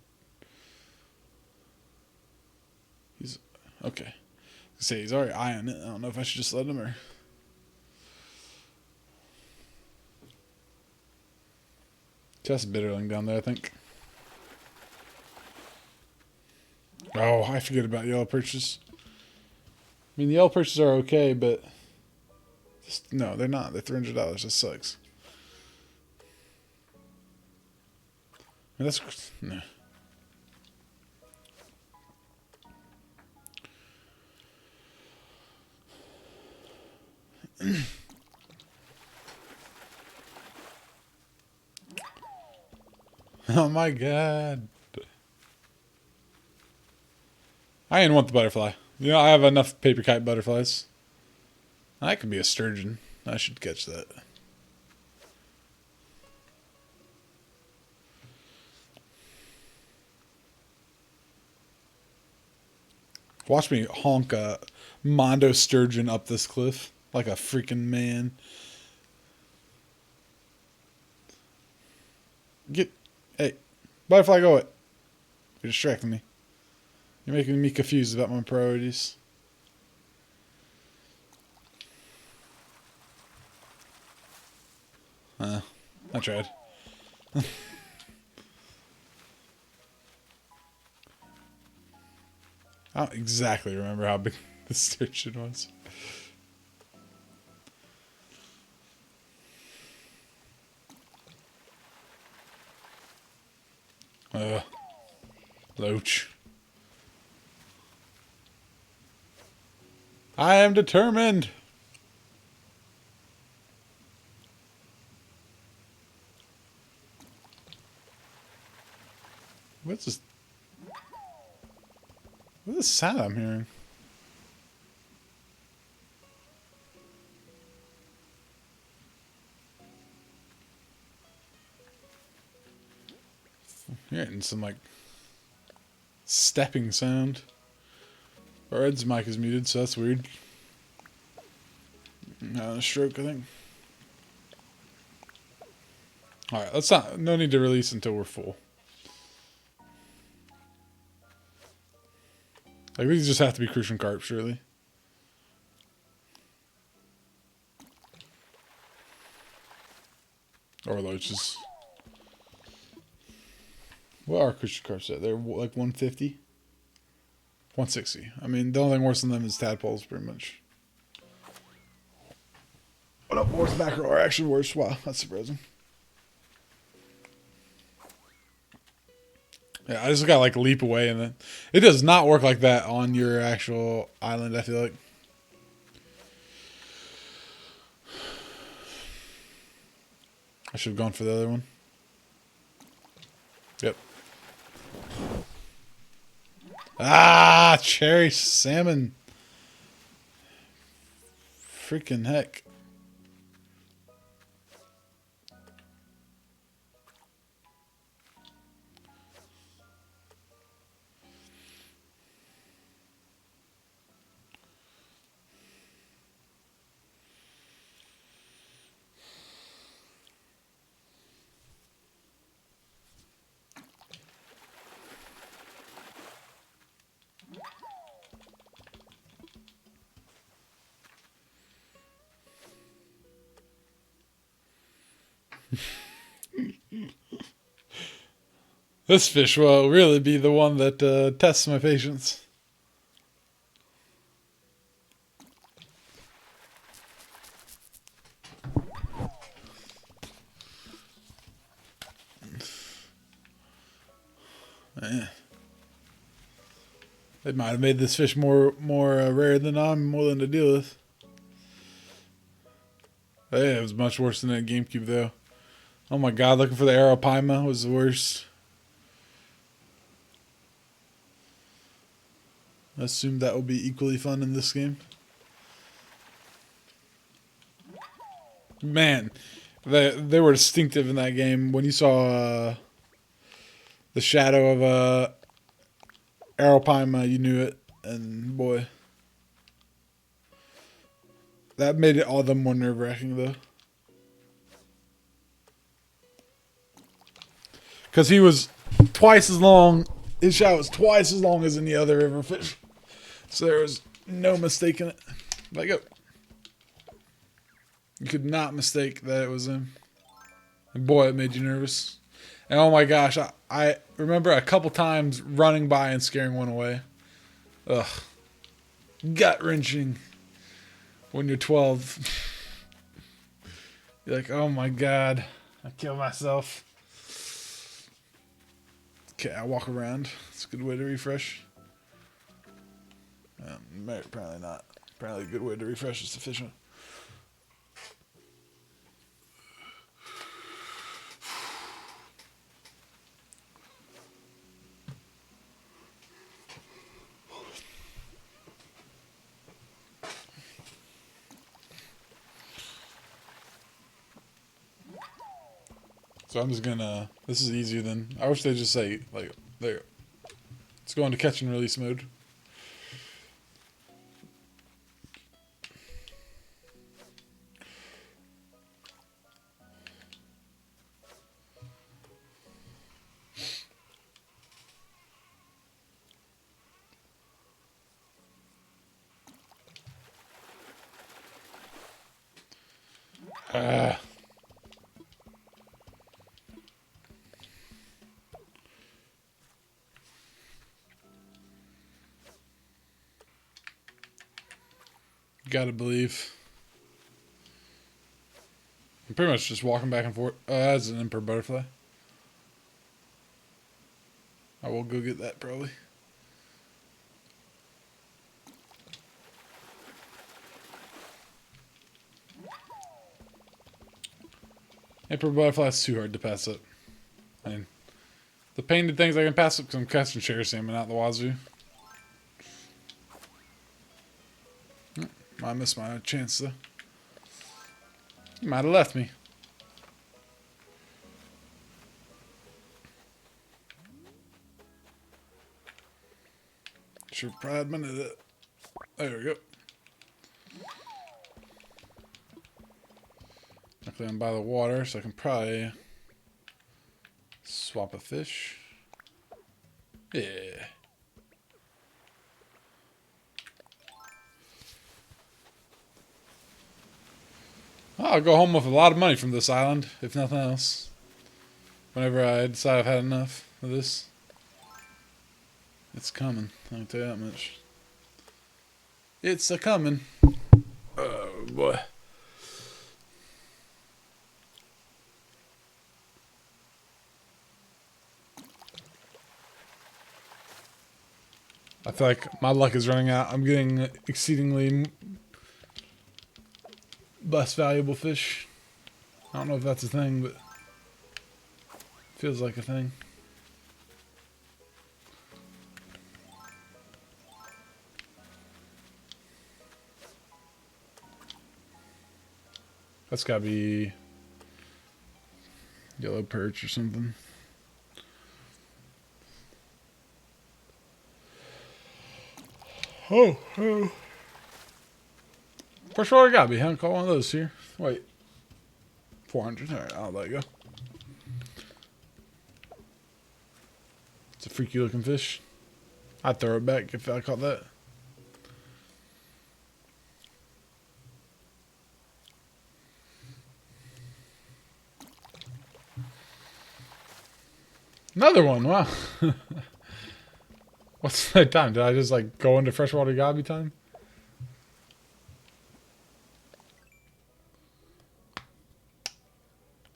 He's... Okay. I say he's already eyeing it. I don't know if I should just let him or... Just bitterling down there, I think. Oh, I forget about yellow perches. I mean, the yellow perches are okay, but... Just, no, they're not. They're $300. That sucks. I mean, that's... No. Oh my god. I didn't want the butterfly. You know, I have enough paper kite butterflies. That could be a sturgeon. I should catch that. Watch me honk a Mondo sturgeon up this cliff like a freaking man. Hey, butterfly, go it. You're distracting me. You're making me confused about my priorities. I tried. I don't exactly remember how big the sturgeon was. Loach. I am determined. What's this? What's this sound I'm hearing? You're getting some like stepping sound. Our Ed's mic is muted, so that's weird. A stroke, I think. Alright, let's not. No need to release until we're full. Like, these just have to be crucian carp, surely. Or loaches. What are crucian carps at? They're like 150? 160. I mean, the only thing worse than them is tadpoles, pretty much. What up, North mackerel are actually worse. Wow, that's surprising. Yeah, I just gotta like leap away, and then it does not work like that on your actual island, I feel like. I should have gone for the other one. Yep. Ah, cherry salmon. Freaking heck. This fish will really be the one that tests my patience. They might have made this fish more rare than I'm willing to deal with. Hey, it was much worse than that GameCube, though. Oh my god, looking for the Arapaima was the worst. I assume that will be equally fun in this game. Man, they were distinctive in that game. When you saw the shadow of Arapaima, you knew it. And boy, that made it all the more nerve-wracking, though. Because he was twice as long. His shot was twice as long as any other river fish. So there was no mistaking it. Let go. You could not mistake that it was him. And boy, it made you nervous. And oh my gosh, I remember a couple times running by and scaring one away. Ugh. Gut-wrenching when you're 12. You're like, oh my god, I killed myself. Okay, I walk around. It's a good way to refresh. Apparently not. Apparently a good way to refresh is sufficient. So I'm just gonna, this is easier than, I wish they'd just say, like, there. Let's go into catch and release mode. Gotta believe. I'm pretty much just walking back and forth. That's an emperor butterfly. I will go get that probably. Emperor butterfly is too hard to pass up. I mean, the painted things I can pass up because I'm catching share salmon out the wazoo. I missed my chance though. You might have left me. Sure, probably had a minute of that. There we go. Luckily I'm by the water, so I can probably swap a fish. Yeah. I'll go home with a lot of money from this island, if nothing else. Whenever I decide I've had enough of this. It's coming, I can tell you that much. It's a-coming. Oh, boy. I feel like my luck is running out. I'm getting exceedingly less valuable fish. I don't know if that's a thing, but feels like a thing. That's gotta be yellow perch or something. Oh. First of all, I gotta be. Haven't caught one of those here. Wait. 400. Alright, I'll let it go. It's a freaky looking fish. I'd throw it back if I caught that. Another one, wow. What's that time? Did I just like go into freshwater gobby time?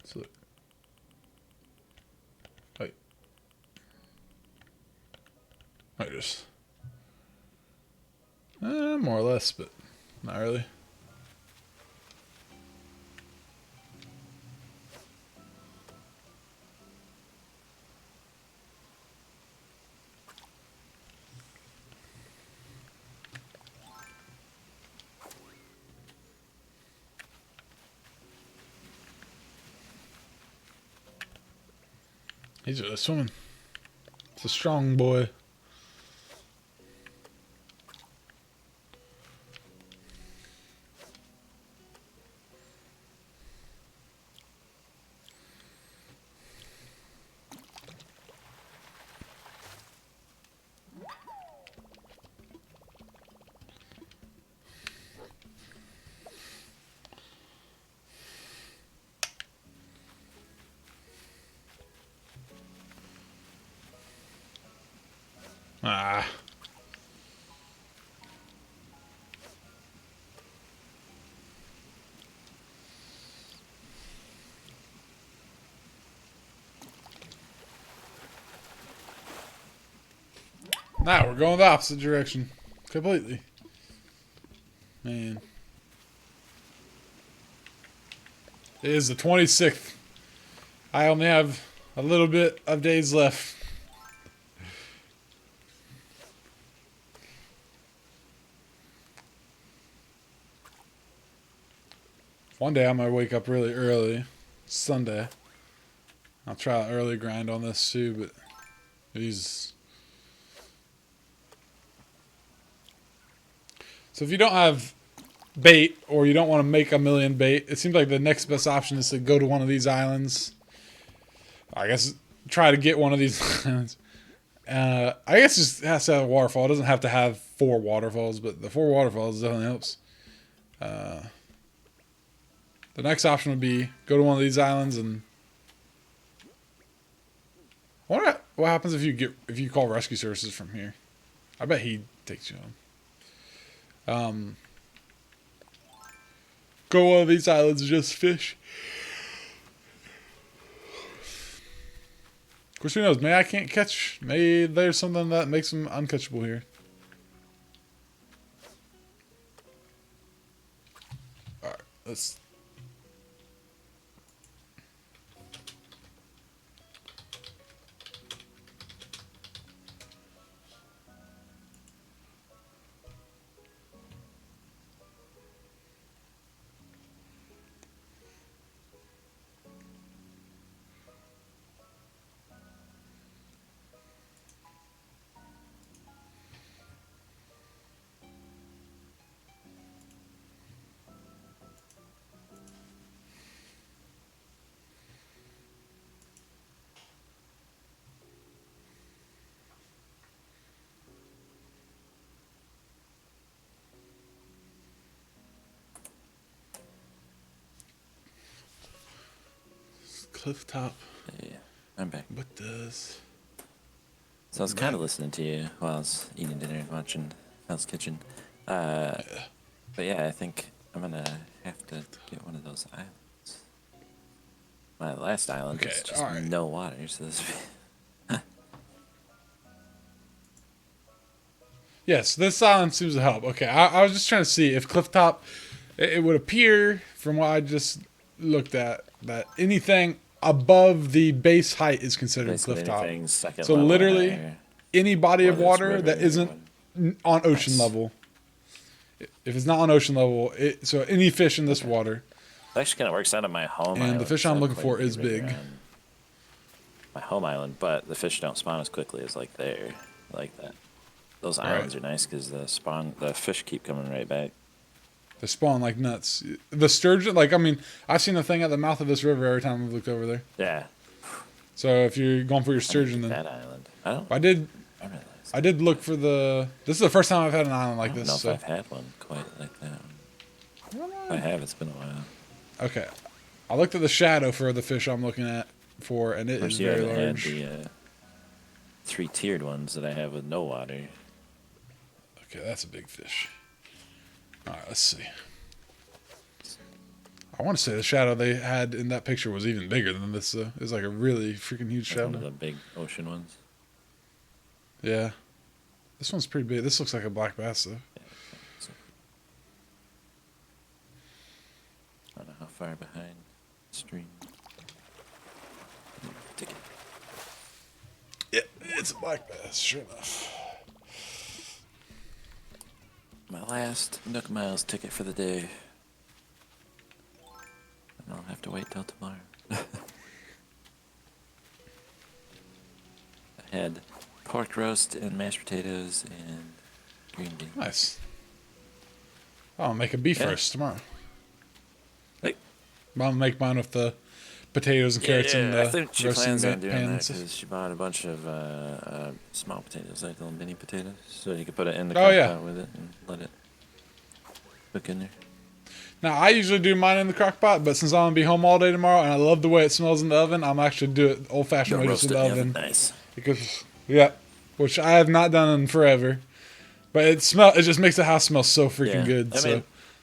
So, wait. I just more or less, but not really. He's just swimming. It's a strong boy. Ah. Now we're going the opposite direction. Completely. Man. It is the 26th. I only have a little bit of days left. One day I might wake up really early. Sunday. I'll try an early grind on this too, but these. So if you don't have bait or you don't want to make a million bait, it seems like the next best option is to go to one of these islands. I guess try to get one of these islands. I guess it just has to have a waterfall. It doesn't have to have 4 waterfalls, but the 4 waterfalls definitely helps. The next option would be go to one of these islands and I wonder what happens if you call rescue services from here. I bet he takes you home. Go one of these islands and just fish. Of course, who knows? Maybe I can't catch. Maybe there's something that makes them uncatchable here. Alright, let's. Cliff top. Yeah, I'm back. What does? So I was kind of listening to you while I was eating dinner and watching Hell's Kitchen. But yeah, I think I'm gonna have to get one of those islands. My last island is just no water, so this. Yes, this island seems to help. Okay, I was just trying to see if cliff top. It would appear from what I just looked at that anything above the base height is considered Basically cliff top. So literally, any body of water that isn't on ocean level. If it's not on ocean level, so any fish in this water. It actually kind of works out of my home island. And the fish I'm looking for is big. My home island, but the fish don't spawn as quickly as like there, like that. Those islands are nice because the fish keep coming right back. They spawn like nuts. The sturgeon, I've seen the thing at the mouth of this river every time I've looked over there. Yeah. So if you're going for your sturgeon, then that island. I did look for the. This is the first time I've had an island like this. I don't know if I've had one quite like that. If I have, it's been a while. Okay, I looked at the shadow for the fish I'm looking at for, and it is very large. Had the 3-tiered ones that I have with no water. Okay, that's a big fish. All right, let's see. I want to say the shadow they had in that picture was even bigger than this. It was like a really freaking huge shadow. One of the big ocean ones. Yeah. This one's pretty big. This looks like a black bass, though. Yeah, I don't know how far behind the stream. Ticket. Yeah, it's a black bass, sure enough. My last Nook Miles ticket for the day. And I'll have to wait till tomorrow. I had pork roast and mashed potatoes and green beans. Nice. I'll make a beef roast tomorrow. Like, I'll make mine with the potatoes and carrots and I think she roasting plans on doing that pans. because she bought a bunch of small potatoes, like little mini potatoes, so you can put it in the crock pot with it and let it cook in there. Now, I usually do mine in the crock pot, but since I'm going to be home all day tomorrow and I love the way it smells in the oven, I'm actually do it old-fashioned way, just in the oven. Nice. Because, yeah, which I have not done in forever. But it just makes the house smell so freaking good. So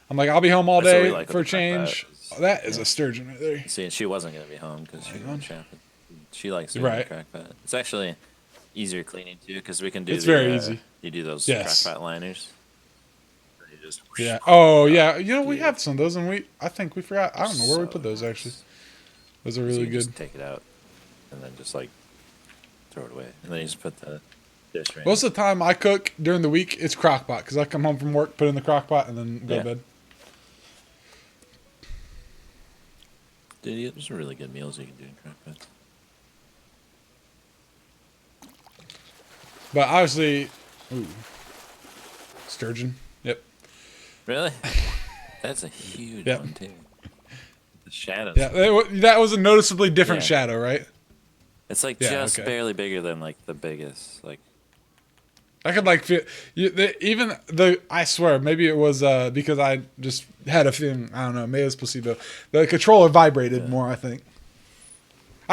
I'm like, I'll be home all day like for a change. That is a sturgeon right there. See, and she wasn't gonna be home because she was shopping. She likes doing the crock pot. It's actually easier cleaning too because we can do. It's very easy. You do those crock pot liners. Yeah. Oh yeah. You know we have some of those, and I think we forgot. I don't know where we put those actually. Those are really good. Just take it out, and then just like throw it away, and then you just put the dish right. Most of the time I cook during the week, it's crock pot because I come home from work, put in the crock pot, and then go to bed. Dude, there's some really good meals you can do in crock pots. But obviously, sturgeon. Yep. Really? That's a huge one too. The shadows. Yeah, that was a noticeably different shadow, right? It's like just barely bigger than like the biggest. Like I could like feel I swear maybe it was because I just had a feeling. I don't know. Maybe it was placebo. The controller vibrated more. I think.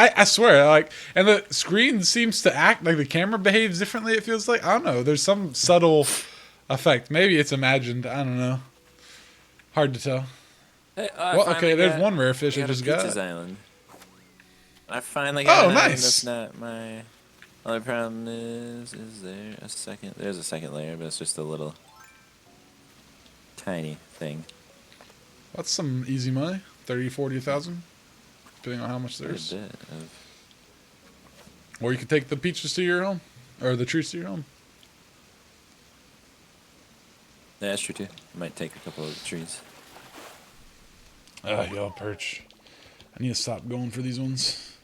I swear, like, and the screen seems to act like the camera behaves differently. It feels like I don't know. There's some subtle effect. Maybe it's imagined. I don't know. Hard to tell. Hey, well, okay. There's one rare fish I just got. Island. I finally got an nice. Island. That's not my. Only problem is there a second? There's a second layer, but it's just a little tiny thing. That's some easy money. 30, 40,000. Depending on how much there's. Or you could take the peaches to your home. Or the trees to your home. Yeah, that's true too. I might take a couple of the trees. Yellow perch. I need to stop going for these ones.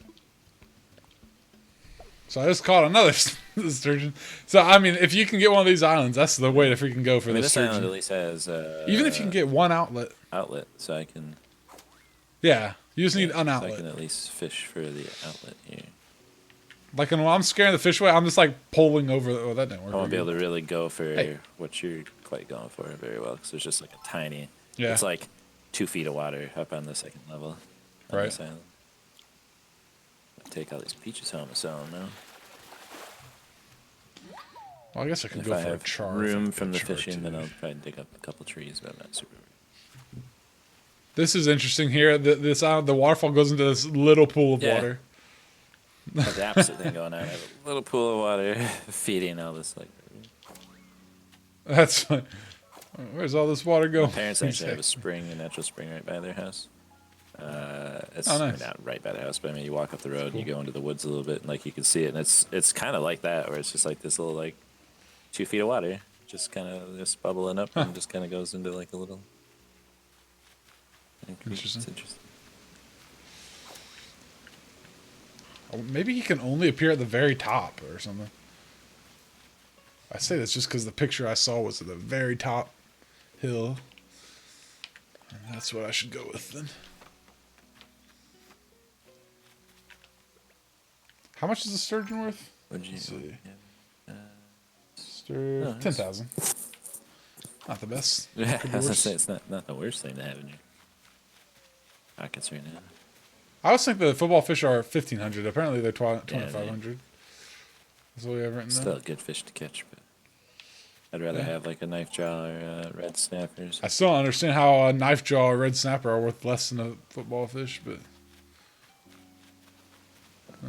So I just caught another sturgeon. So, I mean, if you can get one of these islands, that's the way to freaking go for this sturgeon. Island at least has... even if you can get one outlet. Outlet, so I can... Yeah, you just need an outlet. So I can at least fish for the outlet here. Like when I'm scaring the fish away, I'm just like pulling over. Oh, that didn't work. I won't be able to really go for what you're quite going for very well because there's just like a tiny... Yeah. It's like 2 feet of water up on the second level. On this island. I'll take all these peaches home and sell them now. Well, I guess I could go for a char. Room from the fishing, then I'll try and dig up a couple trees, but I'm not super. This is interesting here. The waterfall goes into this little pool of water. That's the opposite thing going on. I have a little pool of water feeding all this like. That's fine. Where's all this water going? My parents actually have a natural spring right by their house. It's nice. Not right by the house, but I mean, you walk up the road and you go into the woods a little bit, and like you can see it, and it's kind of like that, where it's just like this little like 2 feet of water, just kind of just bubbling up and just kind of goes into like a little. Interesting. It's interesting. Maybe he can only appear at the very top or something. I say this just because the picture I saw was at the very top hill. And that's what I should go with then. How much is a sturgeon worth? What'd you see? 10,000. Not the best. Yeah, I was gonna say it's not the worst thing to have in your pockets right now. I always think the football fish are 1,500. Apparently they're 2,500. That's what we have written down. Still a good fish to catch, but I'd rather have like a knife jaw or red snappers. I still don't understand how a knife jaw or red snapper are worth less than a football fish, but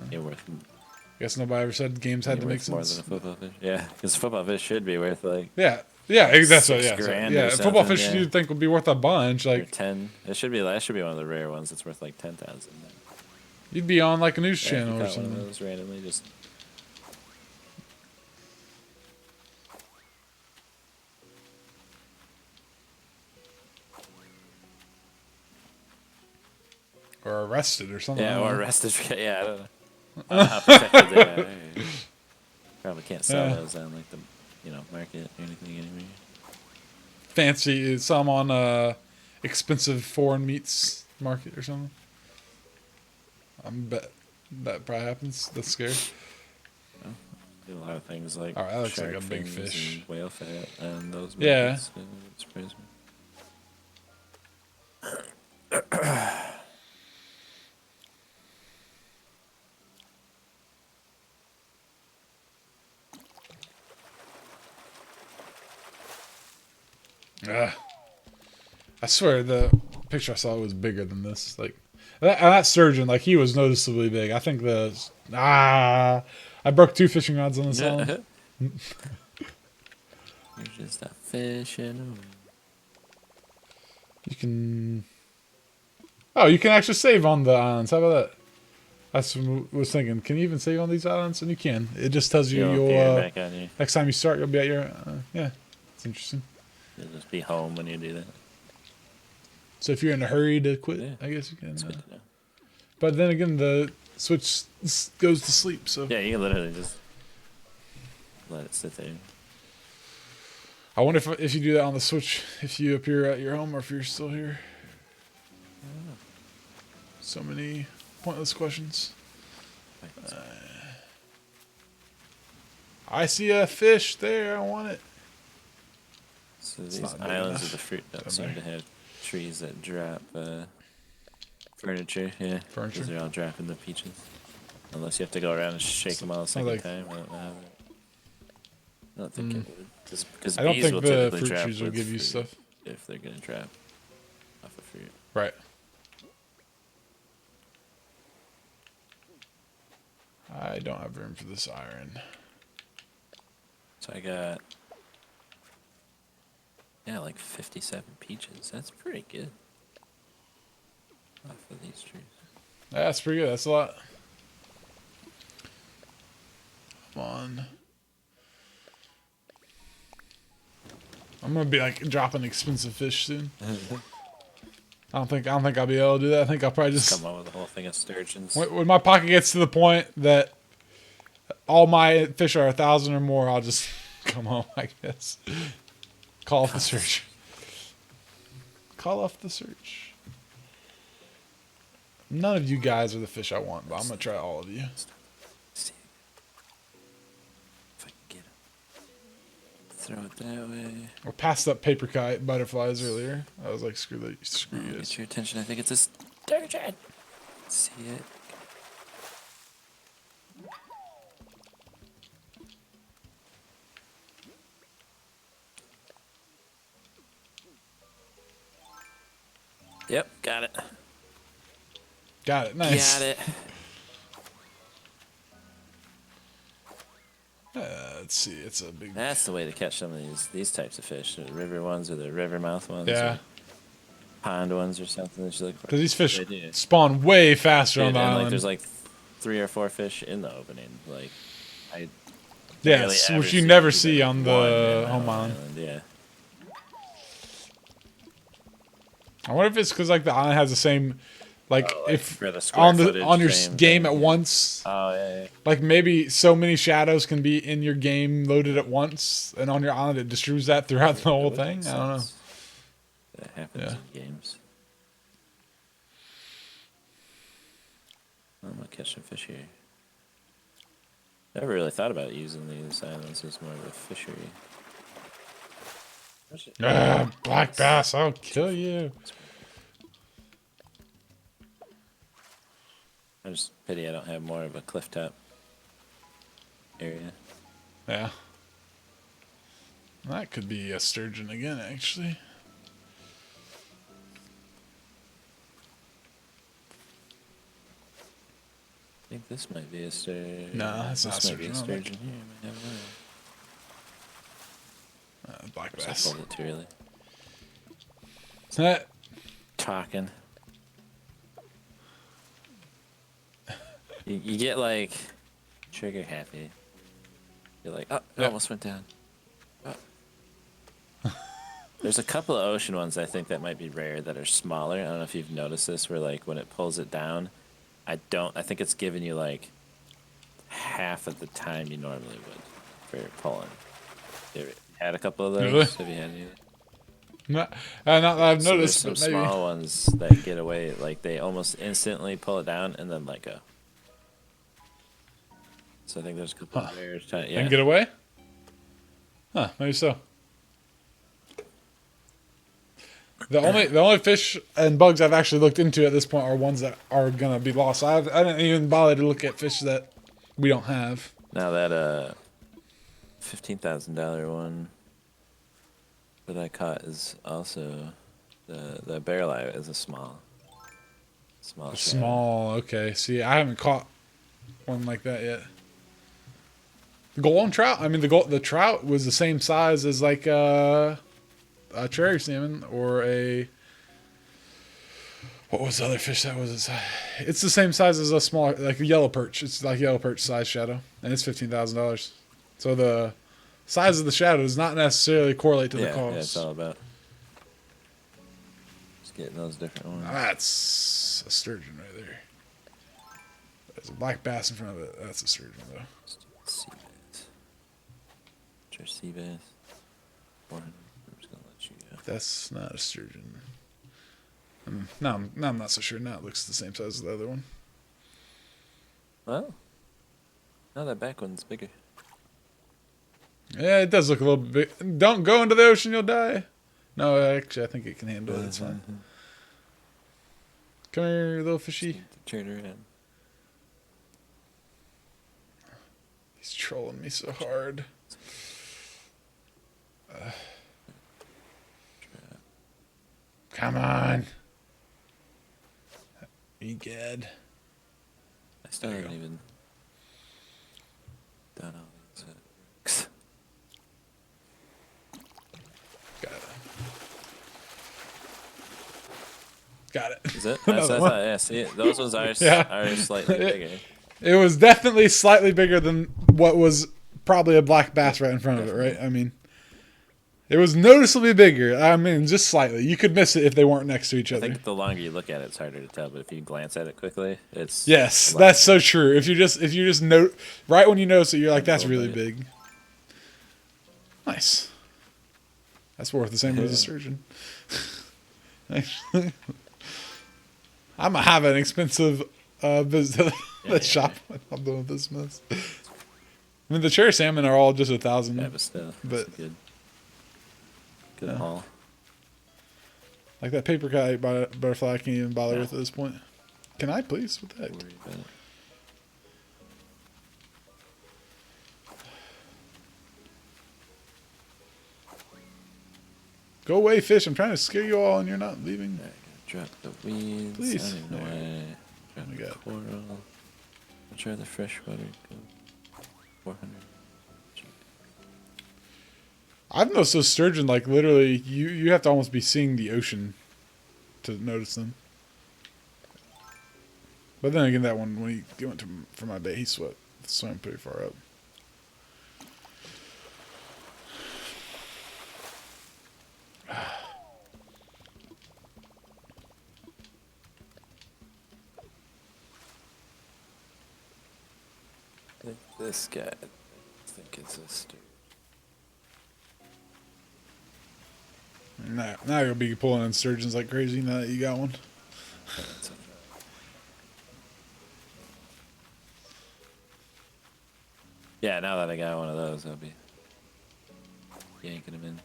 you're worth. I guess nobody ever said games had to make sense. More than a football fish. Yeah, because football fish should be worth like. Yeah, that's what. Yeah, football fish you'd think would be worth a bunch, like or 10. It should be. That should be one of the rare ones that's worth like 10,000. You'd be on like a news channel or something. One of those randomly just. Or arrested or something. Yeah, or arrested. Yeah, I don't know. I don't know how protected they are. Probably can't sell those on like the market or anything anymore. Fancy some on expensive foreign meats market or something. Bet that probably happens. That's scary. Do a lot of things like that looks like a big fish, and whale fat, and those. Yeah. Surprise me. I swear the picture I saw was bigger than this. Like that sturgeon, like he was noticeably big. I think I broke 2 fishing rods on this island. You're just a fishing. You can. Oh, you can actually save on the islands. How about that? That's what I was thinking. Can you even save on these islands? And you can. It just tells you next time you start, you'll be at your. Yeah, it's interesting. You'll just be home when you do that. So if you're in a hurry to quit, Yeah. I guess you can. That's good to know. But then again, the switch goes to sleep. So Yeah, you can literally just let it sit there. I wonder if you do that on the switch, if you appear at your home or if you're still here. So many pointless questions. I see a fish there. I want it. So these islands of the fruit don't seem to have trees that drop furniture. Yeah, Furniture. These are all dropping the peaches. Unless you have to go around and shake them all the second time. I don't know. I don't think it would. Because I don't bees think will the typically fruit drop trees will with give you fruit stuff. if they're gonna drop off of fruit. Right. I don't have room for this iron. So I got like 57 peaches. That's pretty good. Off of these trees. That's pretty good. That's a lot. Come on. I'm gonna be like dropping expensive fish soon. I don't think I'll be able to do that. I think I'll probably just come on with a whole thing of sturgeons. When my pocket gets to the point that all my fish are 1,000 or more, I'll just come home, I guess. Call off the search. Call off the search. None of you guys are the fish I want, but I'm gonna try all of you. See if I can get it. Throw it that way. I passed up paper kite butterflies earlier. I was like, screw you. Get your attention. I think it's a sturgeon. See it. Yep, got it. Got it. Nice. Got it. Let's see. It's a big. That's the way to catch some of these types of fish. The river ones or the river mouth ones. Yeah. Or pond ones or something that you look for. Because these fish spawn way faster on the and island. like, there's like 3 or 4 fish in the opening. Like, yes, which you never see on the home island. Yeah. I wonder if it's because like the island has the same, like if for the on your same game thing. at once. Oh yeah. Like maybe so many shadows can be in your game loaded at once, and on your island it distributes that throughout the whole thing. I don't know. That happens in games. I'm gonna catch some fish here. Never really thought about using these islands as more of a fishery. Black bass, I'll kill you. I just pity I don't have more of a cliff top area. Yeah. That could be a sturgeon again, actually. I think this might be a sturgeon. No, that's not a sturgeon. This might be a sturgeon here. Might have Black I bass. pulled it too early. That Talking. You get like trigger happy. You're like, oh, it almost went down. Oh. There's a couple of ocean ones I think that might be rare that are smaller. I don't know if you've noticed this, where like when it pulls it down, I think it's giving you like half of the time you normally would for pulling. You had a couple of those? Really? Have you had any? not that I've So noticed. there's some But maybe. small ones that get away, like they almost instantly pull it down and then let go. So I think there's a couple of rare times. Yeah. And get away? Huh, maybe so. The only fish and bugs I've actually looked into at this point are ones that are gonna be lost. I didn't even bother to look at fish that we don't have. Now that $15,000 one, What I caught is also the barrel eye is a small shadow. Small. Okay. See, I haven't caught one like that yet. The golden trout. I mean, the trout was the same size as like a cherry salmon or a. What was the other fish that was its size? It's the same size as a smaller, like a yellow perch. It's like yellow perch size shadow, and it's $15,000. So the size of the shadow does not necessarily correlate to the cost. Yeah, it's all about just getting those different ones. That's a sturgeon right there. There's a black bass in front of it. That's a sturgeon though. Sea bass. Which are sea bass. 400. I'm just gonna let you go. That's not a sturgeon. No, I'm not so sure. Now it looks the same size as the other one. Well, now that back one's bigger. Yeah, it does look a little bit. Don't go into the ocean, you'll die. No, actually, I think it can handle it. It's fine. Come here, little fishy. Turn around. He's trolling me so hard. Come on. Be good. I still haven't even done all these. Got it. Is it? That's what I thought. Yeah, see, those ones are slightly bigger. It was definitely slightly bigger than what was probably a black bass right in front of it, right? I mean, it was noticeably bigger. I mean, just slightly. You could miss it if they weren't next to each other. I think the longer you look at it, it's harder to tell. But if you glance at it quickly, it's yes, that's so true. If you just note right when you notice it, you're like, that's really big. Nice. That's worth the same as a sturgeon. Actually, I'm gonna have an expensive visit to the shop when I'm done with this mess. I mean, the cherry salmon are all just 1,000. Yeah, but still, but good haul. Like that paper kite butterfly, I can't even bother with at this point. Can I please with that? Go away, fish! I'm trying to scare you all, and you're not leaving. Right, drop the weeds. Please. I don't know why. Drop the coral. I'll try the freshwater. Go 400. I've noticed those sturgeon, like literally, you have to almost be seeing the ocean to notice them. But then again, that one, when he went for my bait, he swam pretty far up. I think this guy, I think it's a sturgeon. Now you'll be pulling in sturgeons like crazy now that you got one. Yeah, now that I got one of those, I'll be yanking them in.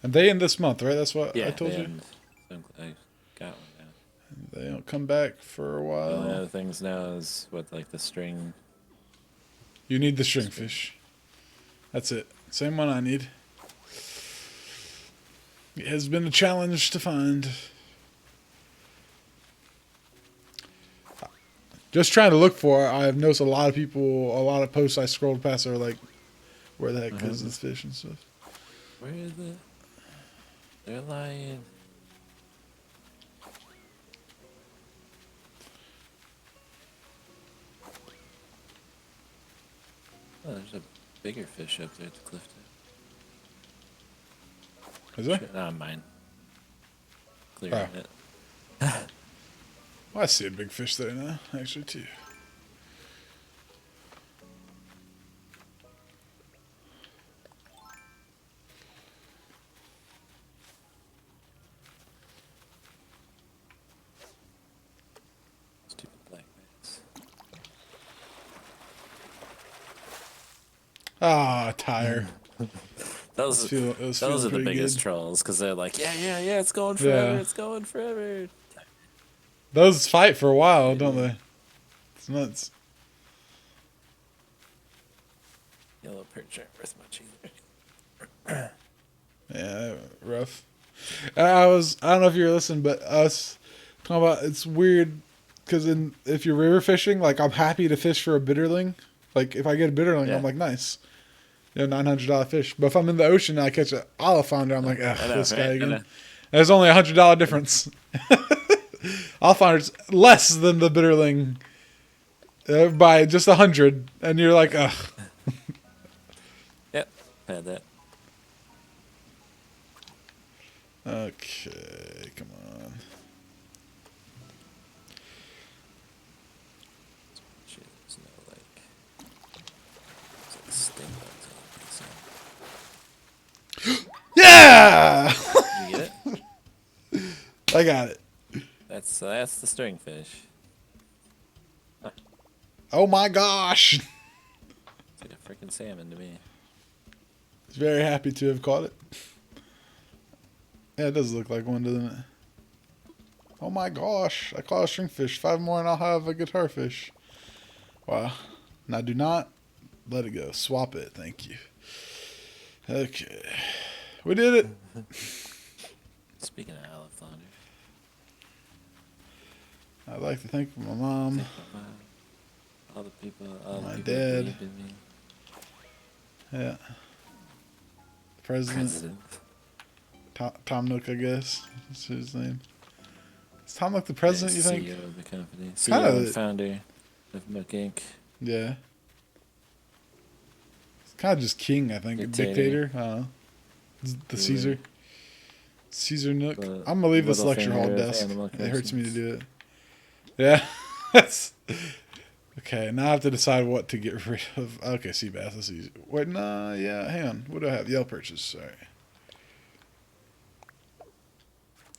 And they end this month, right? That's what I told you. I got one now. They don't come back for a while. The only other things now is what, like the string. You need the stringfish. That's it. Same one I need. It has been a challenge to find. Just trying to look for it. I've noticed a lot of posts I scrolled past are like, where the heck is this fish and stuff? Where is it? They're lying. Oh, there's a bigger fish up there at the cliff top. Is there? No, mine. Clearing it. Well, I see a big fish there now, actually, too. Stupid black bass. Ah, tire. Those are the biggest trolls because they're like, yeah, it's going forever, it's going forever. Those fight for a while, don't they? It's nuts. Yellow perch aren't worth much either. Yeah, rough. I don't know if you're listening, but us talking about it's weird because if you're river fishing, like I'm happy to fish for a bitterling. Like if I get a bitterling, Yeah. I'm like nice, $900 fish. But if I'm in the ocean and I catch an olive flounder, I'm like, ugh, this guy again. There's only $100 difference. Olive flounder's less than the bitterling by just 100, and you're like, ugh. Yep, had that. Okay, come on. Shit, there's no like. It's like sting bugs. Yeah! Did you get it? I got it. That's the stringfish. Oh my gosh! It's like a freaking salmon to me. He's very happy to have caught it. Yeah, it does look like one, doesn't it? Oh my gosh! I caught a stringfish. 5 more and I'll have a guitar fish. Wow. Now do not let it go. Swap it. Thank you. Okay. We did it. Speaking of olive flounder. I'd like to thank my mom. All the people. My who dad. believed in me. Yeah. President. Tom Nook, I guess. That's his name. Is Tom Nook the president, you think? CEO of the company. Kinda- CEO and founder of Nook Inc. Yeah. It's kind of just king, I think. A dictator. I don't know. The Caesar. Caesar Nook. The I'm going to leave this little lecture hall finger of desk. animal It hurts me to customs. do it. Yeah. That's... Okay, now I have to decide what to get rid of. Okay, sea bass. That's easy. Wait, no, yeah, hang on. What do I have? Yellow perches, sorry.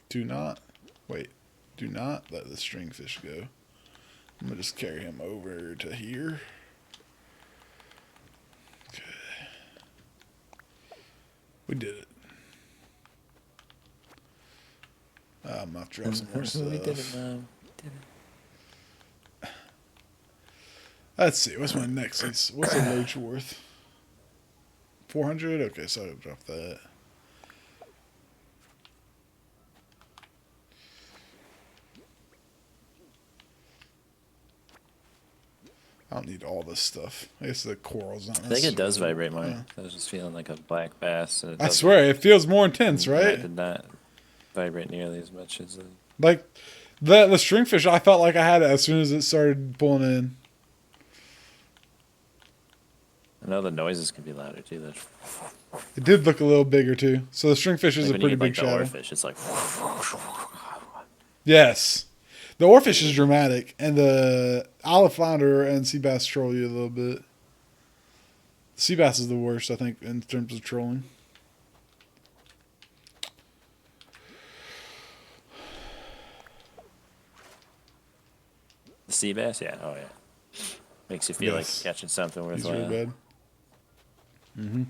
Do not let the stringfish go. I'm going to just carry him over to here. Okay. We did it. I'm going to drop some more stuff. We did it, Mom. Did it. Let's see. What's my next? What's a loach worth? 400? Okay, so I'll drop that. I don't need all this stuff. I guess the coral's not I think it does necessarily- vibrate more. Yeah. I was just feeling like a black bass. And it I doesn't- swear, it feels more intense, It right? did not vibrate nearly as much as the. Like the stringfish, I felt like I had it as soon as it started pulling in. I know the noises can be louder too. It did look a little bigger too. So the stringfish is Like a when pretty you get, big like, the shadow. oarfish, it's like. Yes, the oarfish is dramatic, and the olive flounder and sea bass troll you a little bit. Sea bass is the worst, I think, in terms of trolling. The sea bass, yeah, oh yeah, makes you feel Yes. like catching something He's worthwhile. really bad. Mm-hmm.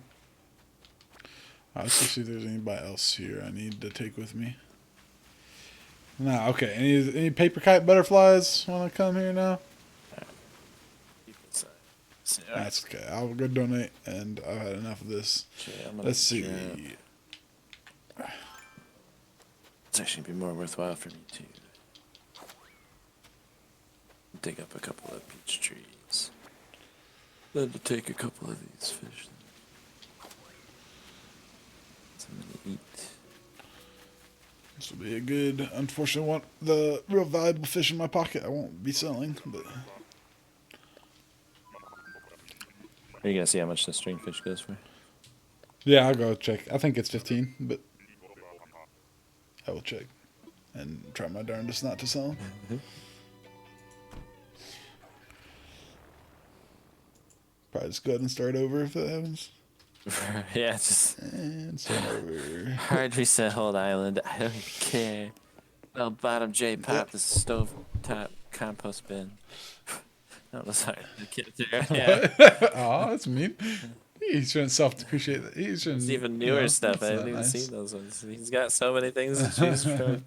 Let's just see if there's anybody else here I need to take with me. No, okay. Any paper kite butterflies want to come here now? That's okay. I'll go donate, and I've had enough of this. Let's see. It's actually be more worthwhile for me to dig up a couple of peach trees than to take a couple of these fish. Something to eat. This will be a good. Unfortunately, I want the real valuable fish in my pocket. I won't be selling, but Are you gonna see how much the stringfish goes for? yeah, I'll go check. I think it's 15, but I will check and try my darndest not to sell them. Probably just go ahead and start over if that happens. Yeah, it's just And start over. hard resettled island. I don't even care. Well, bottom J pop the stove top compost bin. That was hard to get through. Yeah. Oh, that's mean. He shouldn't self-depreciate that. He shouldn't. It's even newer stuff. that's I haven't not even nice. seen those ones. He's got so many things to choose from.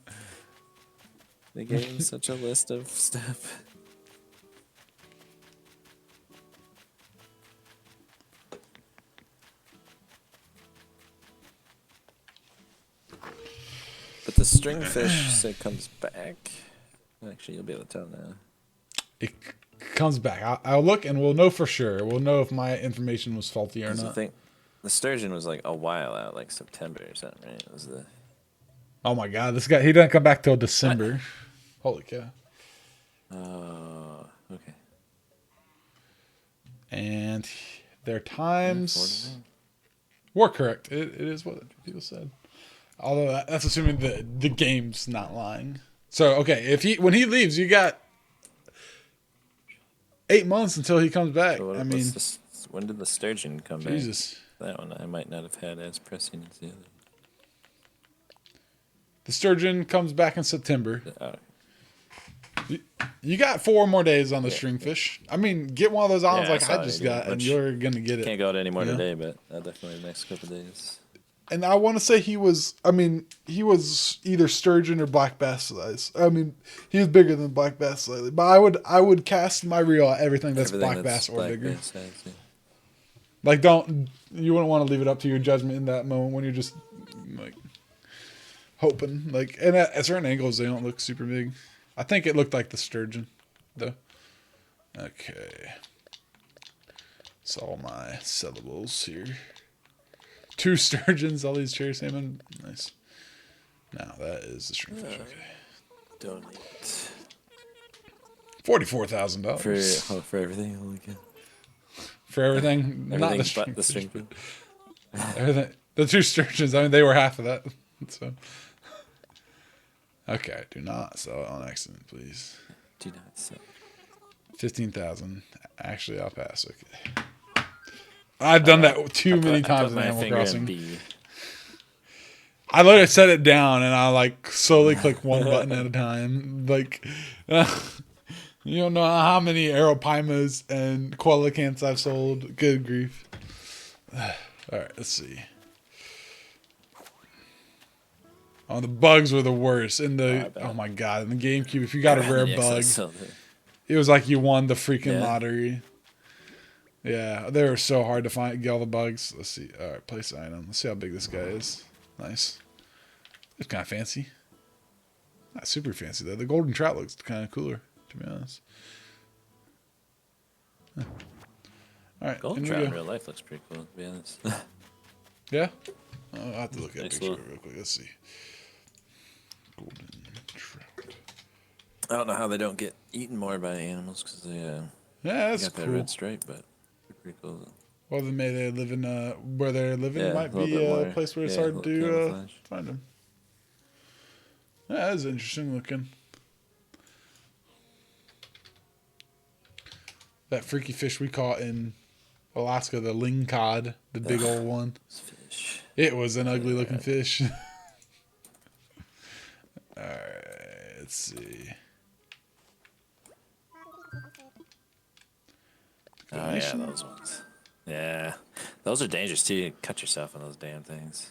They gave him such a list of stuff. But the stringfish say comes back. Actually, you'll be able to tell now. It comes back. I'll look and we'll know for sure. We'll know if my information was faulty or not. The sturgeon was like a while out, like September or something, right? It was the. Oh my God, this guy, he doesn't come back till December. Holy cow. Oh, okay. And their times were correct. It is what people said. Although that's assuming the game's not lying. So, okay, when he leaves, you got 8 months until he comes back. So when did the sturgeon come back? Jesus. That one I might not have had as pressing as the other. The sturgeon comes back in September. Oh. You got 4 more days on the stringfish. I mean, get one of those islands like I just got, and you're going to get it. Can't go out anymore today, but definitely the next couple of days. And I want to say he was either sturgeon or black bass size. I mean, he was bigger than black bass slightly. But I would cast my reel at everything that's black bass or bigger. Bass size, yeah. Like, you wouldn't want to leave it up to your judgment in that moment when you're just, like, hoping. Like, and at certain angles, they don't look super big. I think it looked like the sturgeon, though. Okay. That's all my syllables here. 2 sturgeons, all these cherry salmon. Nice. Now, that is the stringfish. Okay. Donate. $44,000. For everything? Holy cow. For everything? Not the but the stringfish. Everything. The 2 sturgeons, I mean, they were half of that. So. Okay, do not sell it on accident, please. Do not sell. 15,000. Actually, I'll pass. Okay. I've done that too many times in Animal Crossing. I literally set it down and I like slowly click one button at a time. Like, you don't know how many Aeropymas and Coelicants I've sold. Good grief. All right, let's see. Oh, the bugs were the worst. Oh my God, in the GameCube, if you got a rare bug, it was like you won the freaking lottery. Yeah, they were so hard to get all the bugs. Let's see. All right, place item. Let's see how big this guy is. Nice. It's kind of fancy. Not super fancy, though. The golden trout looks kind of cooler, to be honest. Huh. All right. Golden trout in real life looks pretty cool, to be honest. Yeah? I'll have to look at a picture real quick. Let's see. Golden trout. I don't know how they don't get eaten more by animals because they that's got cool. that red stripe, but they're pretty cool. Well, then maybe they live in where they're living might be a place where it's hard to find them. Yeah, that is interesting looking. That freaky fish we caught in Alaska, the lingcod, the big old one. Fish. It was an ugly looking fish. Alright, let's see. Oh, yeah, those ones. Yeah. Those are dangerous, too. You cut yourself on those damn things.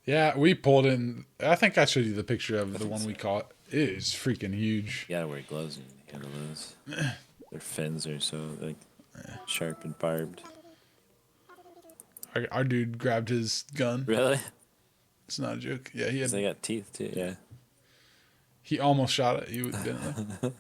Yeah, we pulled in. I think I showed you the picture of the one we caught. It is freaking huge. You gotta wear gloves when you handle those. Their fins are so, like, sharp and barbed. Our dude grabbed his gun. Really? It's not a joke. Yeah, he had. They got teeth, too, yeah. He almost shot it.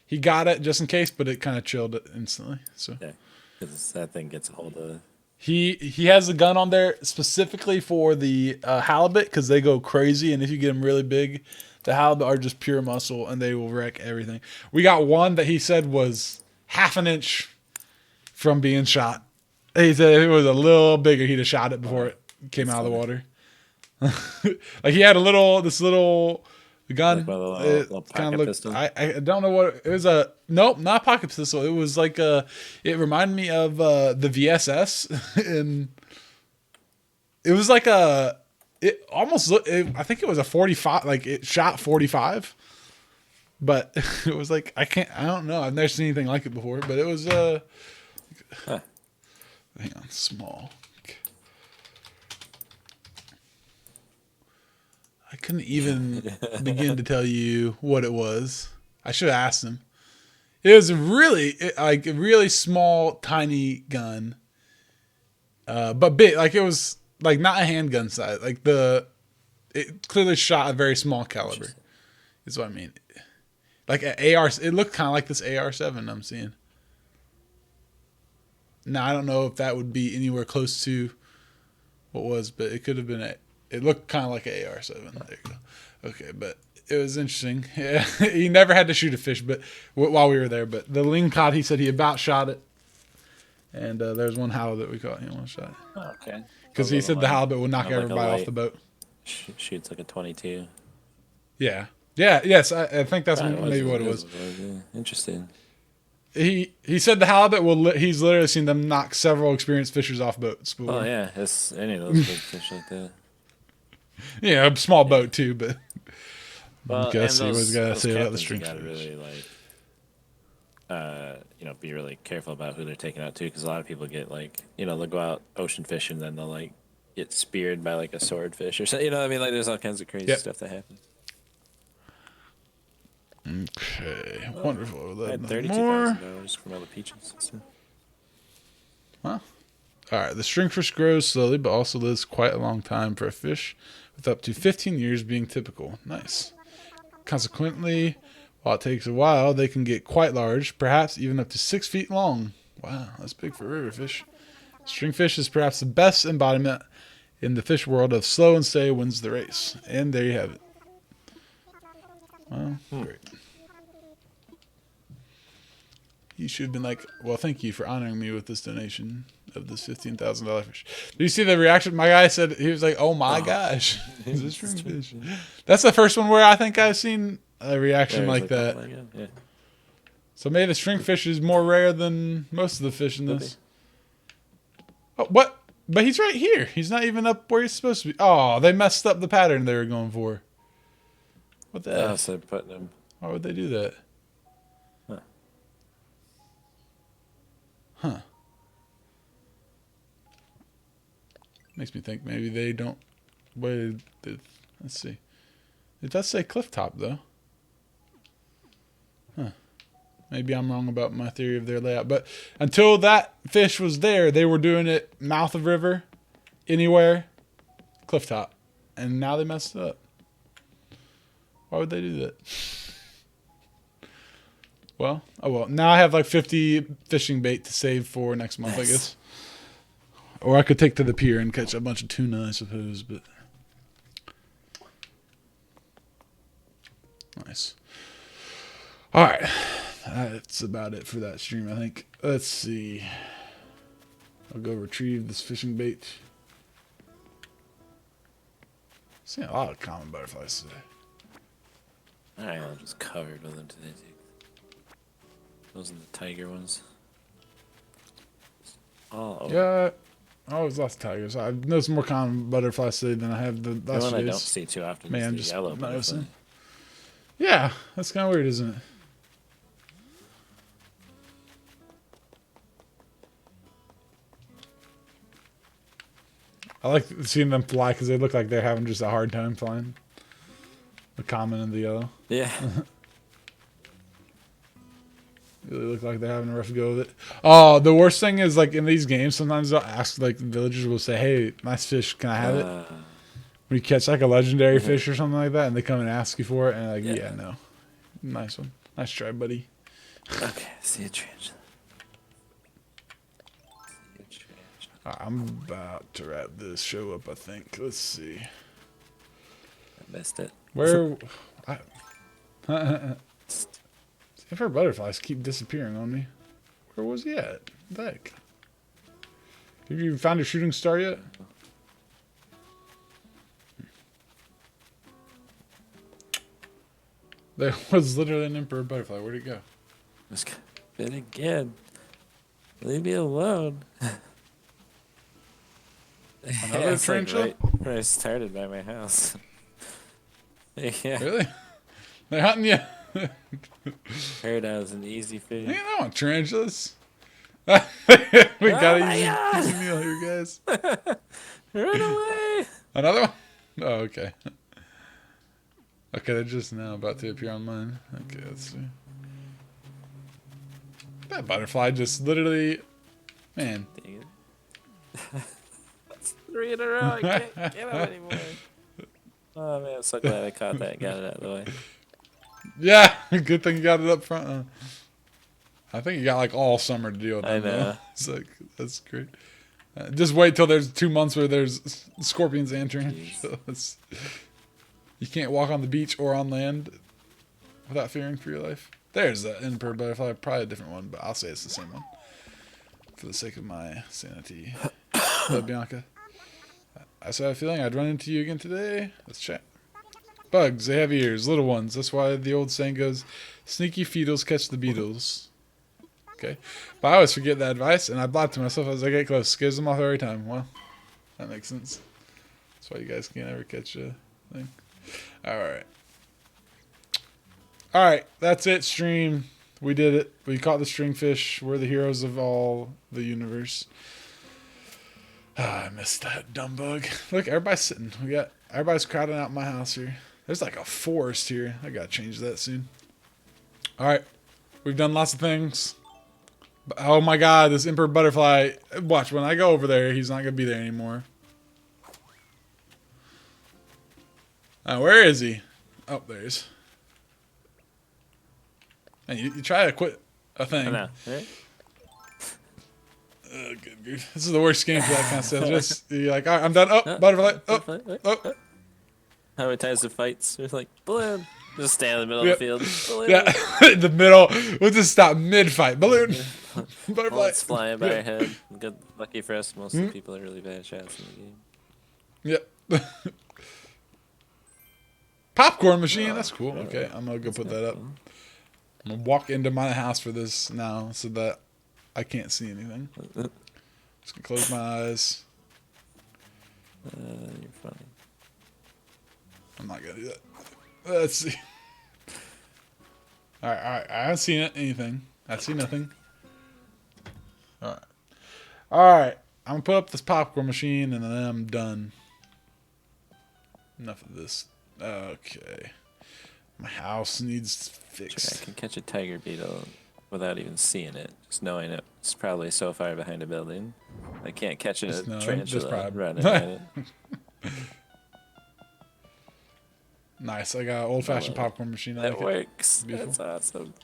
He got it just in case, but it kind of chilled it instantly. So yeah, because that thing gets a hold of. He has the gun on there specifically for the halibut because they go crazy, and if you get them really big, the halibut are just pure muscle and they will wreck everything. We got one that he said was half an inch from being shot. He said if it was a little bigger, he'd have shot it before it came out of the water. Like he had this little gun. Like it kind of looked. Pistol? I don't know what it was. Nope, not pocket pistol. It was like it reminded me of the VSS, and it was like it almost looked. I think it was a 45. Like it shot 45, but it was like I don't know. I've never seen anything like it before. But it was hang on, small. I couldn't even begin to tell you what it was. I should have asked him. It was a really small, tiny gun, but big. Like it was like not a handgun size. Like it it clearly shot a very small caliber. Is what I mean. Like an AR, it looked kind of like this AR-7 I'm seeing. Now I don't know if that would be anywhere close to what was, but it could have been. It looked kind of like an AR-7. There you go. Okay, but it was interesting. Yeah, he never had to shoot a fish, but while we were there. But the lingcod, he said he about shot it, and there's one halibut we caught. He almost shot. Oh, okay. Because he said the halibut would knock like everybody off the boat. Shoots like a 22. Yeah. Yeah. Yes, I think that's maybe what it was. Interesting. He said the halibut he's literally seen them knock several experienced fishers off boats before. Oh yeah, it's any of those big fish like that. Yeah, a small boat too, but well, gotta see what he's got to say about the stringfish. Got to really be really careful about who they're taking out too, because a lot of people get they'll go out ocean fishing, and then they'll get speared by a swordfish or something. You know what I mean? There's all kinds of crazy stuff that happens. Okay, wonderful. I had $32,000 from all the peaches. So. Well, all right. The stringfish grows slowly, but also lives quite a long time for a fish, with up to 15 years being typical. Nice. Consequently, while it takes a while, they can get quite large, perhaps even up to 6 feet long. Wow, that's big for a river fish. Stringfish is perhaps the best embodiment in the fish world of slow and steady wins the race. And there you have it. Well, great. You should have been like, well, thank you for honoring me with this donation of this $15,000 fish. Did you see the reaction? My guy said, he was like, oh my gosh. It's a stringfish. That's the first one where I think I've seen a reaction like that. Oh, yeah. So maybe the stringfish is more rare than most of the fish in this. Oh, what? But he's right here. He's not even up where he's supposed to be. Oh, they messed up the pattern they were going for. What the hell? So putting him. Why would they do that? Huh. Makes me think maybe they don't. Let's see. It does say cliff top though. Huh. Maybe I'm wrong about my theory of their layout. But until that fish was there, they were doing it mouth of river, anywhere, cliff top. And now they messed it up. Why would they do that? Well, oh well. Now I have 50 fishing bait to save for next month, nice. I guess. Or I could take to the pier and catch a bunch of tuna, I suppose. But nice. All right, that's about it for that stream, I think. Let's see. I'll go retrieve this fishing bait. Seen a lot of common butterflies today. I'm just covered with them today, too. Those are the tiger ones. Oh. Yeah, I always lost tigers. I've noticed more common butterflies today than I have the last one days. I don't see too often is the yellow butterfly. Yeah, that's kind of weird, isn't it? I like seeing them fly because they look like they're having just a hard time flying. The common and the yellow. Yeah. Really look like they're having a rough go with it. Oh, the worst thing is in these games, sometimes they'll ask the villagers will say, "Hey, nice fish, can I have it?" When you catch a legendary fish or something like that, and they come and ask you for it, and yeah, no, nice one, nice try, buddy. Okay, see you, Trench. I'm about to wrap this show up, I think. Let's see. I missed it. Where? If our butterflies keep disappearing on me. Where was he at? What the heck? Have you found your shooting star yet? There was literally an emperor butterfly. Where'd it go? Then again. Leave me alone. Another tarantula? Right where I started by my house. Yeah. Really? They're hunting you. Heard I was an easy fish. You don't want tarantulas. We got an easy meal here, guys. Run away! Another one? Oh, okay. Okay, they're just now about to appear on mine. Okay, let's see. That butterfly just literally... Man. Dang it. That's 3 in a row. I can't get them anymore. Oh man, I'm so glad I caught that and got it out of the way. Yeah, good thing you got it up front. I think you got like all summer to deal with them. I know. Though. It's like, that's great. Just wait till there's 2 months where there's scorpions entering. So you can't walk on the beach or on land without fearing for your life. There's that emperor butterfly, probably a different one, but I'll say it's the same one for the sake of my sanity. Bianca. I still have a feeling I'd run into you again today. Let's check. Bugs, they have ears, little ones. That's why the old saying goes, sneaky feetles catch the beetles. Okay. But I always forget that advice, and I blab to myself as I get close. Scares them off every time. Well, that makes sense. That's why you guys can't ever catch a thing. Alright. Alright, that's it, stream. We did it. We caught the stringfish. We're the heroes of all the universe. I missed that dumb bug. Look, everybody's sitting. Everybody's crowding out my house here. There's like a forest here. I gotta change that soon. Alright. We've done lots of things. Oh my god, this emperor butterfly. Watch, when I go over there, he's not gonna be there anymore. Where is he? Oh, there he is. And you try to quit a thing. I know, right? Good grief. This is the worst game for that kind of stuff. Just, you're like, all right, I'm done. Oh, butterfly. Oh. How many times the fights? It's like, balloon. Just stand in the middle of the field. Balloon. Yeah, in the middle. We'll just stop mid-fight. Balloon. Butterfly. Bullets flying by our head. Good, lucky for us, most of the people are really bad shots in the game. Yep. Popcorn machine. That's cool. Okay, I'm going to go put that up. Cool. I'm going to walk into my house for this now so that I can't see anything. Just going to close my eyes. You're funny. I'm not going to do that. Let's see. Alright. I haven't seen anything. I see nothing. Alright. I'm going to put up this popcorn machine and then I'm done. Enough of this. Okay. My house needs fixed. Sure, I can catch a tiger beetle without even seeing it. Just knowing it's probably so far behind a building. I can't catch a tarantula running at it. Nice. I got an old-fashioned popcorn machine. That works. Beautiful. That's awesome.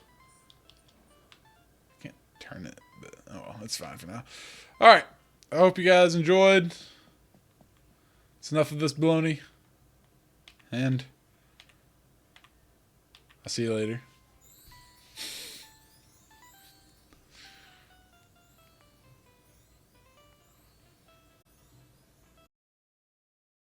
Can't turn it, but oh well, it's fine for now. All right. I hope you guys enjoyed. It's enough of this baloney. And I'll see you later.